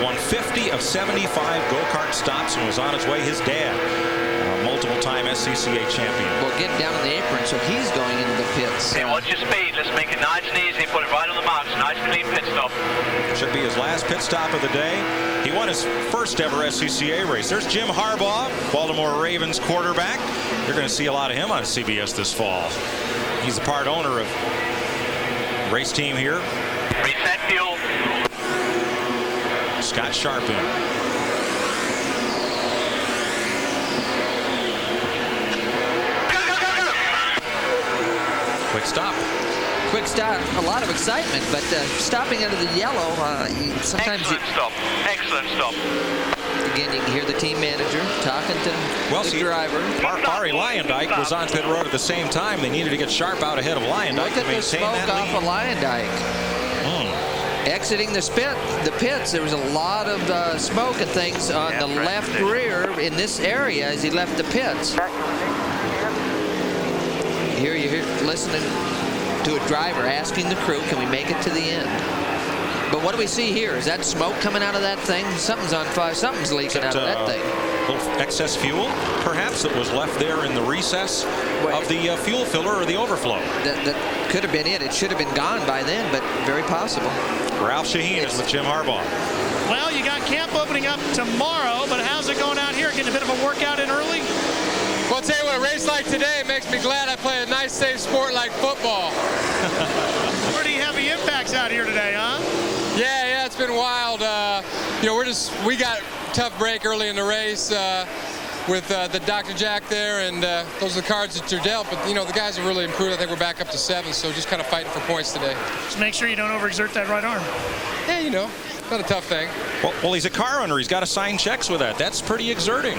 Won 50 of 75 go-kart stops and was on his way. His dad, multiple all-time SCCA champion. Well, getting down in the apron, so he's going into the pits. Okay, watch your speed. Let's make it nice and easy. Put it right on the marks. Nice, clean pit stop. Should be his last pit stop of the day. He won his first ever SCCA race. There's Jim Harbaugh, Baltimore Ravens quarterback. You're going to see a lot of him on CBS this fall. He's the part owner of race team here. Reset fuel. Scott Sharp in. Quick stop. Quick stop. A lot of excitement, but stopping under the yellow, sometimes Excellent stop. Excellent stop. Again, you can hear the team manager talking to the driver. Ari Lyondike was on pit road at the same time. They needed to get Sharp out ahead of Lyondike. Look at the smoke off of Lyondike. Exiting the pits, there was a lot of smoke and things on the left rear in this area as he left the pits. Here you're listening to a driver asking the crew, can we make it to the end? But what do we see here? Is that smoke coming out of that thing? Something's on fire. Something's leaking out of that thing. A little excess fuel, perhaps, that was left there in the recess of the fuel filler or the overflow. That could have been it. It should have been gone by then, but very possible. Ralph Shaheen is with Jim Harbaugh. Well, you got camp opening up tomorrow, but how's it going out here? Getting a bit of a workout in early? Well, I'll tell you what, a race like today makes me glad I play a nice, safe sport like football. Pretty heavy impacts out here today, huh? Yeah, it's been wild. We got a tough break early in the race with the Dr. Jack there, and those are the cards that you're dealt. But, the guys have really improved. I think we're back up to 7, so just kind of fighting for points today. Just make sure you don't overexert that right arm. Yeah, not a tough thing. Well, he's a car owner. He's got to sign checks with that. That's pretty exerting.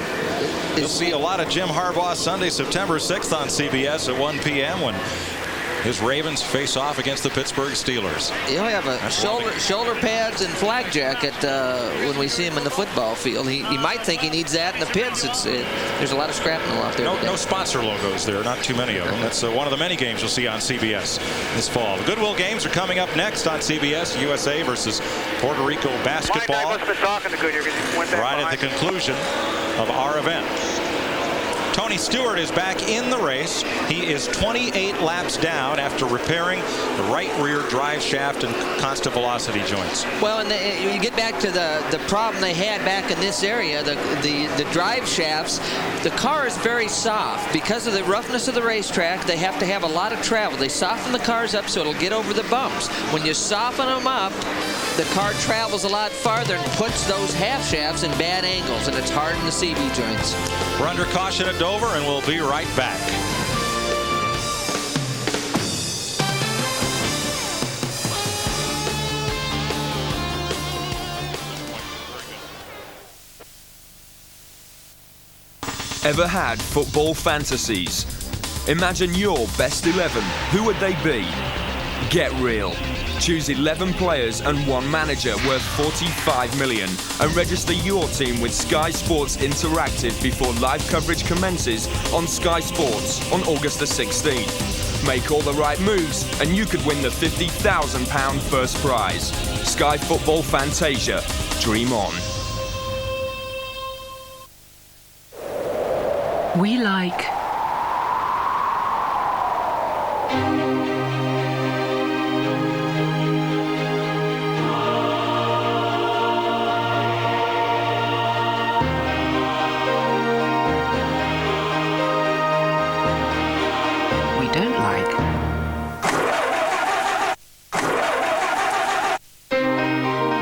You'll see a lot of Jim Harbaugh Sunday, September 6th on CBS at 1 p.m. when his Ravens face off against the Pittsburgh Steelers. He'll have a shoulder pads and flak jacket when we see him in the football field. He might think he needs that in the pits. There's a lot of shrapnel out there. No sponsor logos there, not too many of them. That's one of the many games you'll see on CBS this fall. The Goodwill games are coming up next on CBS. USA versus Puerto Rico basketball. Mike, I must have been talking to Goodyear because he went back right at the conclusion of our event. Tony Stewart is back in the race. He is 28 laps down after repairing the right rear drive shaft and constant velocity joints. Well, and you get back to the problem they had back in this area, the drive shafts. The car is very soft. Because of the roughness of the racetrack, they have to have a lot of travel. They soften the cars up so it'll get over the bumps. When you soften them up, the car travels a lot farther and puts those half shafts in bad angles, and it's hard in the CV joints. We're under caution at Dover, and we'll be right back. Ever had football fantasies? Imagine your best 11. Who would they be? Get real. Choose 11 players and one manager worth 45 million and register your team with Sky Sports Interactive before live coverage commences on Sky Sports on August the 16th. Make all the right moves and you could win the £50,000 first prize. Sky Football Fantasia. Dream on. We like we don't like.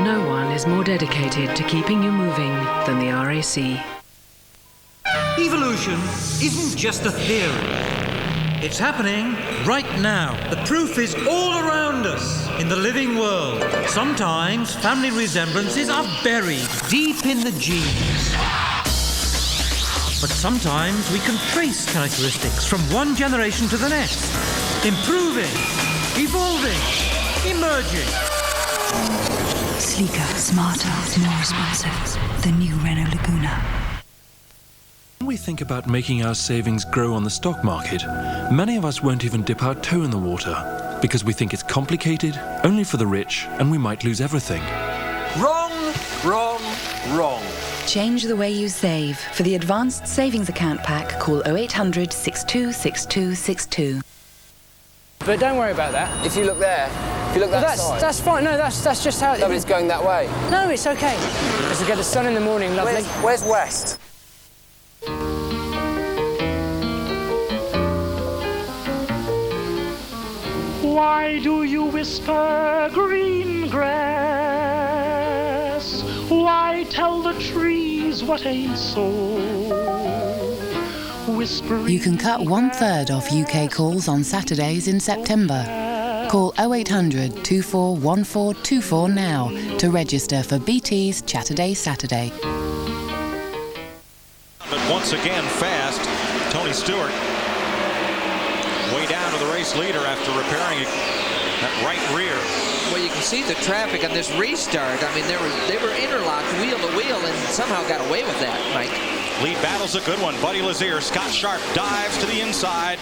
No one is more dedicated to keeping you moving than the RAC. Evolution isn't just a theory. It's happening right now. The proof is all around us in the living world. Sometimes family resemblances are buried deep in the genes. But sometimes we can trace characteristics from one generation to the next. Improving, evolving, emerging. Sleeker, smarter, more responsive. The new Renault Laguna. When we think about making our savings grow on the stock market, many of us won't even dip our toe in the water because we think it's complicated, only for the rich, and we might lose everything. Wrong, wrong, wrong. Change the way you save. For the Advanced Savings Account Pack, call 0800 626262. But don't worry about that. If you look there, if you look that side. That's fine. No, that's just how. No, but it's going that way. No, it's okay. As we get the sun in the morning, lovely. Where's west? Why do you whisper, green grass? Why tell the trees what ain't so? Whispering. You can cut 1/3 off UK calls on Saturdays in September. Call 0800 241424 now to register for BT's Chatterday Saturday. But once again, fast, Tony Stewart way down to the race leader after repairing that right rear. Well, you can see the traffic on this restart. I mean, they were interlocked wheel to wheel and somehow got away with that, Mike. Lead battle's a good one. Buddy Lazier, Scott Sharp dives to the inside.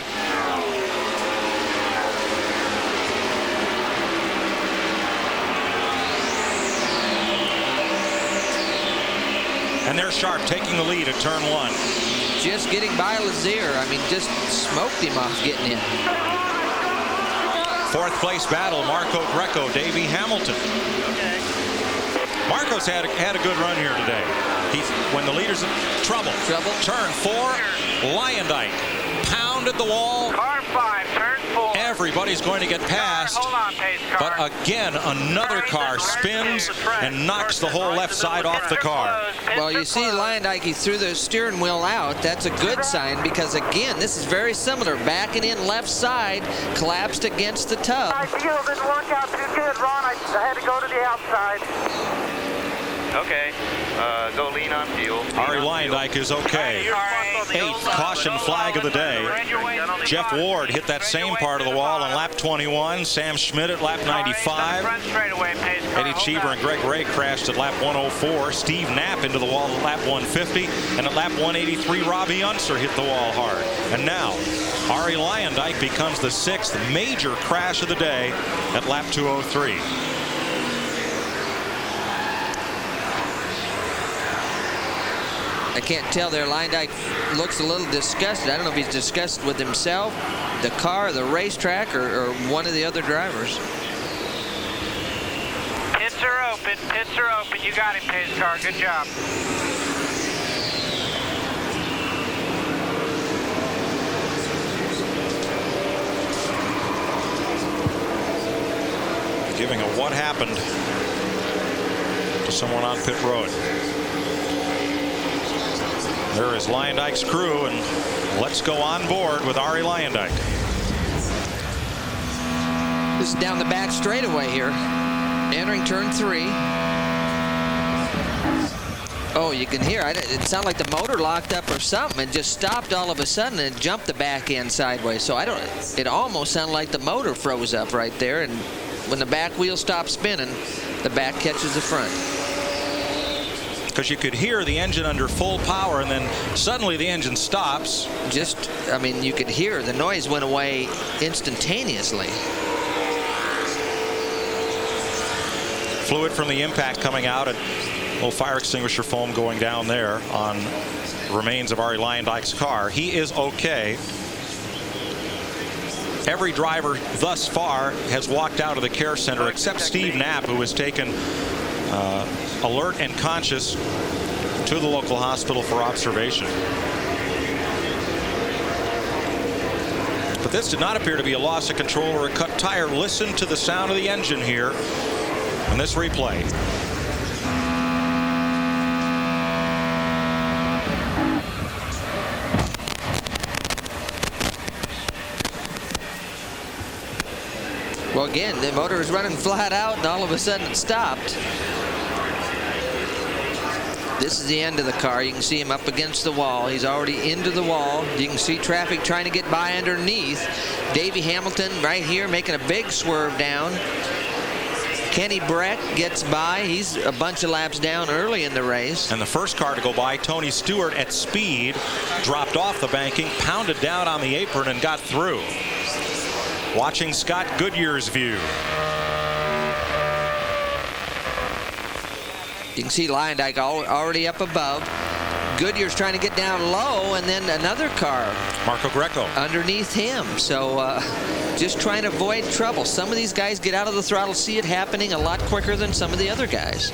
And there's Sharp taking the lead at turn 1. Just getting by Lazier. I mean, just smoked him off getting in. 4th place battle, Marco Greco, Davey Hamilton. Marco's had a good run here today. When the leader's in trouble. Turn 4, Lyondike pounded the wall. Car 5, turn 4. Everybody's going to get past. Hold on, pace car. But again, another car spins and knocks the whole left side off the car. Well, you see Lyondike, he threw the steering wheel out. That's a good sign because, again, this is very similar. Backing in left side, collapsed against the tub. My fuel didn't work out too good, Ron. I had to go to the outside. Okay, go lean on fuel. Ari Lyondike is okay. 8th caution flag of the day. Jeff Ward hit that same part of the wall on lap 21. Sam Schmidt at lap 95. Eddie Cheever and Greg Ray crashed at lap 104. Steve Knapp into the wall at lap 150. And at lap 183, Robbie Unser hit the wall hard. And now, Ari Lyondike becomes the 6th major crash of the day at lap 203. I can't tell there. Lyondike looks a little disgusted. I don't know if he's disgusted with himself, the car, the racetrack, or one of the other drivers. Pits are open. Pits are open. You got him, pace car. Good job. Giving a what happened to someone on pit road. There is Lyondike's crew, and let's go on board with Ari Lyondike. This is down the back straightaway here, entering turn 3. Oh, you can hear it sounded like the motor locked up or something and just stopped all of a sudden and jumped the back end sideways. So it almost sounded like the motor froze up right there, and when the back wheel stops spinning, the back catches the front. Because you could hear the engine under full power, and then suddenly the engine stops. I mean, you could hear the noise went away instantaneously. Fluid from the impact coming out, and a little fire extinguisher foam going down there on the remains of Ari Lyondike's car. He is okay. Every driver thus far has walked out of the care center except Steve Knapp, who has taken alert and conscious to the local hospital for observation. But this did not appear to be a loss of control or a cut tire. Listen to the sound of the engine here in this replay. Well, again, the motor is running flat out, and all of a sudden it stopped. This is the end of the car. You can see him up against the wall. He's already into the wall. You can see traffic trying to get by underneath. Davey Hamilton right here making a big swerve down. Kenny Breck gets by. He's a bunch of laps down early in the race. And the first car to go by, Tony Stewart at speed, dropped off the banking, pounded down on the apron, and got through. Watching Scott Goodyear's view. You can see Lyondike already up above. Goodyear's trying to get down low, and then another car, Marco Greco, underneath him. So just trying to avoid trouble. Some of these guys get out of the throttle, see it happening a lot quicker than some of the other guys.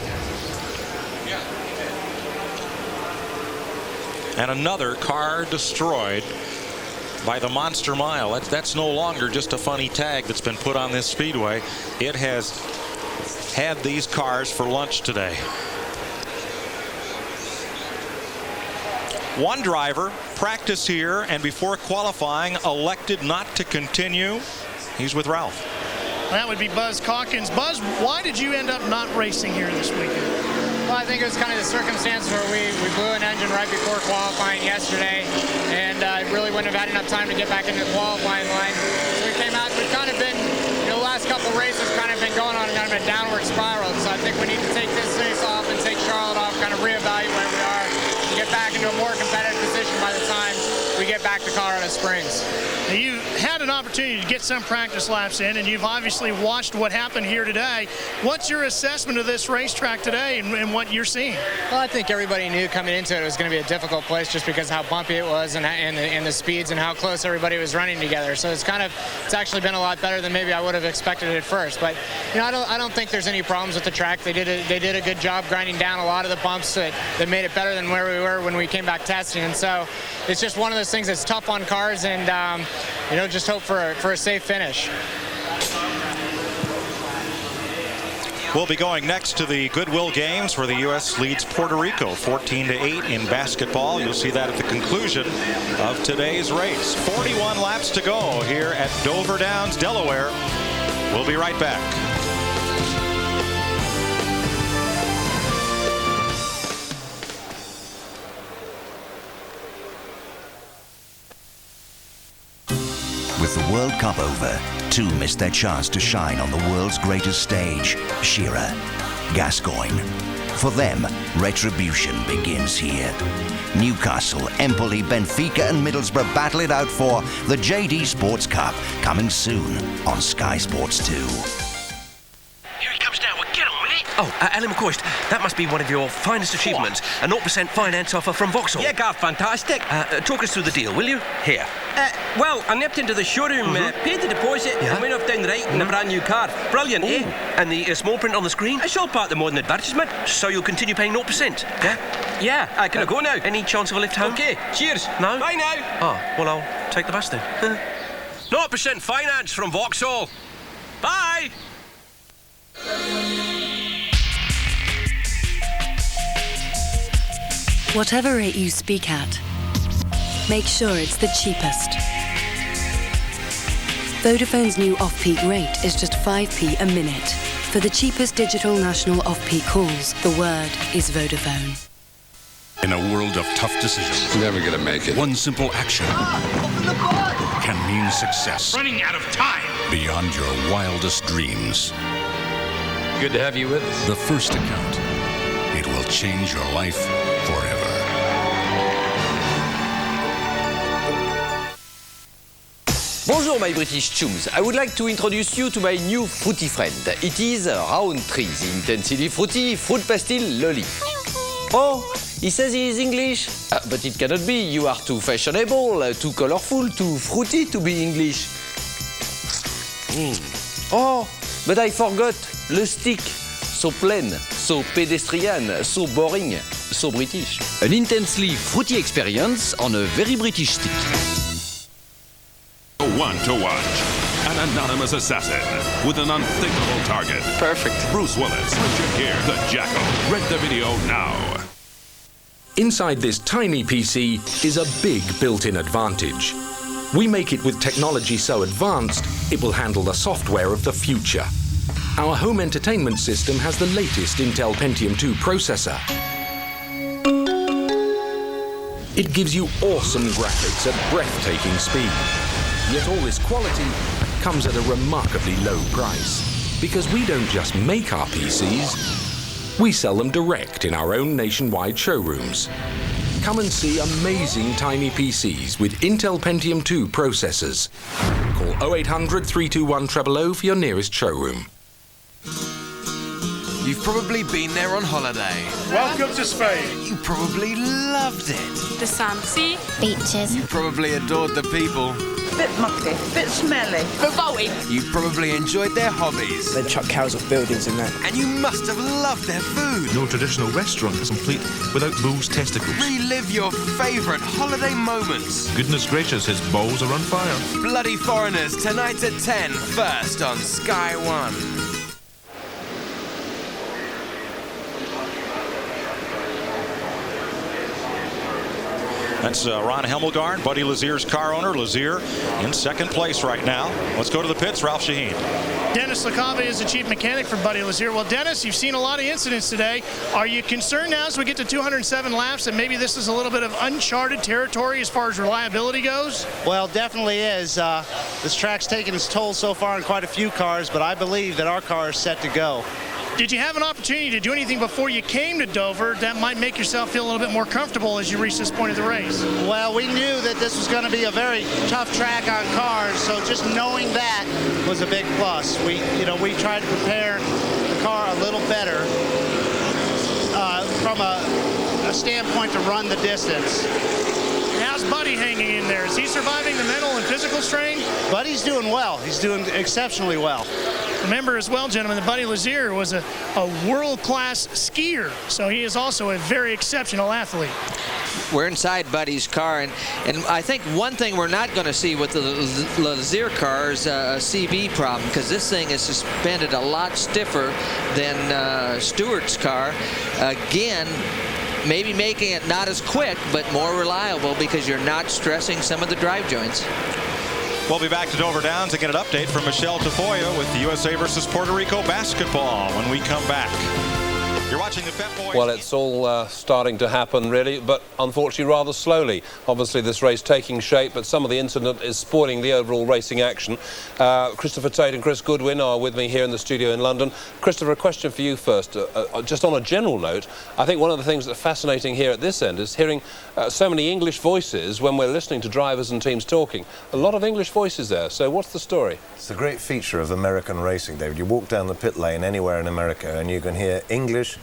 And another car destroyed by the Monster Mile. That's no longer just a funny tag that's been put on this speedway. It has had these cars for lunch today. One driver practiced here and before qualifying elected not to continue. He's with Ralph. That would be Buzz Calkins. Buzz, why did you end up not racing here this weekend? Well, I think it was kind of the circumstance where we blew an engine right before qualifying yesterday, and really wouldn't have had enough time to get back into the qualifying line. So we came out, we've kind of been, the last couple races kind of been going on kind of a downward spiral. So I think we need to take this race off and take Charlotte off, kind of reevaluate where we are, and get back into a more competitive position by the time we get back to Colorado Springs. Now, you had an opportunity to get some practice laps in, and you've obviously watched what happened here today. What's your assessment of this racetrack today and what you're seeing? Well, I think everybody knew coming into it was going to be a difficult place just because how bumpy it was and the speeds and how close everybody was running together. So it's actually been a lot better than maybe I would have expected at first. But I don't think there's any problems with the track. They did a good job grinding down a lot of the bumps that made it better than where we were when we came back testing. And so it's just one of those things that's tough on cars, and just hope for a safe finish. We'll be going next to the Goodwill Games where the U.S. leads Puerto Rico 14-8 in basketball. You'll see that at the conclusion of today's race. 41 laps to go here at Dover Downs, Delaware. We'll be right back. With the World Cup over, two missed their chance to shine on the world's greatest stage, Shearer, Gascoigne. For them, retribution begins here. Newcastle, Empoli, Benfica and Middlesbrough battle it out for the JD Sports Cup, coming soon on Sky Sports 2. Here he comes now. Well, get on with it. Oh, Alan McCoist, that must be one of your finest achievements. A 0% finance offer from Vauxhall. Yeah, God, fantastic. Talk us through the deal, will you? Here. Well, I nipped into the showroom, paid the deposit, and went off down the right in a brand new car. Brilliant, eh? And the small print on the screen? It's all part of the modern advertisement. So you'll continue paying 0%, yeah? Yeah, can I go now? Any chance of a lift home? Okay, cheers. No? Bye now. Oh, well, I'll take the bus then. 0% finance from Vauxhall. Bye. Whatever rate you speak at, make sure it's the cheapest. Vodafone's new off-peak rate is just 5p a minute. For the cheapest digital national off-peak calls, the word is Vodafone. In a world of tough decisions, you're never gonna make it. One simple action can mean success. Running out of time. Beyond your wildest dreams. Good to have you with us. The first account. It will change your life forever. Bonjour my British chums. I would like to introduce you to my new fruity friend. It is Round 3, the intensely fruity fruit pastil lolly. Oh, he says he is English? But it cannot be. You are too fashionable, too colorful, too fruity to be English. Oh, but I forgot. Le stick. So plain, so pedestrian, so boring, so British. An intensely fruity experience on a very British stick. One to watch. An anonymous assassin with an unthinkable target. Perfect. Bruce Willis, Richard Gere, the Jackal. Rent the video now. Inside this tiny PC is a big built-in advantage. We make it with technology so advanced, it will handle the software of the future. Our home entertainment system has the latest Intel Pentium 2 processor. It gives you awesome graphics at breathtaking speed. Yet all this quality comes at a remarkably low price. Because we don't just make our PCs, we sell them direct in our own nationwide showrooms. Come and see amazing tiny PCs with Intel Pentium 2 processors. Call 0800 321 000 for your nearest showroom. You've probably been there on holiday. Welcome to Spain. You probably loved it. The sun. Sea. Beaches. You probably adored the people. Bit mucky, bit smelly. Revolting. You probably enjoyed their hobbies. They chuck cows off buildings and that. And you must have loved their food. No traditional restaurant is complete without bull's testicles. Relive your favourite holiday moments. Goodness gracious, his balls are on fire. Bloody Foreigners, tonight at 10, first on Sky One. That's Ron Hemmelgarn, Buddy Lazier's car owner. Lazier in second place right now. Let's go to the pits. Ralph Shaheen. Dennis LaCave is the chief mechanic for Buddy Lazier. Well, Dennis, you've seen a lot of incidents today. Are you concerned now as we get to 207 laps that maybe this is a little bit of uncharted territory as far as reliability goes? Well, definitely is. This track's taken its toll so far in quite a few cars, but I believe that our car is set to go. Did you have an opportunity to do anything before you came to Dover that might make yourself feel a little bit more comfortable as you reach this point of the race? Well, we knew that this was going to be a very tough track on cars, so just knowing that was a big plus. We tried to prepare the car a little better from a standpoint to run the distance. How's Buddy hanging in there? Is he surviving the mental and physical strain? Buddy's doing well. He's doing exceptionally well. Remember as well, gentlemen, that Buddy Lazier was a world-class skier, so he is also a very exceptional athlete. We're inside Buddy's car, and I think one thing we're not going to see with the Lazier car is a CB problem, because this thing is suspended a lot stiffer than Stewart's car. Again, maybe making it not as quick, but more reliable because you're not stressing some of the drive joints. We'll be back to Dover Downs to get an update from Michelle Tafoya with the USA versus Puerto Rico basketball when we come back. You're watching the Pep Boys. Well, it's all starting to happen, really, but unfortunately rather slowly. Obviously, this race taking shape, but some of the incident is spoiling the overall racing action. Christopher Tate and Chris Goodwin are with me here in the studio in London. Christopher, a question for you first. Just on a general note, I think one of the things that's fascinating here at this end is hearing so many English voices when we're listening to drivers and teams talking. A lot of English voices there, so what's the story? It's a great feature of American racing, David. You walk down the pit lane anywhere in America and you can hear English,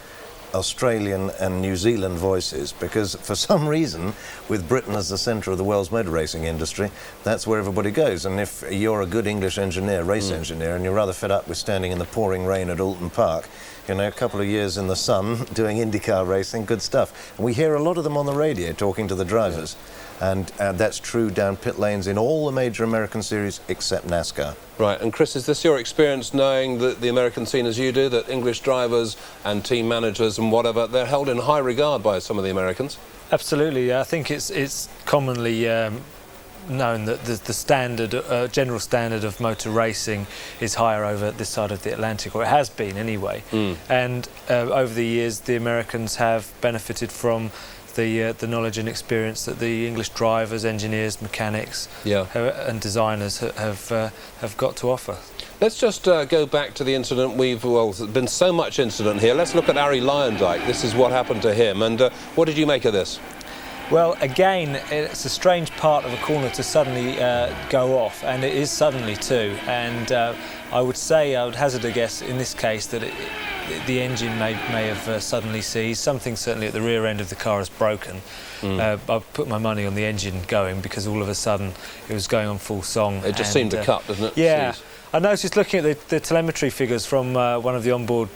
Australian and New Zealand voices, because for some reason, with Britain as the centre of the world's motor racing industry, that's where everybody goes. And if you're a good English engineer, race engineer, and you're rather fed up with standing in the pouring rain at Alton Park, you know, a couple of years in the sun doing IndyCar racing, good stuff. And we hear a lot of them on the radio talking to the drivers. And that's true down pit lanes in all the major American series except NASCAR. Right, and Chris, is this your experience knowing that the American scene as you do, that English drivers and team managers and whatever, they're held in high regard by some of the Americans? Absolutely, I think it's commonly known that the standard, general standard of motor racing is higher over this side of the Atlantic, or it has been anyway. And over the years, the Americans have benefited from the knowledge and experience that the English drivers, engineers, mechanics and designers have got to offer. Let's just go back to the incident. There's been so much incident here. Let's look at Arie Luyendyk. This is what happened to him. And what did you make of this? Well, again, it's a strange part of a corner to suddenly go off, and it is suddenly too. And I would hazard a guess in this case that the engine may have suddenly seized. Something certainly at the rear end of the car has broken. I've put my money on the engine going, because all of a sudden it was going on full song. It just seemed to cut, doesn't it? Yeah. I noticed looking at the telemetry figures from one of the onboard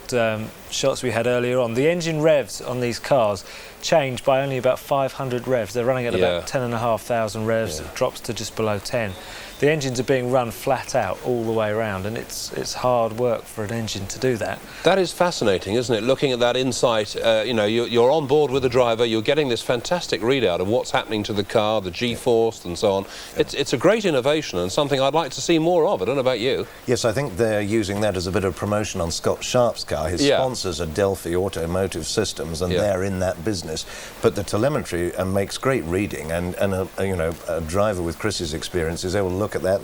shots we had earlier on, the engine revs on these cars changed by only about 500 revs. They're running at about 10,500 revs. It drops to just below 10. The engines are being run flat out all the way around, and it's hard work for an engine to do that. That is fascinating, isn't it? Looking at that insight, you know, you're on board with the driver, you're getting this fantastic readout of what's happening to the car, the G-force and so on. It's a great innovation and something I'd like to see more of. I don't know about you. Yes, I think they're using that as a bit of promotion on Scott Sharp's car. His sponsors are Delphi Automotive Systems, and they're in that business. But the telemetry makes great reading, and you know, a driver with Chris's experience is able to look at that.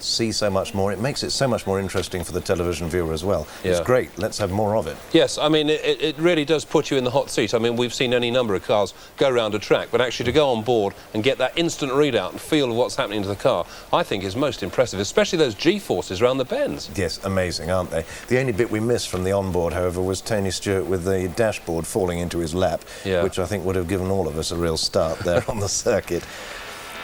see so much more. It makes it so much more interesting for the television viewer as well. It's Yeah. great. Let's have more of it. Yes, I mean, it really does put you in the hot seat. I mean, we've seen any number of cars go around a track, but actually to go on board and get that instant readout and feel of what's happening to the car, I think is most impressive, especially those G-forces around the bends. Yes, amazing, aren't they? The only bit we missed from the onboard, however, was Tony Stewart with the dashboard falling into his lap, which I think would have given all of us a real start there on the circuit.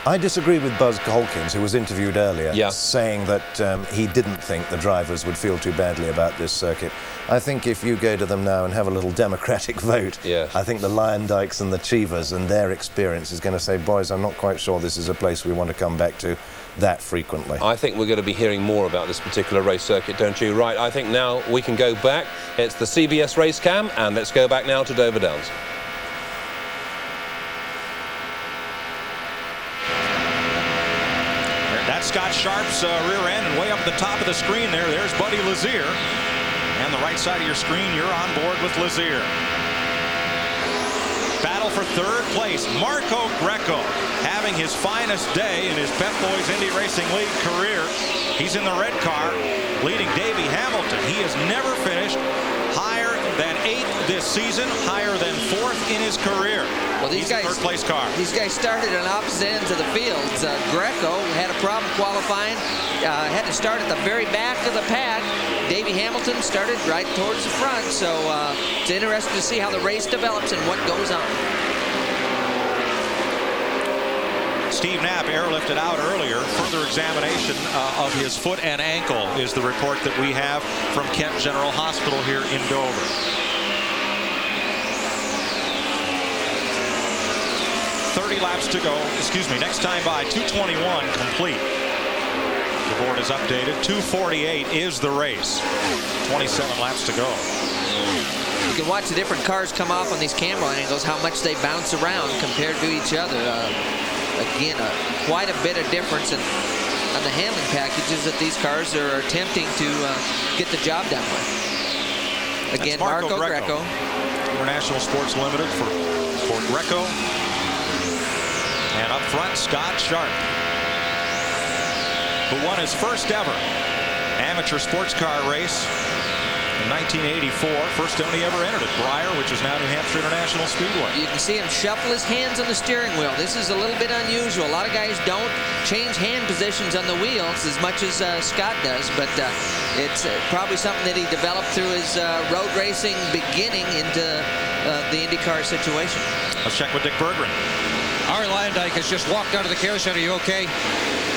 I disagree with Buzz Hawkins, who was interviewed earlier, saying that he didn't think the drivers would feel too badly about this circuit. I think if you go to them now and have a little democratic vote, I think the Lyondikes and the Cheevers and their experience is going to say, boys, I'm not quite sure this is a place we want to come back to that frequently. I think we're going to be hearing more about this particular race circuit, don't you? Right, I think now we can go back. It's the CBS race cam, and let's go back now to Dover Downs. That's Scott Sharp's rear end, and way up at the top of the screen there's Buddy Lazier. And the right side of your screen, you're on board with Lazier. Battle for third place, Marco Greco having his finest day in his Pep Boys Indy Racing League career. He's in the red car, leading Davey Hamilton. He has never finished higher than 8th this season, higher than 4th in his career. Well, these guys, third place car. These guys started on opposite ends of the fields. Greco had a problem qualifying, had to start at the very back of the pack. Davey Hamilton started right towards the front, so it's interesting to see how the race develops and what goes on. Steve Knapp airlifted out earlier. Further examination of his foot and ankle is the report that we have from Kent General Hospital here in Dover. Laps to go. Excuse me. Next time by 2:21 complete. The board is updated. 2:48 is the race. 27 laps to go. You can watch the different cars come off on these camera angles, how much they bounce around compared to each other. Again, quite a bit of difference on the handling packages that these cars are attempting to get the job done with. Again, Marco Greco. International Sports Limited for Greco. And up front, Scott Sharp, who won his first ever amateur sports car race in 1984. First time he ever entered at Breyer, which is now New Hampshire International Speedway. You can see him shuffle his hands on the steering wheel. This is a little bit unusual. A lot of guys don't change hand positions on the wheels as much as Scott does, but it's probably something that he developed through his road racing beginning into the IndyCar situation. Let's check with Dick Berggren. Ari Lyondike has just walked out of the care center. You okay?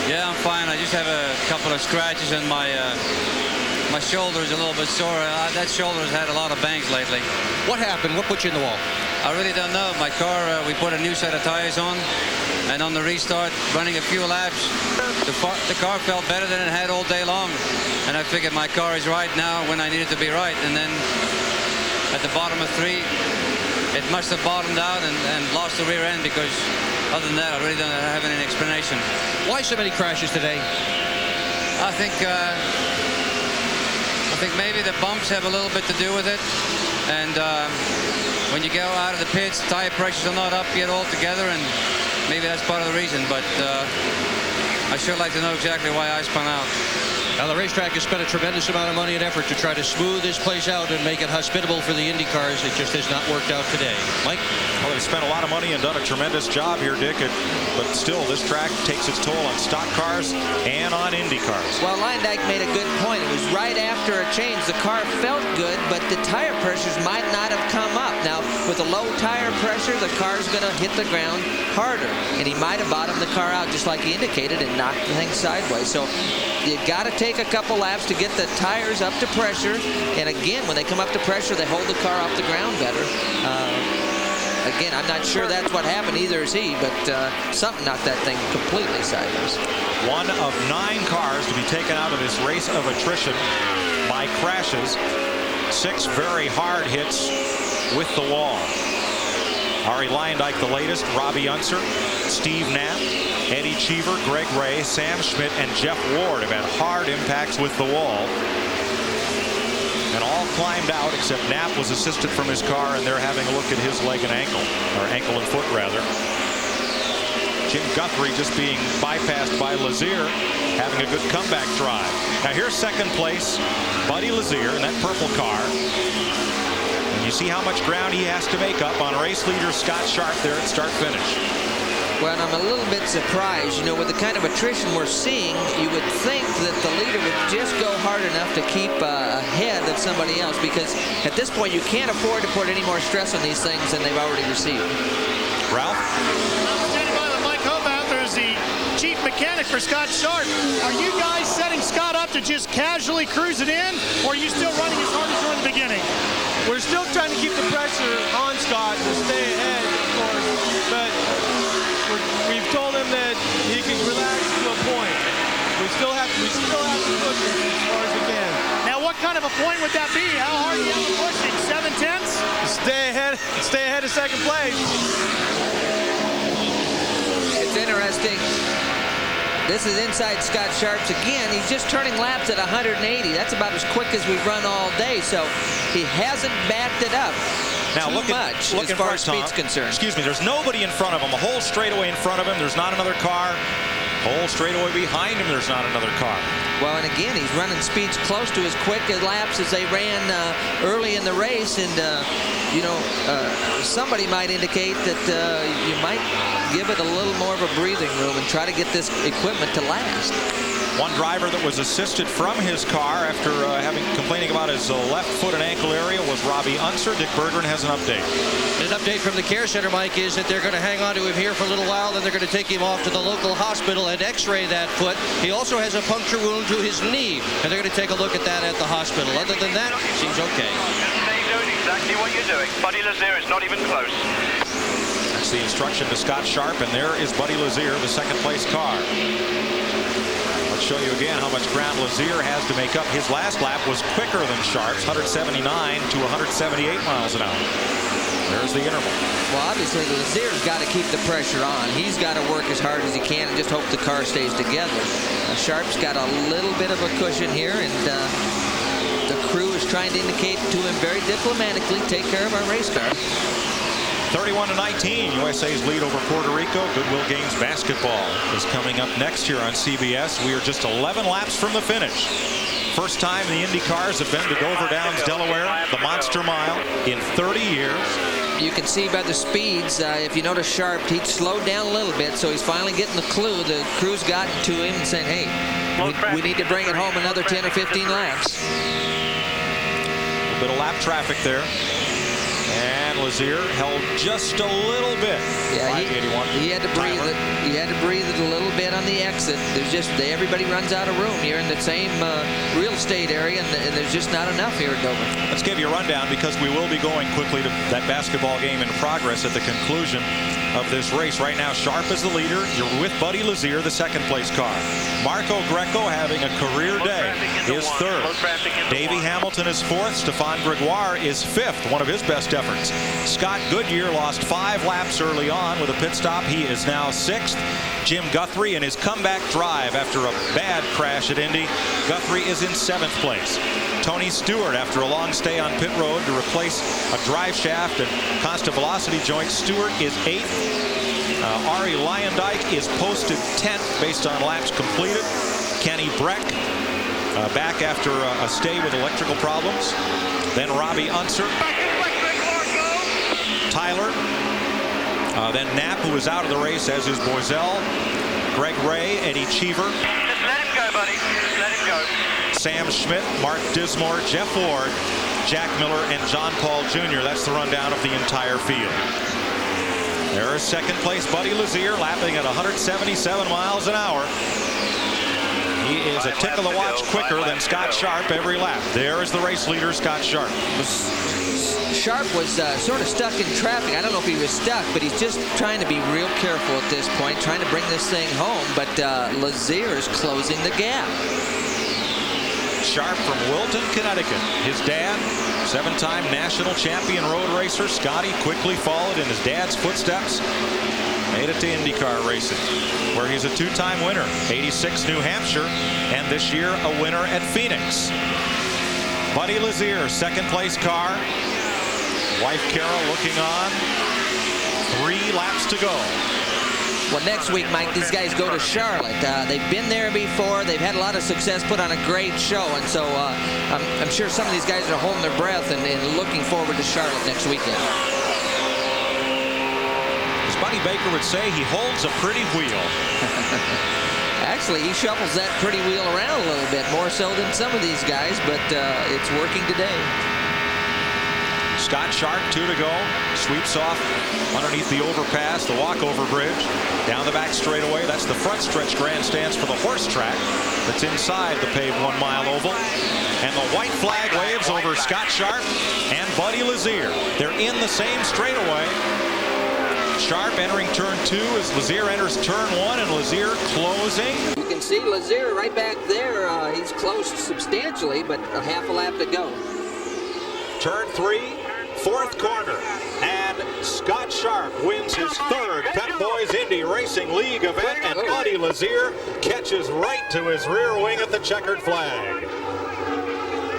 Yeah, I'm fine. I just have a couple of scratches and my shoulder is a little bit sore. That shoulder has had a lot of bangs lately. What happened? What put you in the wall? I really don't know. My car, we put a new set of tires on, and on the restart, running a few laps, the car felt better than it had all day long. And I figured my car is right now when I need it to be right. And then at the bottom of 3, it must have bottomed out and lost the rear end, because other than that, I really don't have any explanation. Why so many crashes today? I think maybe the bumps have a little bit to do with it. And when you go out of the pits, tire pressures are not up yet altogether, and maybe that's part of the reason. But I sure like to know exactly why I spun out. Now, the racetrack has spent a tremendous amount of money and effort to try to smooth this place out and make it hospitable for the Indy cars. It just has not worked out today. Mike? Well, they've spent a lot of money and done a tremendous job here, Dick. But still, this track takes its toll on stock cars and on Indy cars. Well, Lyondike made a good point. It was right after a change. The car felt good, but the tire pressures might not have come up. Now, with a low tire pressure, the car's going to hit the ground harder. And he might have bottomed the car out just like he indicated and knocked the thing sideways. So you got to take a couple laps to get the tires up to pressure. And again, when they come up to pressure, they hold the car off the ground better. Again, I'm not sure that's what happened, either is he, but something knocked that thing completely sideways. One of 9 cars to be taken out of this race of attrition by crashes. 6 very hard hits with the wall. Ari Lyondike the latest, Robbie Unser, Steve Knapp, Eddie Cheever, Greg Ray, Sam Schmidt, and Jeff Ward have had hard impacts with the wall. And all climbed out, except Knapp was assisted from his car, and they're having a look at his leg and ankle, or ankle and foot rather. Jim Guthrie just being bypassed by Lazier, having a good comeback drive. Now here's second place, Buddy Lazier in that purple car. And you see how much ground he has to make up on race leader Scott Sharp there at start-finish. Well, and I'm a little bit surprised. You know, with the kind of attrition we're seeing, you would think that the leader would just go hard enough to keep ahead of somebody else, because at this point you can't afford to put any more stress on these things than they've already received. Ralph? I'm standing by with Mike Hobath. There's the chief mechanic for Scott Sharp. Are you guys setting Scott up to just casually cruise it in, or are you still running as hard as you were in the beginning? We're still trying to keep the pressure on Scott to stay ahead, of course, but we've told him that he can relax to a point. We still have to push him as far as we can. Now, what kind of a point would that be? How hard are you pushing? 7/10? Stay ahead of second place. It's interesting. This is inside Scott Sharp's again. He's just turning laps at 180. That's about as quick as we've run all day, so he hasn't backed it up. Now look much as far as speed's concerned. Excuse me, there's nobody in front of him. A whole straightaway in front of him. There's not another car. Whole straightaway behind him. There's not another car. Well, and again, he's running speeds close to as quick as laps as they ran early in the race. And, you know, somebody might indicate that you might give it a little more of a breathing room and try to get this equipment to last. One driver that was assisted from his car after complaining about his left foot and ankle area was Robbie Unser. Dick Berggren has an update. An update from the care center, Mike, is that they're going to hang on to him here for a little while, then they're going to take him off to the local hospital and x-ray that foot. He also has a puncture wound to his knee, and they're going to take a look at that at the hospital. Other than that, seems okay. Stay doing exactly what you're doing. Buddy Lazier is not even close. That's the instruction to Scott Sharp, and there is Buddy Lazier, the second place car. Let's show you again how much ground Lazier has to make up. His last lap was quicker than Sharp's, 179 to 178 miles an hour. There's the interval. Well, obviously, Lazier's got to keep the pressure on. He's got to work as hard as he can and just hope the car stays together. Sharp's got a little bit of a cushion here, and the crew is trying to indicate to him very diplomatically, take care of our race car. 31-19, USA's lead over Puerto Rico. Goodwill Games basketball is coming up next here on CBS. We are just 11 laps from the finish. First time the Indy cars have been to Dover Downs, Delaware, the Monster Mile, in 30 years. You can see by the speeds, if you notice Sharp, he'd slowed down a little bit, so he's finally getting the clue. The crew's gotten to him and saying, hey, we need to bring it home another 10 or 15 laps. A bit of lap traffic there. And Lazier held just a little bit. Yeah, he had to breathe it. He had to breathe it a little bit on the exit. There's just everybody runs out of room here in the same real estate area, and there's just not enough here at Dover. Let's give you a rundown because we will be going quickly to that basketball game in progress at the conclusion of this race. Right now, Sharp is the leader. You're with Buddy Lazier, the second place car. Marco Greco having a career day is third. Davey Hamilton is fourth. Stefan Gregoire is fifth, one of his best efforts. Scott Goodyear lost 5 laps early on with a pit stop. He is now sixth. Jim Guthrie in his comeback drive after a bad crash at Indy. Guthrie is in 7th place. Tony Stewart, after a long stay on pit road to replace a drive shaft and constant velocity joint, Stewart is 8th. Ari Lyondike is posted 10th based on laps completed. Kenny Breck back after a stay with electrical problems. Then Robbie Unser. Tyler. Then Knapp, who is out of the race, as is Boiselle. Greg Ray, Eddie Cheever. Just let him go, buddy. Just let him go. Sam Schmidt, Mark Dismore, Jeff Ward, Jack Miller, and John Paul Jr. That's the rundown of the entire field. There is second place Buddy Lazier, lapping at 177 miles an hour. He is a tick of the watch quicker than Scott Sharp every lap. There is the race leader, Scott Sharp. Sharp was sort of stuck in traffic. I don't know if he was stuck, but he's just trying to be real careful at this point, trying to bring this thing home. But Lazier is closing the gap. Sharp from Wilton, Connecticut. His dad, 7-time national champion road racer. Scotty quickly followed in his dad's footsteps. Made it to IndyCar racing, where he's a 2-time winner. 86 New Hampshire, and this year a winner at Phoenix. Buddy Lazier, second place car. Wife Carol looking on. 3 laps to go. Well, next week, Mike, these guys go to Charlotte. They've been there before. They've had a lot of success, put on a great show. And so I'm sure some of these guys are holding their breath and looking forward to Charlotte next weekend. As Buddy Baker would say, he holds a pretty wheel. Actually, he shuffles that pretty wheel around a little bit, more so than some of these guys, but it's working today. Scott Sharp, 2 to go. Sweeps off underneath the overpass, the walkover bridge. Down the back straightaway. That's the front stretch grandstands for the horse track that's inside the paved 1 mile oval. And the white flag waves over Scott Sharp and Buddy Lazier. They're in the same straightaway. Sharp entering turn 2 as Lazier enters turn 1, and Lazier closing. You can see Lazier right back there. He's close substantially, but a half a lap to go. Turn 3, 4th corner, and Scott Sharp wins his 3rd Pep Boys Indy Racing League event, and Buddy Lazier catches right to his rear wing at the checkered flag.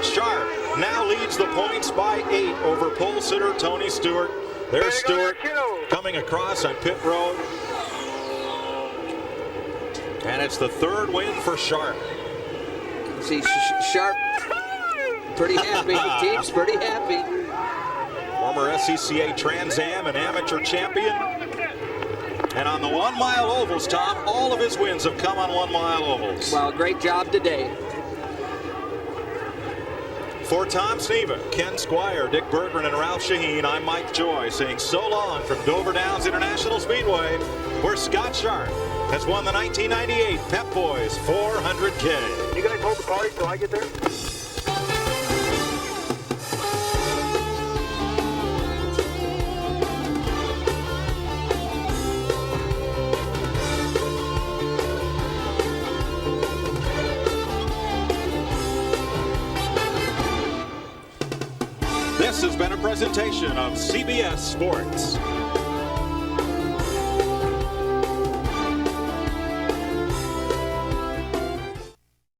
Sharp now leads the points by 8 over pole sitter Tony Stewart. There's Stewart coming across on pit road, and it's the 3rd win for Sharp. See Sharp pretty happy. The team's pretty happy. Former SCCA Trans Am and amateur champion. And on the 1 mile ovals, Tom, all of his wins have come on 1 mile ovals. Well, great job today. For Tom Sneva, Ken Squire, Dick Berggren, and Ralph Shaheen, I'm Mike Joy saying so long from Dover Downs International Speedway, where Scott Sharp has won the 1998 Pep Boys 400K. You guys hold the party till I get there? This has been a presentation of CBS Sports.